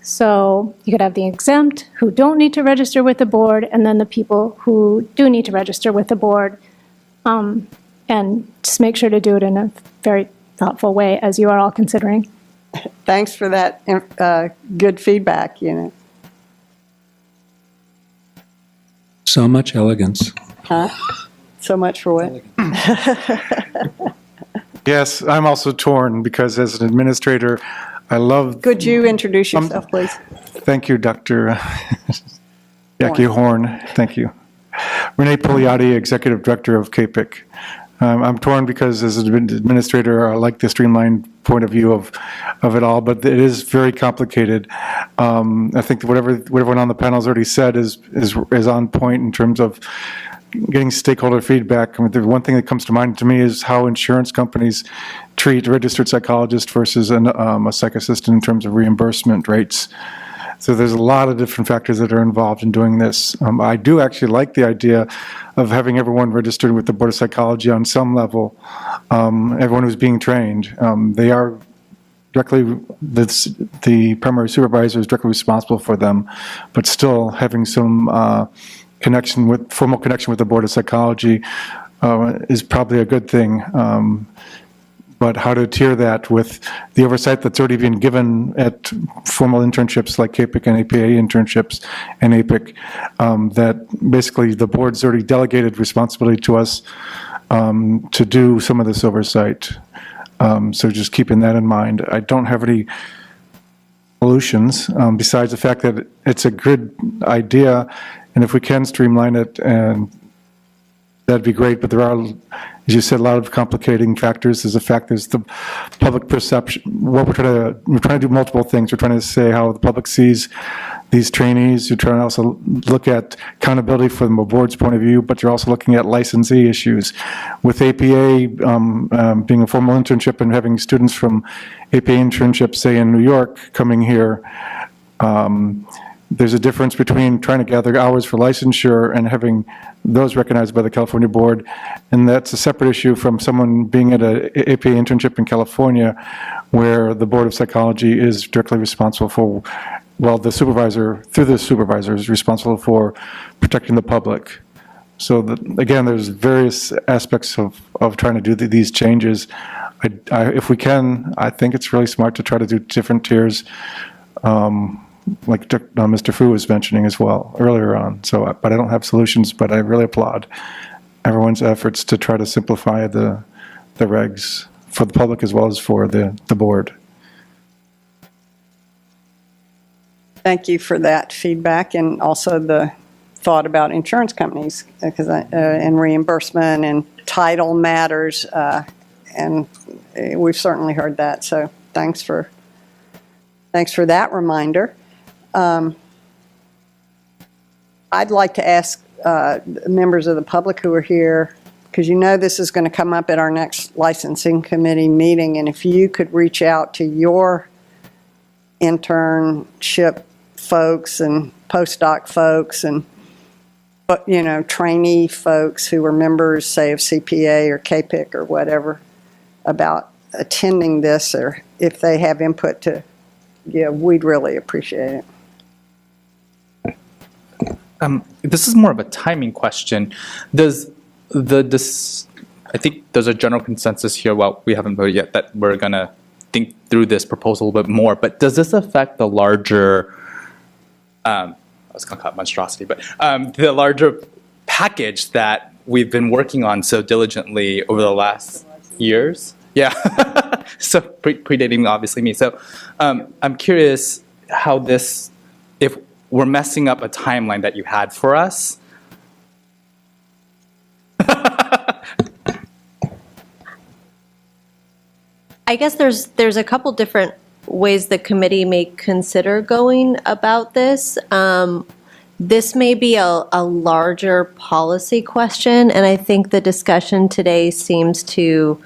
So you could have the exempt who don't need to register with the board, and then the people who do need to register with the board, and just make sure to do it in a very thoughtful way as you are all considering.
Thanks for that good feedback,
So much elegance.
Huh? So much for what?
Yes, I'm also torn because as an administrator, I love.
Could you introduce yourself, please?
Thank you, Dr. Jackie Horn. Thank you. Renee Pugliati, Executive Director of CAPIC. I'm torn because as an administrator, I like the streamlined point of view of it all, but it is very complicated. I think that what everyone on the panel has already said is on point in terms of getting stakeholder feedback. I mean, the one thing that comes to mind to me is how insurance companies treat a registered psychologist versus a psych assistant in terms of reimbursement rates. So there's a lot of different factors that are involved in doing this. I do actually like the idea of having everyone registered with the Board of Psychology on some level, everyone who's being trained. They are directly, the primary supervisor is directly responsible for them, but still having some formal connection with the Board of Psychology is probably a good thing. But how to tier that with the oversight that's already been given at formal internships like CAPIC and APA internships and APIC, that basically the board's already delegated responsibility to us to do some of this oversight. So just keeping that in mind. I don't have any solutions besides the fact that it's a good idea, and if we can streamline it, and that'd be great. But there are, as you said, a lot of complicating factors. There's the public perception. What we're trying to do multiple things. We're trying to say how the public sees these trainees. You're trying to also look at accountability from the board's point of view, but you're also looking at licensee issues. With APA being a formal internship and having students from APA internships, say in New York, coming here, there's a difference between trying to gather hours for licensure and having those recognized by the California board. And that's a separate issue from someone being at an APA internship in California where the Board of Psychology is directly responsible for, well, the supervisor, through the supervisor, is responsible for protecting the public. So again, there's various aspects of trying to do these changes. If we can, I think it's really smart to try to do different tiers. Like Mr. Fu was mentioning as well earlier on. So, but I don't have solutions, but I really applaud everyone's efforts to try to simplify the regs for the public as well as for the board.
Thank you for that feedback and also the thought about insurance companies because and reimbursement and title matters, and we've certainly heard that. So thanks for that reminder. I'd like to ask members of the public who are here, because this is going to come up at our next licensing committee meeting, and if you could reach out to your internship folks and postdoc folks and trainee folks who are members, say, of CPA or CAPIC or whatever, about attending this, or if they have input to give, we'd really appreciate it.
This is more of a timing question. I think there's a general consensus here, well, we haven't voted yet, that we're going to think through this proposal a little bit more, but does this affect the larger, I was going to call it monstrosity, but the larger package that we've been working on so diligently over the last years? Yeah, so predating obviously me. So I'm curious how this, if we're messing up a timeline that you had for us.
I guess there's a couple different ways the committee may consider going about this. This may be a larger policy question, and I think the discussion today seems to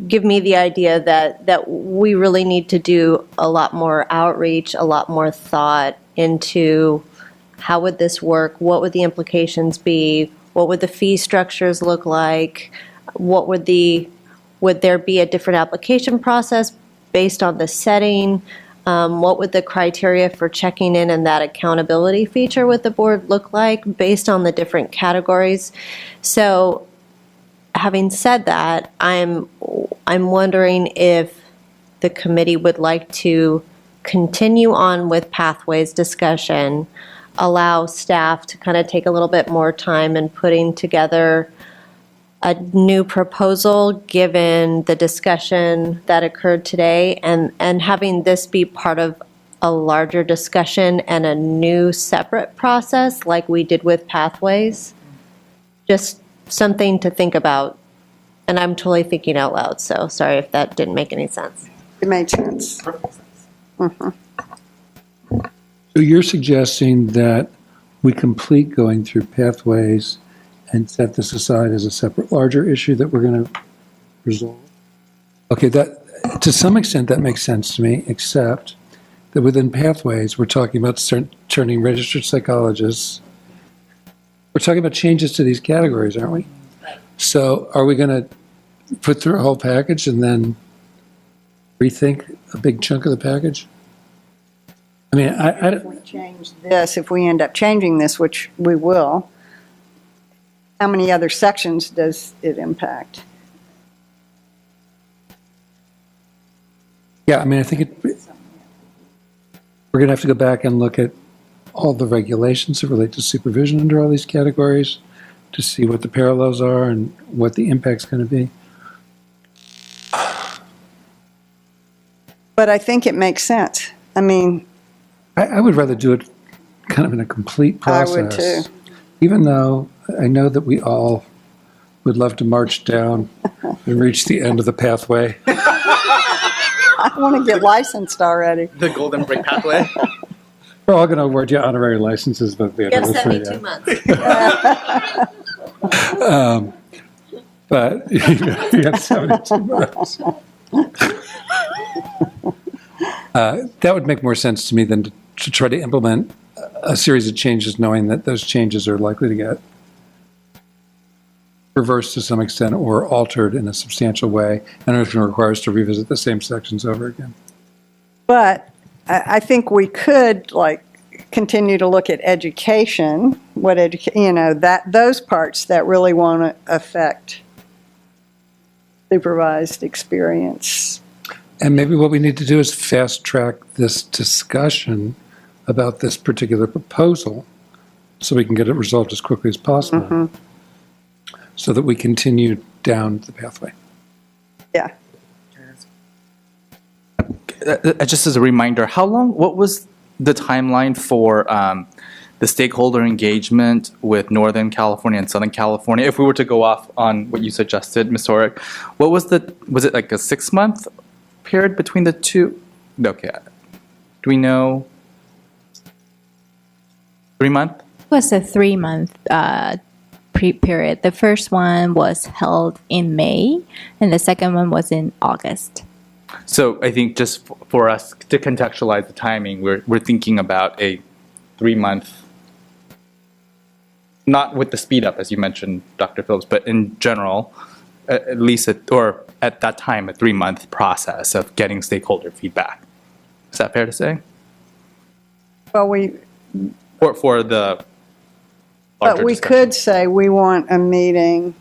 give me the idea that we really need to do a lot more outreach, a lot more thought into how would this work, what would the implications be, what would the fee structures look like, would there be a different application process based on the setting, what would the criteria for checking in and that accountability feature with the board look like based on the different categories. So having said that, I'm wondering if the committee would like to continue on with pathways discussion, allow staff to kind of take a little bit more time in putting together a new proposal, given the discussion that occurred today, and having this be part of a larger discussion and a new separate process like we did with pathways. Just something to think about. And I'm totally thinking out loud, so sorry if that didn't make any sense.
It made sense.
So you're suggesting that we complete going through pathways and set this aside as a separate, larger issue that we're going to resolve? Okay, that, to some extent, that makes sense to me, except that within pathways, we're talking about turning registered psychologists. We're talking about changes to these categories, aren't we? So are we going to put through a whole package and then rethink a big chunk of the package? I mean,
If we change this, if we end up changing this, which we will, how many other sections does it impact?
yeah, I mean, I think we're going to have to go back and look at all the regulations that relate to supervision under all these categories to see what the parallels are and what the impact's going to be.
But I think it makes sense. I mean,
I would rather do it kind of in a complete process.
I would too.
Even though I know that we all would love to march down and reach the end of the pathway.
I want to get licensed already.
The golden brick pathway.
We're all going to award you honorary licenses by the end of the 3
months.
But you have 72 months. That would make more sense to me than to try to implement a series of changes knowing that those changes are likely to get reversed to some extent or altered in a substantial way, and it's going to require us to revisit the same sections over again.
But I think we could, like, continue to look at education, those parts that really want to affect supervised experience.
And maybe what we need to do is fast track this discussion about this particular proposal so we can get it resolved as quickly as possible so that we continue down the pathway.
Yeah.
Just as a reminder, what was the timeline for the stakeholder engagement with Northern California and Southern California? If we were to go off on what you suggested, Ms. Orrick, was it like a 6-month period between the two? Okay. Do we know? 3 month?
It was a 3-month period. The first one was held in May, and the second one was in August.
So I think just for us to contextualize the timing, we're thinking about a 3-month, not with the speed up, as you mentioned, Dr. Phillips, but in general, at least, or at that time, a 3-month process of getting stakeholder feedback. Is that fair to say?
Well,
For the
but we could say we want a meeting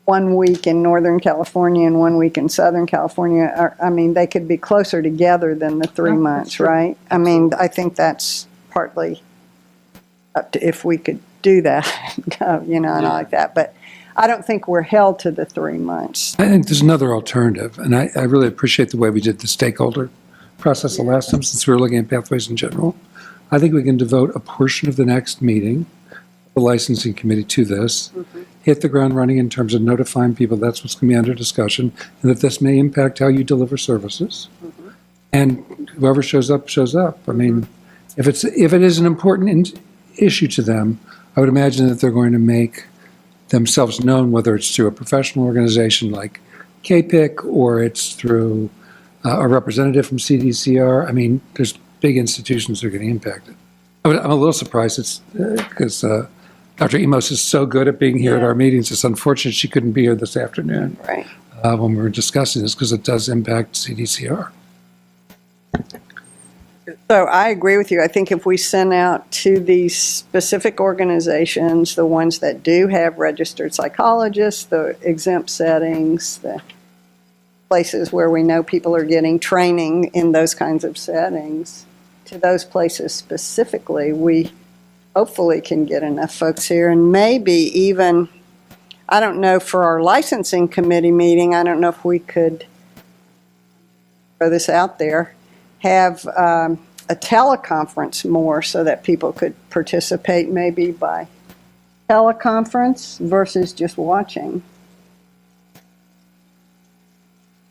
1 week in Northern California and 1 week in Southern California. I mean, they could be closer together than the 3 months, right? I mean, I think that's partly up to if we could do that, and I like that. But I don't think we're held to the 3 months.
I think there's another alternative, and I really appreciate the way we did the stakeholder process the last time since we were looking at pathways in general. I think we can devote a portion of the next meeting, the licensing committee, to this, hit the ground running in terms of notifying people that's what's going to be under discussion, and that this may impact how you deliver services. And whoever shows up, shows up. I mean, if it is an important issue to them, I would imagine that they're going to make themselves known, whether it's through a professional organization like KPIC or it's through a representative from CDCR. I mean, there's big institutions that are getting impacted. I'm a little surprised it's because Dr. Emos is so good at being here at our meetings. It's unfortunate she couldn't be here this afternoon when we were discussing this because it does impact CDCR.
So I agree with you. I think if we send out to these specific organizations, the ones that do have registered psychologists, the exempt settings, the places where we know people are getting training in those kinds of settings, to those places specifically, we hopefully can get enough folks here. And maybe even, I don't know, for our licensing committee meeting, I don't know if we could throw this out there, have a teleconference more so that people could participate maybe by teleconference versus just watching.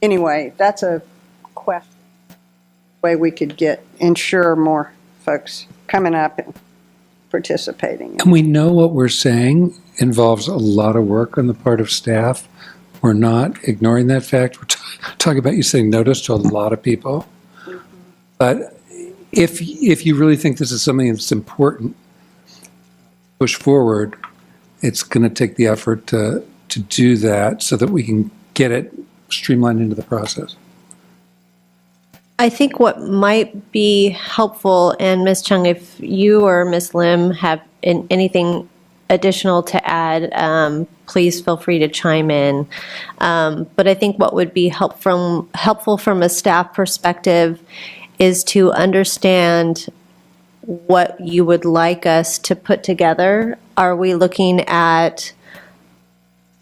Anyway, that's a question. Way we could ensure more folks coming up and participating.
And we know what we're saying involves a lot of work on the part of staff. We're not ignoring that fact. We're talking about you saying notice to a lot of people. But if you really think this is something that's important, push forward, it's going to take the effort to do that so that we can get it streamlined into the process.
I think what might be helpful, and Ms. Chung, if you or Ms. Lim have anything additional to add, please feel free to chime in. But I think what would be helpful from a staff perspective is to understand what you would like us to put together. Are we looking at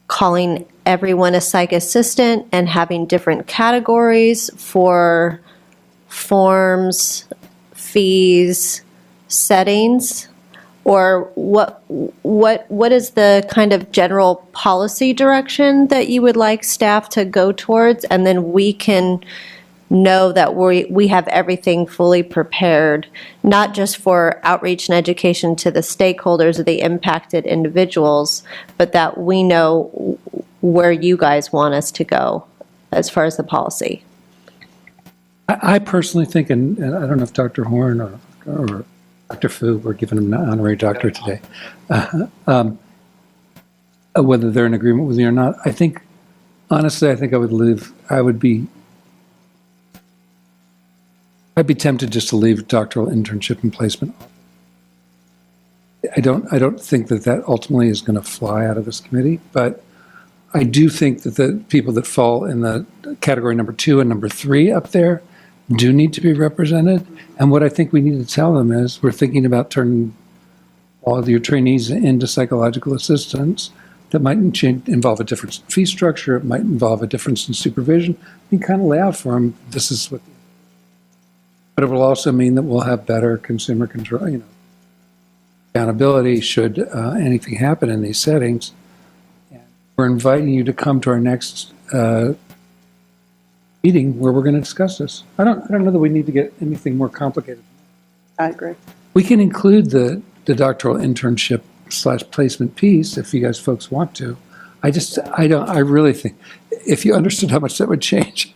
calling everyone a psych assistant and having different categories for forms, fees, settings? Or what is the kind of general policy direction that you would like staff to go towards? And then we can know that we have everything fully prepared, not just for outreach and education to the stakeholders or the impacted individuals, but that we know where you guys want us to go as far as the policy.
I personally think, and I don't know if Dr. Horn or Dr. Fu, we're giving him an honorary doctorate today, whether they're in agreement with me or not, I think, honestly, I'd be tempted just to leave doctoral internship and placement. I don't think that ultimately is going to fly out of this committee, but I do think that the people that fall in the category number 2 and number 3 up there do need to be represented. And what I think we need to tell them is we're thinking about turning all of your trainees into psychological assistants. That might involve a difference in fee structure. It might involve a difference in supervision. You can kind of lay out for them, this is what. But it will also mean that we'll have better consumer control, accountability should anything happen in these settings. We're inviting you to come to our next meeting where we're going to discuss this. I don't know that we need to get anything more complicated.
I agree.
We can include the doctoral internship / placement piece if you guys folks want to. I really think if you understood how much that would change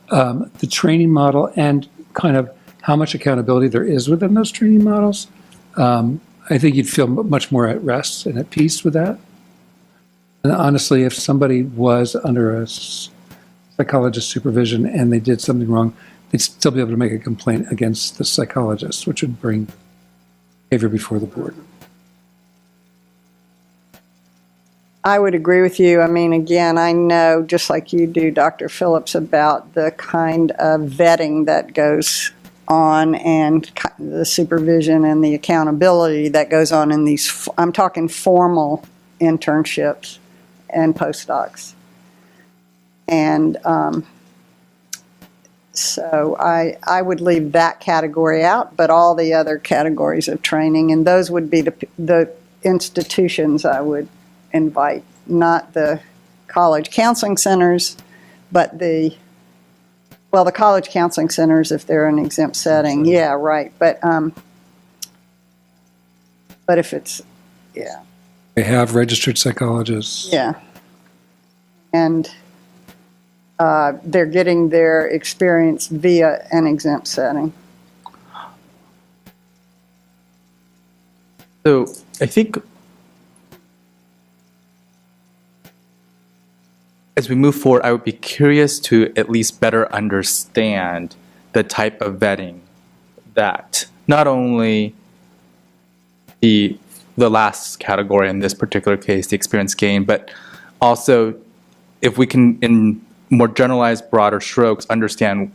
the training model and kind of how much accountability there is within those training models, I think you'd feel much more at rest and at peace with that. And honestly, if somebody was under a psychologist supervision and they did something wrong, they'd still be able to make a complaint against the psychologist, which would bring behavior before the board.
I would agree with you. I mean, again, I know, just like you do, Dr. Phillips, about the kind of vetting that goes on and the supervision and the accountability that goes on in these, I'm talking formal internships and postdocs. And so I would leave that category out, but all the other categories of training, and those would be the institutions I would invite, not the college counseling centers, but the college counseling centers if they're an exempt setting. Yeah, right. But if it's, yeah.
They have registered psychologists.
Yeah. And they're getting their experience via an exempt setting.
So I think as we move forward, I would be curious to at least better understand the type of vetting that not only the last category in this particular case, the experience gain, but also if we can, in more generalized, broader strokes, understand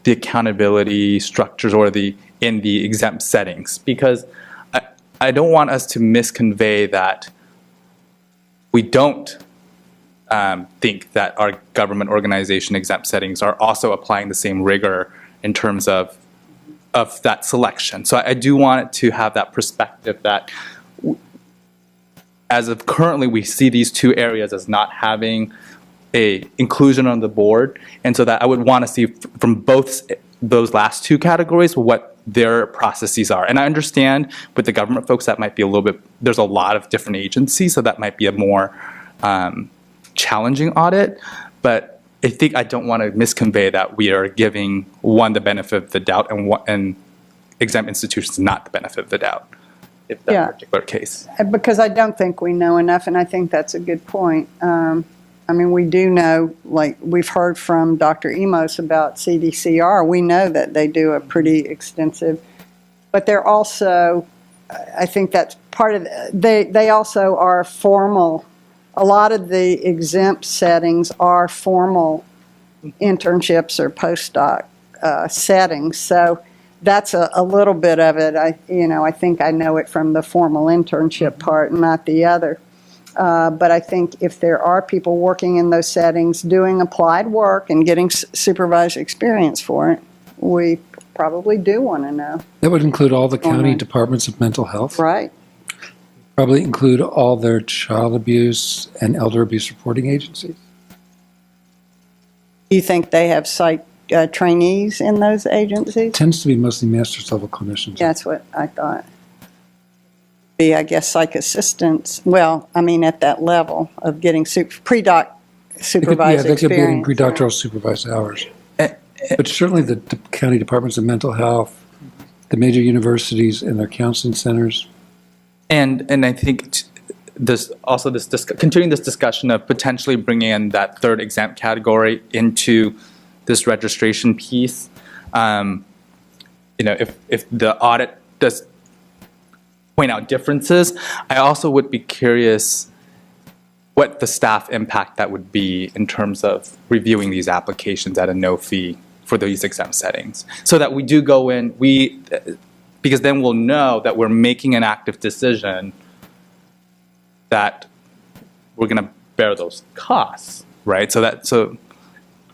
the accountability structures or in the exempt settings, because I don't want us to misconvey that we don't think that our government organization exempt settings are also applying the same rigor in terms of that selection. So I do want it to have that perspective that as of currently, we see these two areas as not having a inclusion on the board, and so that I would want to see from both those last two categories what their processes are. And I understand with the government folks that might be a little bit, there's a lot of different agencies, so that might be a more challenging audit, but I think I don't want to misconvey that we are giving one the benefit of the doubt and exempt institutions not the benefit of the doubt, if that's a particular case.
Because I don't think we know enough, and I think that's a good point. I mean, we do know, like we've heard from Dr. Emos about CDCR, we know that they do a pretty extensive, but they're also, I think that's part of, they also are formal. A lot of the exempt settings are formal internships or postdoc settings, so that's a little bit of it. I think I know it from the formal internship part, not the other. But I think if there are people working in those settings doing applied work and getting supervised experience for it, we probably do want to know.
That would include all the county departments of mental health.
Right.
Probably include all their child abuse and elder abuse reporting agencies.
Do you think they have psych trainees in those agencies?
It tends to be mostly master's level clinicians.
That's what I thought. Be, I guess, psych assistants. Well, I mean, at that level of getting pre-doc supervised experience.
They could be getting pre-doctoral supervised hours. But certainly the county departments of mental health, the major universities and their counseling centers.
And I think continuing this discussion of potentially bringing in that third exempt category into this registration piece. If the audit does point out differences, I also would be curious what the staff impact that would be in terms of reviewing these applications at a no fee for these exempt settings, so that we do go in, because then we'll know that we're making an active decision that we're going to bear those costs, right? So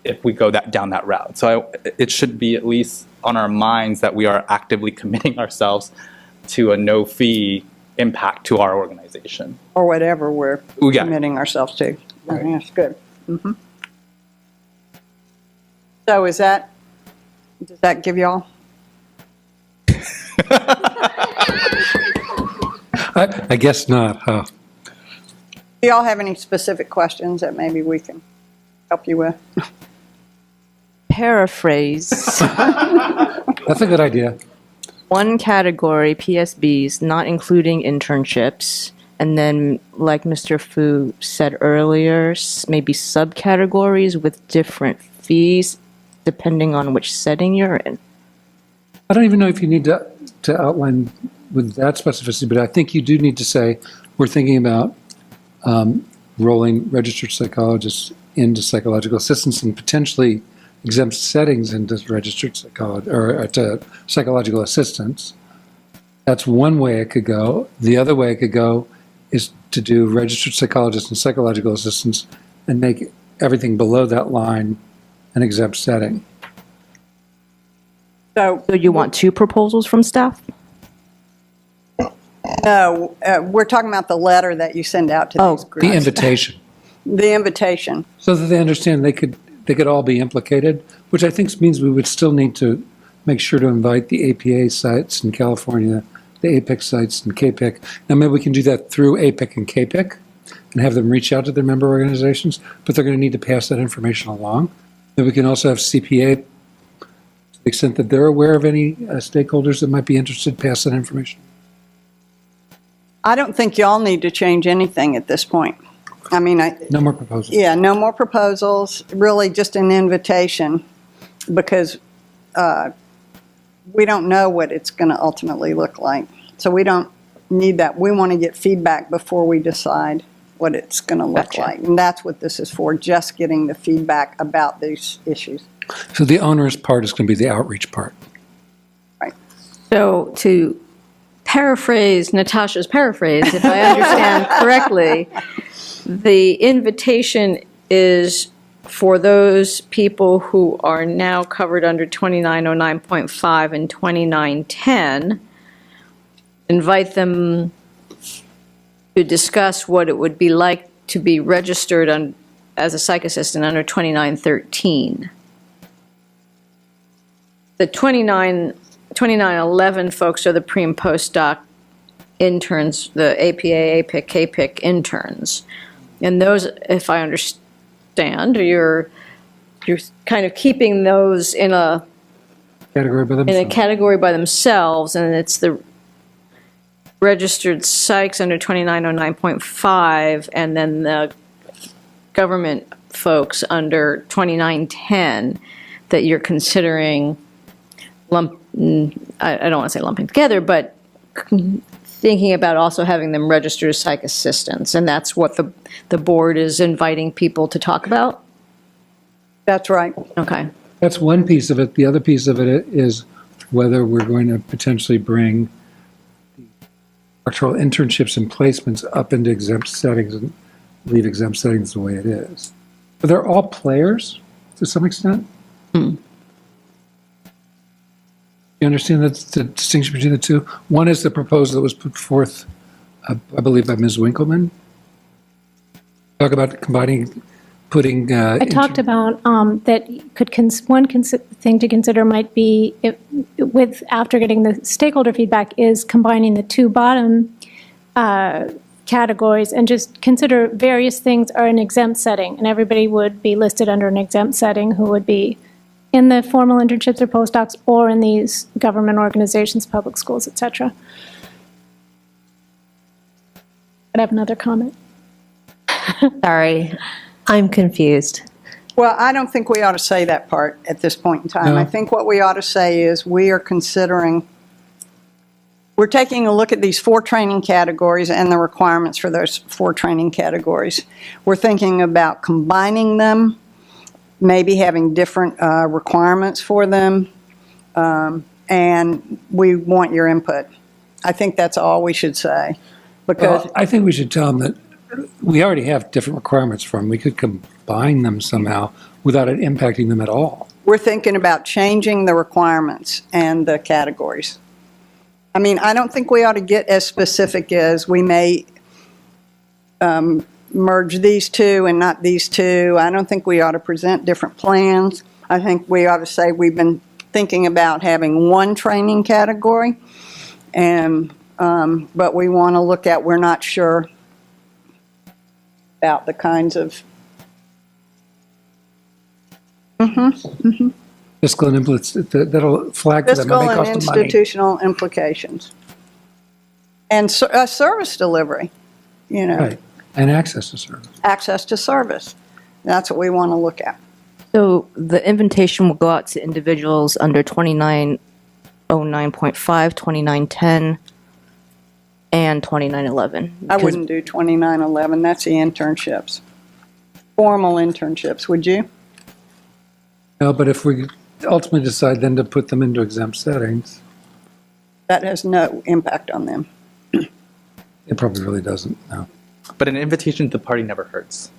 if we go down that route, so it should be at least on our minds that we are actively committing ourselves to a no fee impact to our organization.
Or whatever we're committing ourselves to. Right. That's good. Mm-hmm. So does that give y'all?
I guess not, huh?
Do y'all have any specific questions that maybe we can help you with?
Paraphrase.
That's a good idea.
One category, PSBs, not including internships, and then, like Mr. Fu said earlier, maybe subcategories with different fees depending on which setting you're in.
I don't even know if you need to outline with that specificity, but I think you do need to say, we're thinking about rolling registered psychologists into psychological assistants and potentially exempt settings into registered to psychological assistants. That's one way it could go. The other way it could go is to do registered psychologists and psychological assistants and make everything below that line an exempt setting.
So you want two proposals from staff?
No, we're talking about the letter that you send out to these groups.
The invitation.
The invitation.
So that they understand they could all be implicated, which I think means we would still need to make sure to invite the APA sites in California, the APIC sites in KPIC. Now maybe we can do that through APIC and KPIC and have them reach out to their member organizations, but they're going to need to pass that information along. Then we can also have CPA, to the extent that they're aware of any stakeholders that might be interested, pass that information.
I don't think y'all need to change anything at this point. I mean,
no more proposals.
Yeah, no more proposals, really just an invitation, because we don't know what it's going to ultimately look like. So we don't need that. We want to get feedback before we decide what it's going to look
Gotcha.
like. And that's what this is for, just getting the feedback about these issues.
So the onerous part is going to be the outreach part.
Right.
So to paraphrase Natasha's paraphrase, if I understand correctly, the invitation is for those people who are now covered under 2909.5 and 2910, invite them to discuss what it would be like to be registered as a psych assistant under 2913. The 2911 folks are the pre and postdoc interns, the APA, APIC, KPIC interns. And those, if I understand, you're kind of keeping those in a
Category by themselves.
category by themselves, and it's the registered psychs under 2909.5, and then the government folks under 2910 that you're considering I don't want to say lumping together, but thinking about also having them registered as psych assistants, and that's what the board is inviting people to talk about?
That's right.
Okay.
That's one piece of it. The other piece of it is whether we're going to potentially bring doctoral internships and placements up into exempt settings and leave exempt settings the way it is. But they're all players to some extent. You understand the distinction between the two? One is the proposal that was put forth, I believe, by Ms. Winkleman. Talk about combining, putting.
I talked about that one thing to consider might be, after getting the stakeholder feedback, is combining the two bottom categories and just consider various things are an exempt setting, and everybody would be listed under an exempt setting who would be in the formal internships or postdocs or in these government organizations, public schools, et cetera. I have another comment.
Sorry, I'm confused.
Well, I don't think we ought to say that part at this point in time.
No.
I think what we ought to say is we're taking a look at these 4 training categories and the requirements for those 4 training categories. We're thinking about combining them, maybe having different requirements for them, and we want your input. I think that's all we should say. Because
Well, I think we should tell them that we already have different requirements for them. We could combine them somehow without it impacting them at all.
we're thinking about changing the requirements and the categories. I mean, I don't think we ought to get as specific as we may merge these two and not these two. I don't think we ought to present different plans. I think we ought to say we've been thinking about having one training category, and but we want to look at, we're not sure about the kinds of
Fiscal and that'll flag for them. It
fiscal
may
and
cost them money.
institutional implications. And service delivery, you know.
Right, and access to service.
Access to service. That's what we want to look at.
So the invitation will go out to individuals under 2909.5, 2910, and 2911.
I wouldn't do 2911, that's the internships. Formal internships, would you?
No, but if we ultimately decide then to put them into exempt settings,
That has no impact on them.
it probably really doesn't, no.
But an invitation to the party never hurts.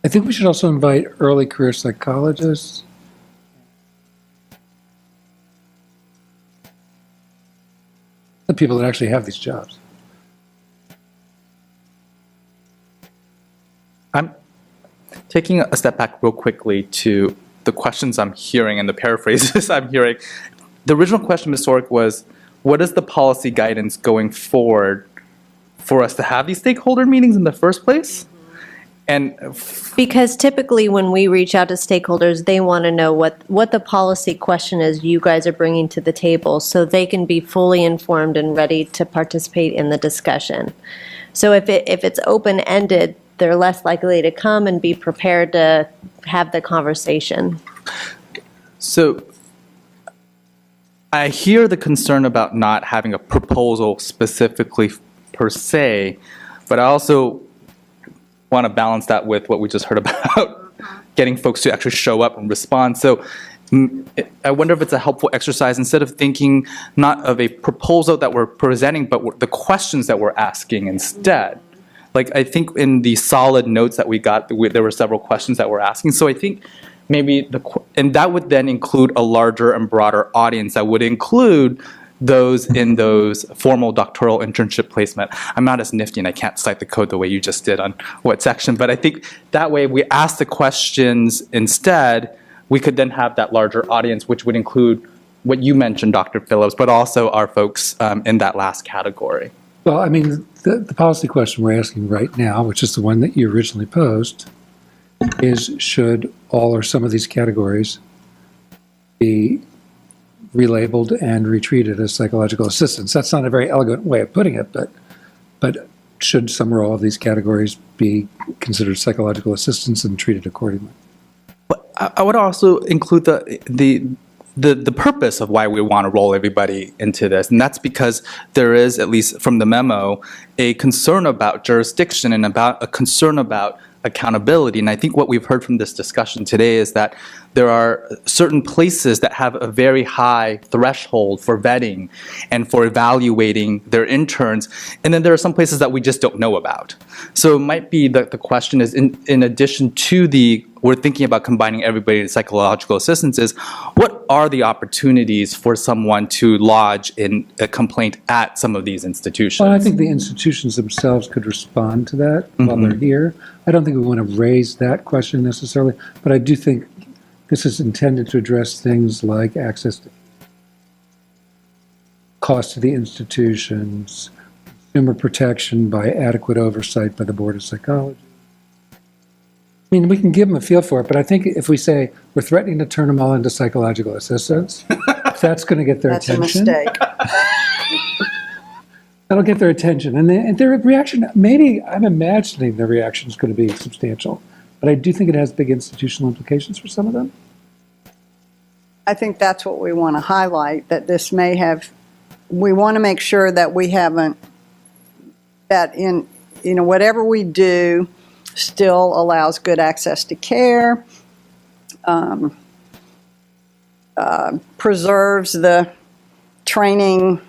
I think we should also invite early career psychologists. The people that actually have these jobs.
I'm taking a step back real quickly to the questions I'm hearing and the paraphrases I'm hearing. The original question, Ms. Sork, was, what is the policy guidance going forward for us to have these stakeholder meetings in the first place? And
Because typically when we reach out to stakeholders, they want to know what the policy question is you guys are bringing to the table so they can be fully informed and ready to participate in the discussion. So if it's open-ended, they're less likely to come and be prepared to have the conversation.
So I hear the concern about not having a proposal specifically per se, but I also want to balance that with what we just heard about getting folks to actually show up and respond. So I wonder if it's a helpful exercise, instead of thinking not of a proposal that we're presenting, but the questions that we're asking instead. Like, I think in the solid notes that we got, there were several questions that we're asking. So I think maybe and that would then include a larger and broader audience that would include those in those formal doctoral internship placement. I'm not as nifty and I can't cite the code the way you just did on what section, but I think that way we ask the questions instead, we could then have that larger audience, which would include what you mentioned, Dr. Phillips, but also our folks in that last category.
Well, I mean, the policy question we're asking right now, which is the one that you originally posed, is should all or some of these categories be relabeled and retreated as psychological assistance? That's not a very elegant way of putting it, but should some or all of these categories be considered psychological assistance and treated accordingly?
But I would also include the purpose of why we want to roll everybody into this, and that's because there is, at least from the memo, a concern about jurisdiction and about a concern about accountability. And I think what we've heard from this discussion today is that there are certain places that have a very high threshold for vetting and for evaluating their interns, and then there are some places that we just don't know about. So it might be that the question is, in addition to we're thinking about combining everybody to psychological assistance, is what are the opportunities for someone to lodge in a complaint at some of these institutions?
Well, I think the institutions themselves could respond to that while they're here. I don't think we want to raise that question necessarily, but I do think this is intended to address things like access to cost to the institutions, consumer protection by adequate oversight by the Board of Psychology. I mean, we can give them a feel for it, but I think if we say we're threatening to turn them all into psychological assistants, if that's going to get their attention.
That's a mistake.
That'll get their attention. And their reaction, maybe I'm imagining their reaction is going to be substantial, but I do think it has big institutional implications for some of them.
I think that's what we want to highlight, that this may have, we want to make sure that we haven't, that in, whatever we do still allows good access to care, preserves the training,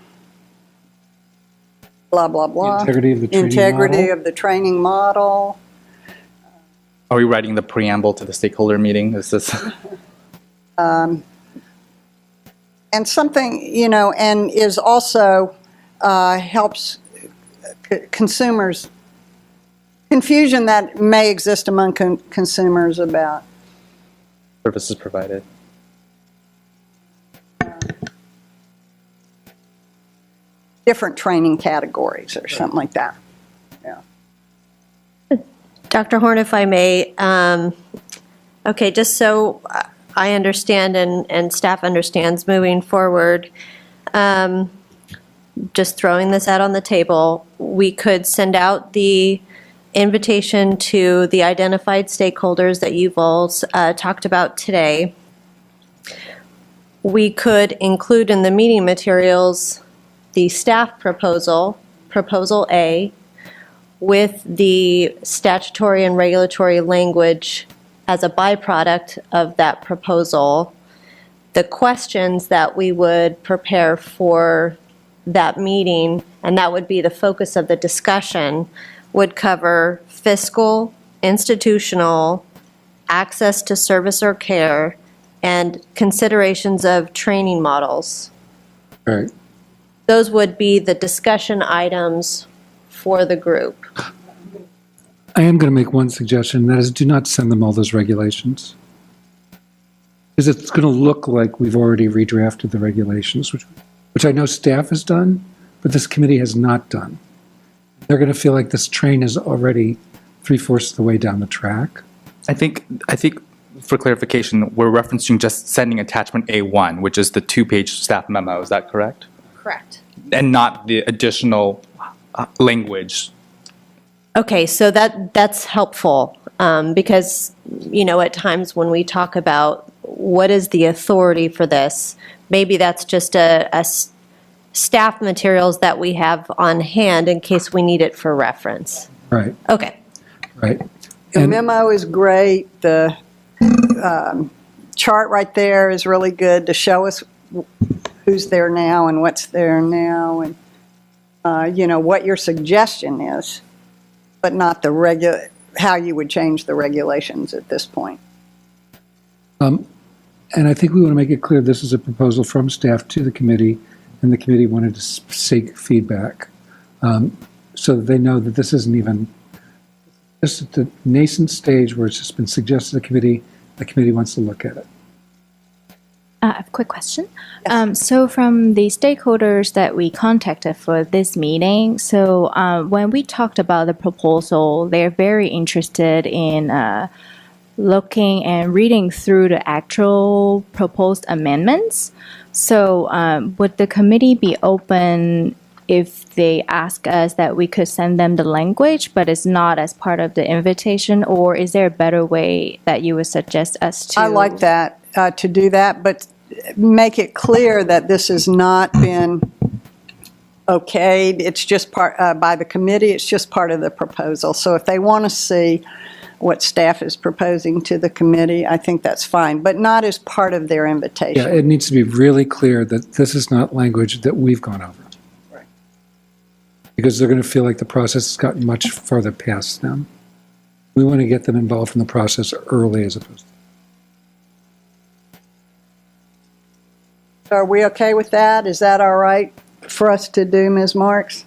blah, blah, blah.
Integrity of the training
Integrity
model.
of the training model.
Are we writing the preamble to the stakeholder meeting? Is this?
And something, and is also helps consumers, confusion that may exist among consumers about
Services provided.
different training categories or something like that. Yeah.
Dr. Horn, if I may, okay, just so I understand and staff understands moving forward, just throwing this out on the table, we could send out the invitation to the identified stakeholders that you've all talked about today. We could include in the meeting materials the staff proposal, Proposal A, with the statutory and regulatory language as a byproduct of that proposal. The questions that we would prepare for that meeting, and that would be the focus of the discussion, would cover fiscal, institutional, access to service or care, and considerations of training models.
Right.
Those would be the discussion items for the group.
I am going to make one suggestion, that is do not send them all those regulations. Because it's going to look like we've already redrafted the regulations, which I know staff has done, but this committee has not done. They're going to feel like this train is already 3/4 of the way down the track.
I think for clarification, we're referencing just sending attachment A1, which is the 2-page staff memo. Is that correct?
Correct.
And not the additional language.
Okay, so that's helpful because, at times when we talk about what is the authority for this? Maybe that's just staff materials that we have on hand in case we need it for reference.
Right,
Okay.
right.
The
And-
memo is great. The chart right there is really good to show us who's there now and what's there now, and what your suggestion is, but not how you would change the regulations at this point.
And I think we want to make it clear this is a proposal from staff to the committee, and the committee wanted to seek feedback, so that they know that this isn't even, just at the nascent stage where it's just been suggested to the committee wants to look at it.
I have a quick question. So from the stakeholders that we contacted for this meeting, so when we talked about the proposal, they're very interested in looking and reading through the actual proposed amendments. So would the committee be open if they ask us that we could send them the language, but it's not as part of the invitation? Or is there a better way that you would suggest us to?
I like that, to do that, but make it clear that this has not been okayed. It's just part, by the committee, it's just part of the proposal. So if they want to see what staff is proposing to the committee, I think that's fine, but not as part of their invitation.
Yeah, it needs to be really clear that this is not language that we've gone over.
Right.
Because they're going to feel like the process has gotten much farther past them. We want to get them involved in the process early as opposed to.
So are we okay with that? Is that all right for us to do, Ms. Marks?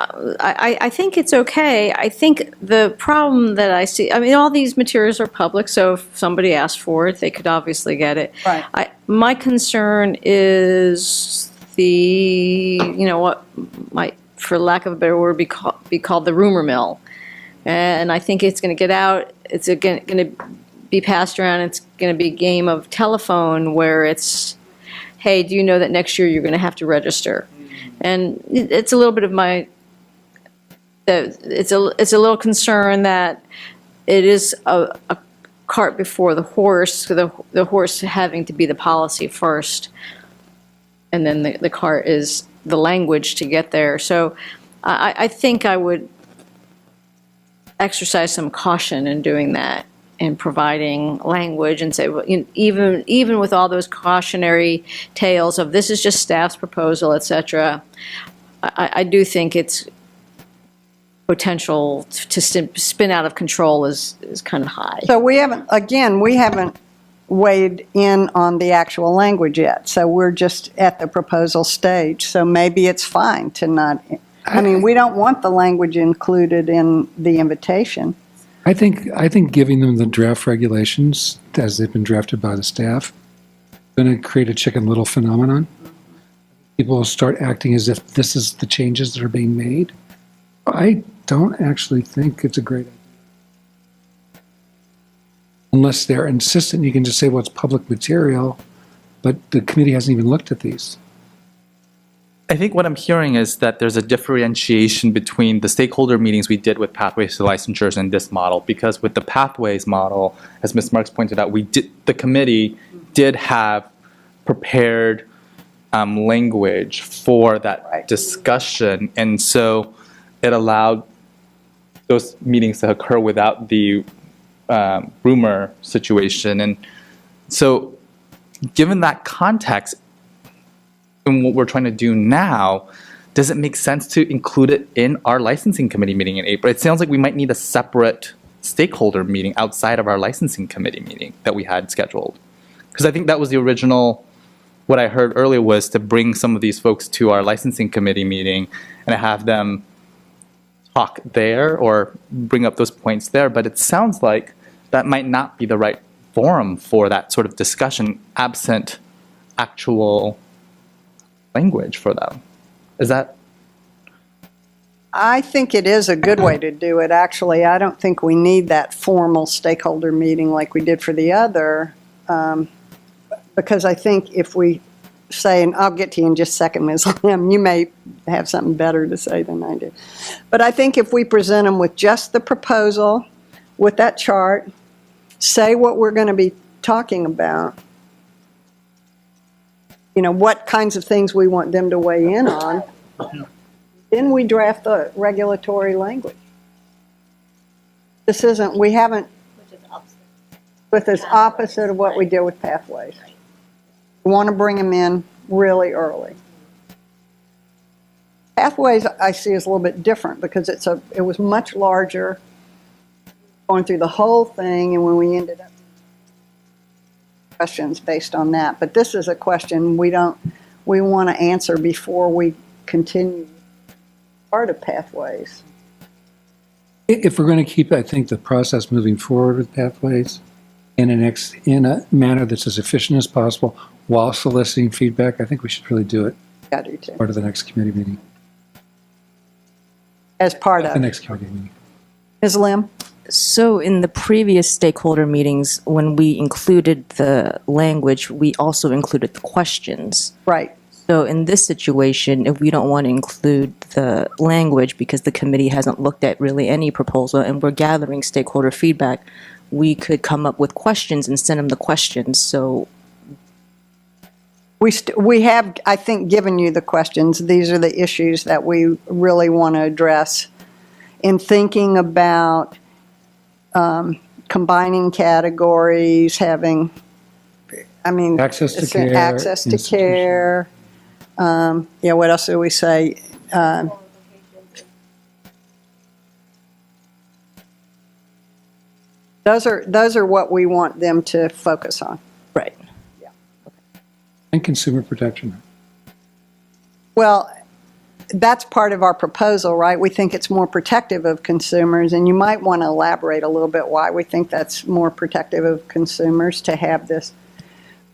I think it's okay. I think the problem that I see, I mean, all these materials are public, so if somebody asked for it, they could obviously get it.
Right.
My concern is what might, for lack of a better word, be called the rumor mill. And I think it's going to get out, it's going to be passed around, it's going to be a game of telephone where it's, hey, do you know that next year you're going to have to register? And it's a little bit of my, it's a little concern that it is a cart before the horse, the horse having to be the policy first, and then the cart is the language to get there. So I think I would exercise some caution in doing that and providing language and say, well, even with all those cautionary tales of this is just staff's proposal, et cetera, I do think it's potential to spin out of control is kind of high.
So we haven't weighed in on the actual language yet. So we're just at the proposal stage. So maybe it's fine to not, I mean, we don't want the language included in the invitation.
I think giving them the draft regulations as they've been drafted by the staff is going to create a Chicken Little phenomenon. People will start acting as if this is the changes that are being made. I don't actually think it's a great idea. Unless they're insistent, you can just say, well, it's public material, but the committee hasn't even looked at these.
I think what I'm hearing is that there's a differentiation between the stakeholder meetings we did with Pathways to Licensures and this model, because with the Pathways model, as Ms. Marks pointed out, the committee did have prepared language for that discussion, and so it allowed those meetings to occur without the rumor situation. And so given that context, and what we're trying to do now, does it make sense to include it in our licensing committee meeting in April? It sounds like we might need a separate stakeholder meeting outside of our licensing committee meeting that we had scheduled. Because I think that was the original, what I heard earlier was to bring some of these folks to our licensing committee meeting and have them talk there or bring up those points there. But it sounds like that might not be the right forum for that sort of discussion absent actual language for them. Is that?
I think it is a good way to do it, actually. I don't think we need that formal stakeholder meeting like we did for the other, because I think if we say, and I'll get to you in just a second, Ms. Lim, you may have something better to say than I do. But I think if we present them with just the proposal, with that chart, say what we're going to be talking about, what kinds of things we want them to weigh in on, then we draft the regulatory language. We haven't, but it's opposite of what we did with pathways. We want to bring them in really early. Pathways I see as a little bit different because it was much larger, going through the whole thing, and when we ended up questions based on that. But this is a question we want to answer before we continue part of pathways.
If we're going to keep, I think, the process moving forward with pathways in a manner that's as efficient as possible while soliciting feedback, I think we should really do it.
I do too.
Part of the next committee meeting.
As part of
the next committee meeting.
Ms. Lim?
So in the previous stakeholder meetings, when we included the language, we also included the questions.
Right.
So in this situation, if we don't want to include the language because the committee hasn't looked at really any proposal and we're gathering stakeholder feedback, we could come up with questions and send them the questions. So
we have, I think, given you the questions. These are the issues that we really want to address in thinking about combining categories, having,
access to care.
Access to care. What else do we say? Those are what we want them to focus on.
Right.
And consumer protection.
Well, that's part of our proposal, right? We think it's more protective of consumers, and you might want to elaborate a little bit why we think that's more protective of consumers to have this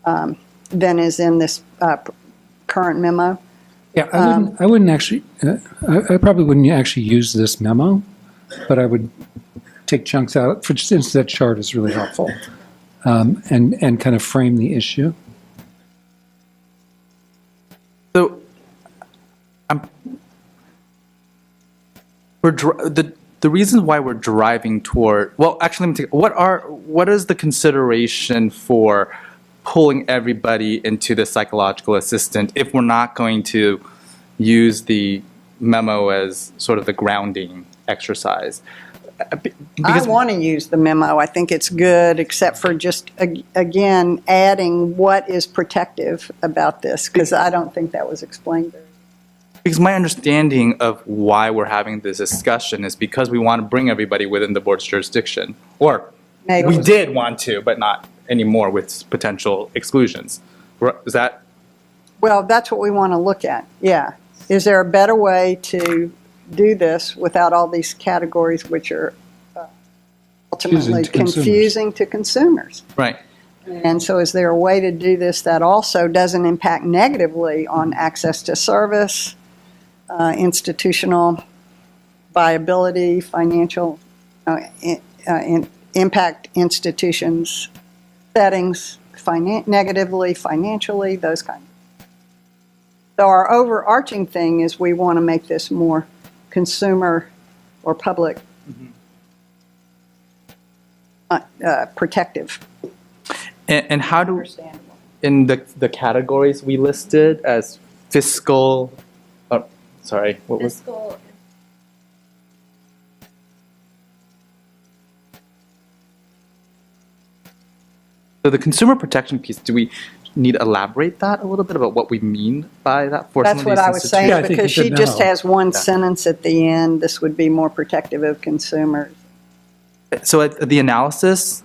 than is in this current memo.
Yeah, I wouldn't actually, I probably wouldn't actually use this memo, but I would take chunks out. For instance, that chart is really helpful, and kind of frame the issue.
So, the reasons why we're driving toward, well, actually, let me take, what is the consideration for pulling everybody into the psychological assistant if we're not going to use the memo as sort of the grounding exercise?
I want to use the memo. I think it's good, except for just, again, adding what is protective about this, because I don't think that was explained very well.
Because my understanding of why we're having this discussion is because we want to bring everybody within the board's jurisdiction. Or
Maybe.
We did want to, but not anymore with potential exclusions. Is that?
Well, that's what we want to look at, yeah. Is there a better way to do this without all these categories which are ultimately confusing to consumers?
Right.
And so is there a way to do this that also doesn't impact negatively on access to service, institutional viability, financial impact institutions, settings, negatively, financially, those kinds of things. So our overarching thing is we want to make this more consumer or public protective.
And how do, in the categories we listed as fiscal, sorry, what was?
Fiscal.
So the consumer protection piece, do we need to elaborate that a little bit about what we mean by that for
That's
some of
what
these
I was saying,
Yeah, I think
because
you
she
should
just
know.
has one sentence at the end, this would be more protective of consumers.
So the analysis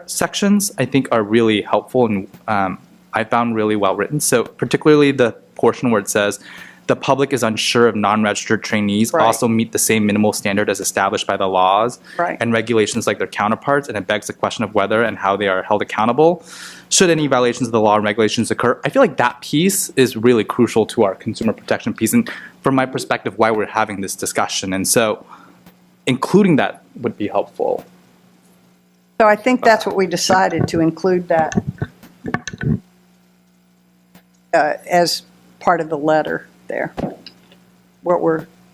sections, I think, are really helpful and I found really well written. So particularly the portion where it says, the public is unsure if non-registered trainees
Right.
also meet the same minimal standard as established by the laws
Right.
and regulations like their counterparts, and it begs the question of whether and how they are held accountable. Should any violations of the law and regulations occur? I feel like that piece is really crucial to our consumer protection piece, and from my perspective, why we're having this discussion. And so including that would be helpful.
So I think that's what we decided, to include that as part of the letter there,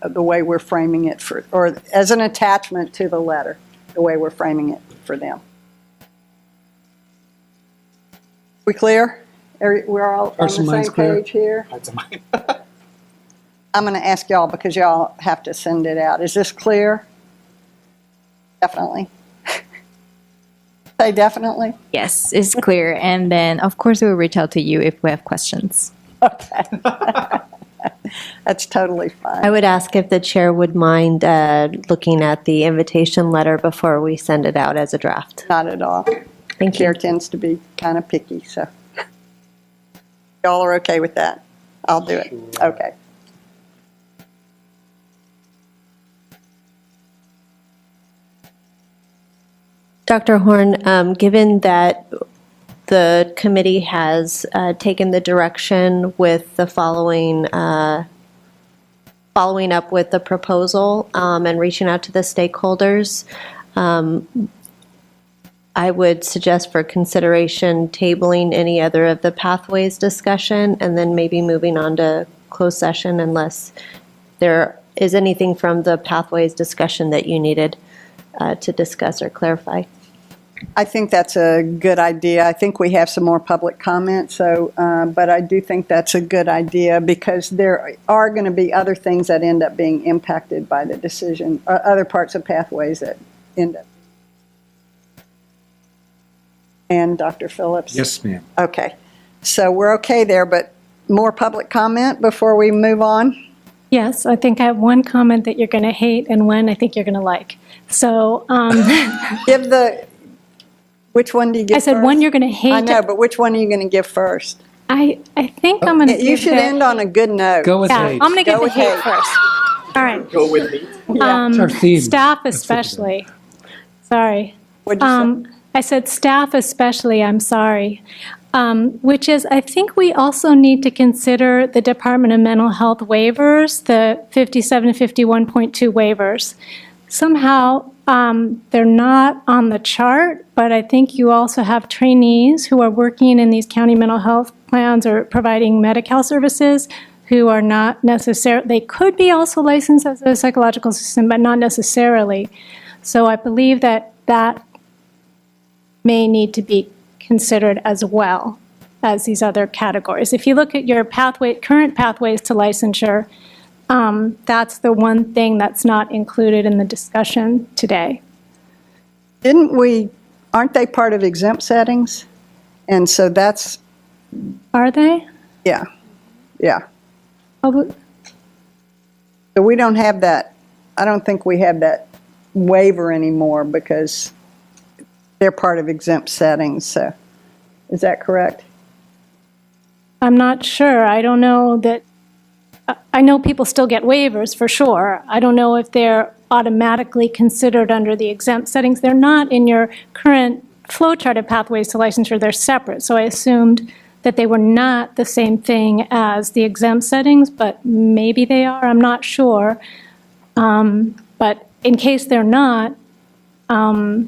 the way we're framing it or as an attachment to the letter, the way we're framing it for them. We clear? We're all on the
Hearts and minds
same
clear?
page here? I'm going to ask y'all because y'all have to send it out. Is this clear? Definitely. Say definitely?
Yes, it's clear. And then, of course, we'll reach out to you if we have questions.
Okay. That's totally fine.
I would ask if the chair would mind looking at the invitation letter before we send it out as a draft.
Not at all.
Thank
Chair
you.
tends to be kind of picky, so. Y'all are okay with that? I'll do it. Okay.
Dr. Horn, given that the committee has taken the direction with the following up with the proposal and reaching out to the stakeholders, I would suggest for consideration tabling any other of the pathways discussion and then maybe moving on to closed session unless there is anything from the pathways discussion that you needed to discuss or clarify.
I think that's a good idea. I think we have some more public comment, so, but I do think that's a good idea because there are going to be other things that end up being impacted by the decision, other parts of pathways that end up. And Dr. Phillips?
Yes, ma'am.
Okay. So we're okay there, but more public comment before we move on?
Yes, I think I have one comment that you're going to hate and one I think you're going to like. So
Give the, which one do you give
I said
first?
one you're going to hate.
I know, but which one are you going to give first?
I think I'm going to give
You should end on a good note.
Go with
Yeah,
hate.
I'm going to give
Go
the
with
hate
hate.
first. All right.
Go with me.
It's our theme.
Staff
That's
especially. Sorry.
What'd you say?
I said staff especially, I'm sorry. Which is, I think we also need to consider the Department of Mental Health waivers, the 57 and 51.2 waivers. Somehow, they're not on the chart, but I think you also have trainees who are working in these county mental health plans or providing Medi-Cal services who are not necessarily, they could be also licensed as a psychological assistant, but not necessarily. So I believe that that may need to be considered as well as these other categories. If you look at your current pathways to licensure, that's the one thing that's not included in the discussion today.
Aren't they part of exempt settings? And so that's,
Are they?
yeah.
Oh,
So we don't have that, I don't think we have that waiver anymore because they're part of exempt settings, so, is that correct?
I'm not sure. I don't know that, I know people still get waivers for sure. I don't know if they're automatically considered under the exempt settings. They're not in your current flow chart of pathways to licensure. They're separate. So I assumed that they were not the same thing as the exempt settings, but maybe they are. I'm not sure. But in case they're not, I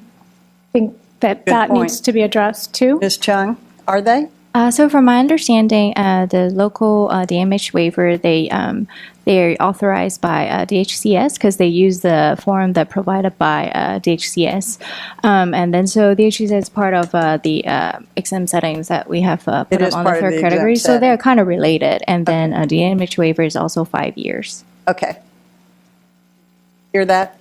think that
Good point.
needs to be addressed too.
Ms. Chung, are they?
So from my understanding, the local DMH waiver, they're authorized by DHCS because they use the form that provided by DHCS. And then so DHCS is part of the exempt settings that we have put
It
up
is
on
part
the
of
third
the
category.
exempt
So they're
setting.
kind of related. And then DMH waiver is also 5 years.
Okay. Hear that?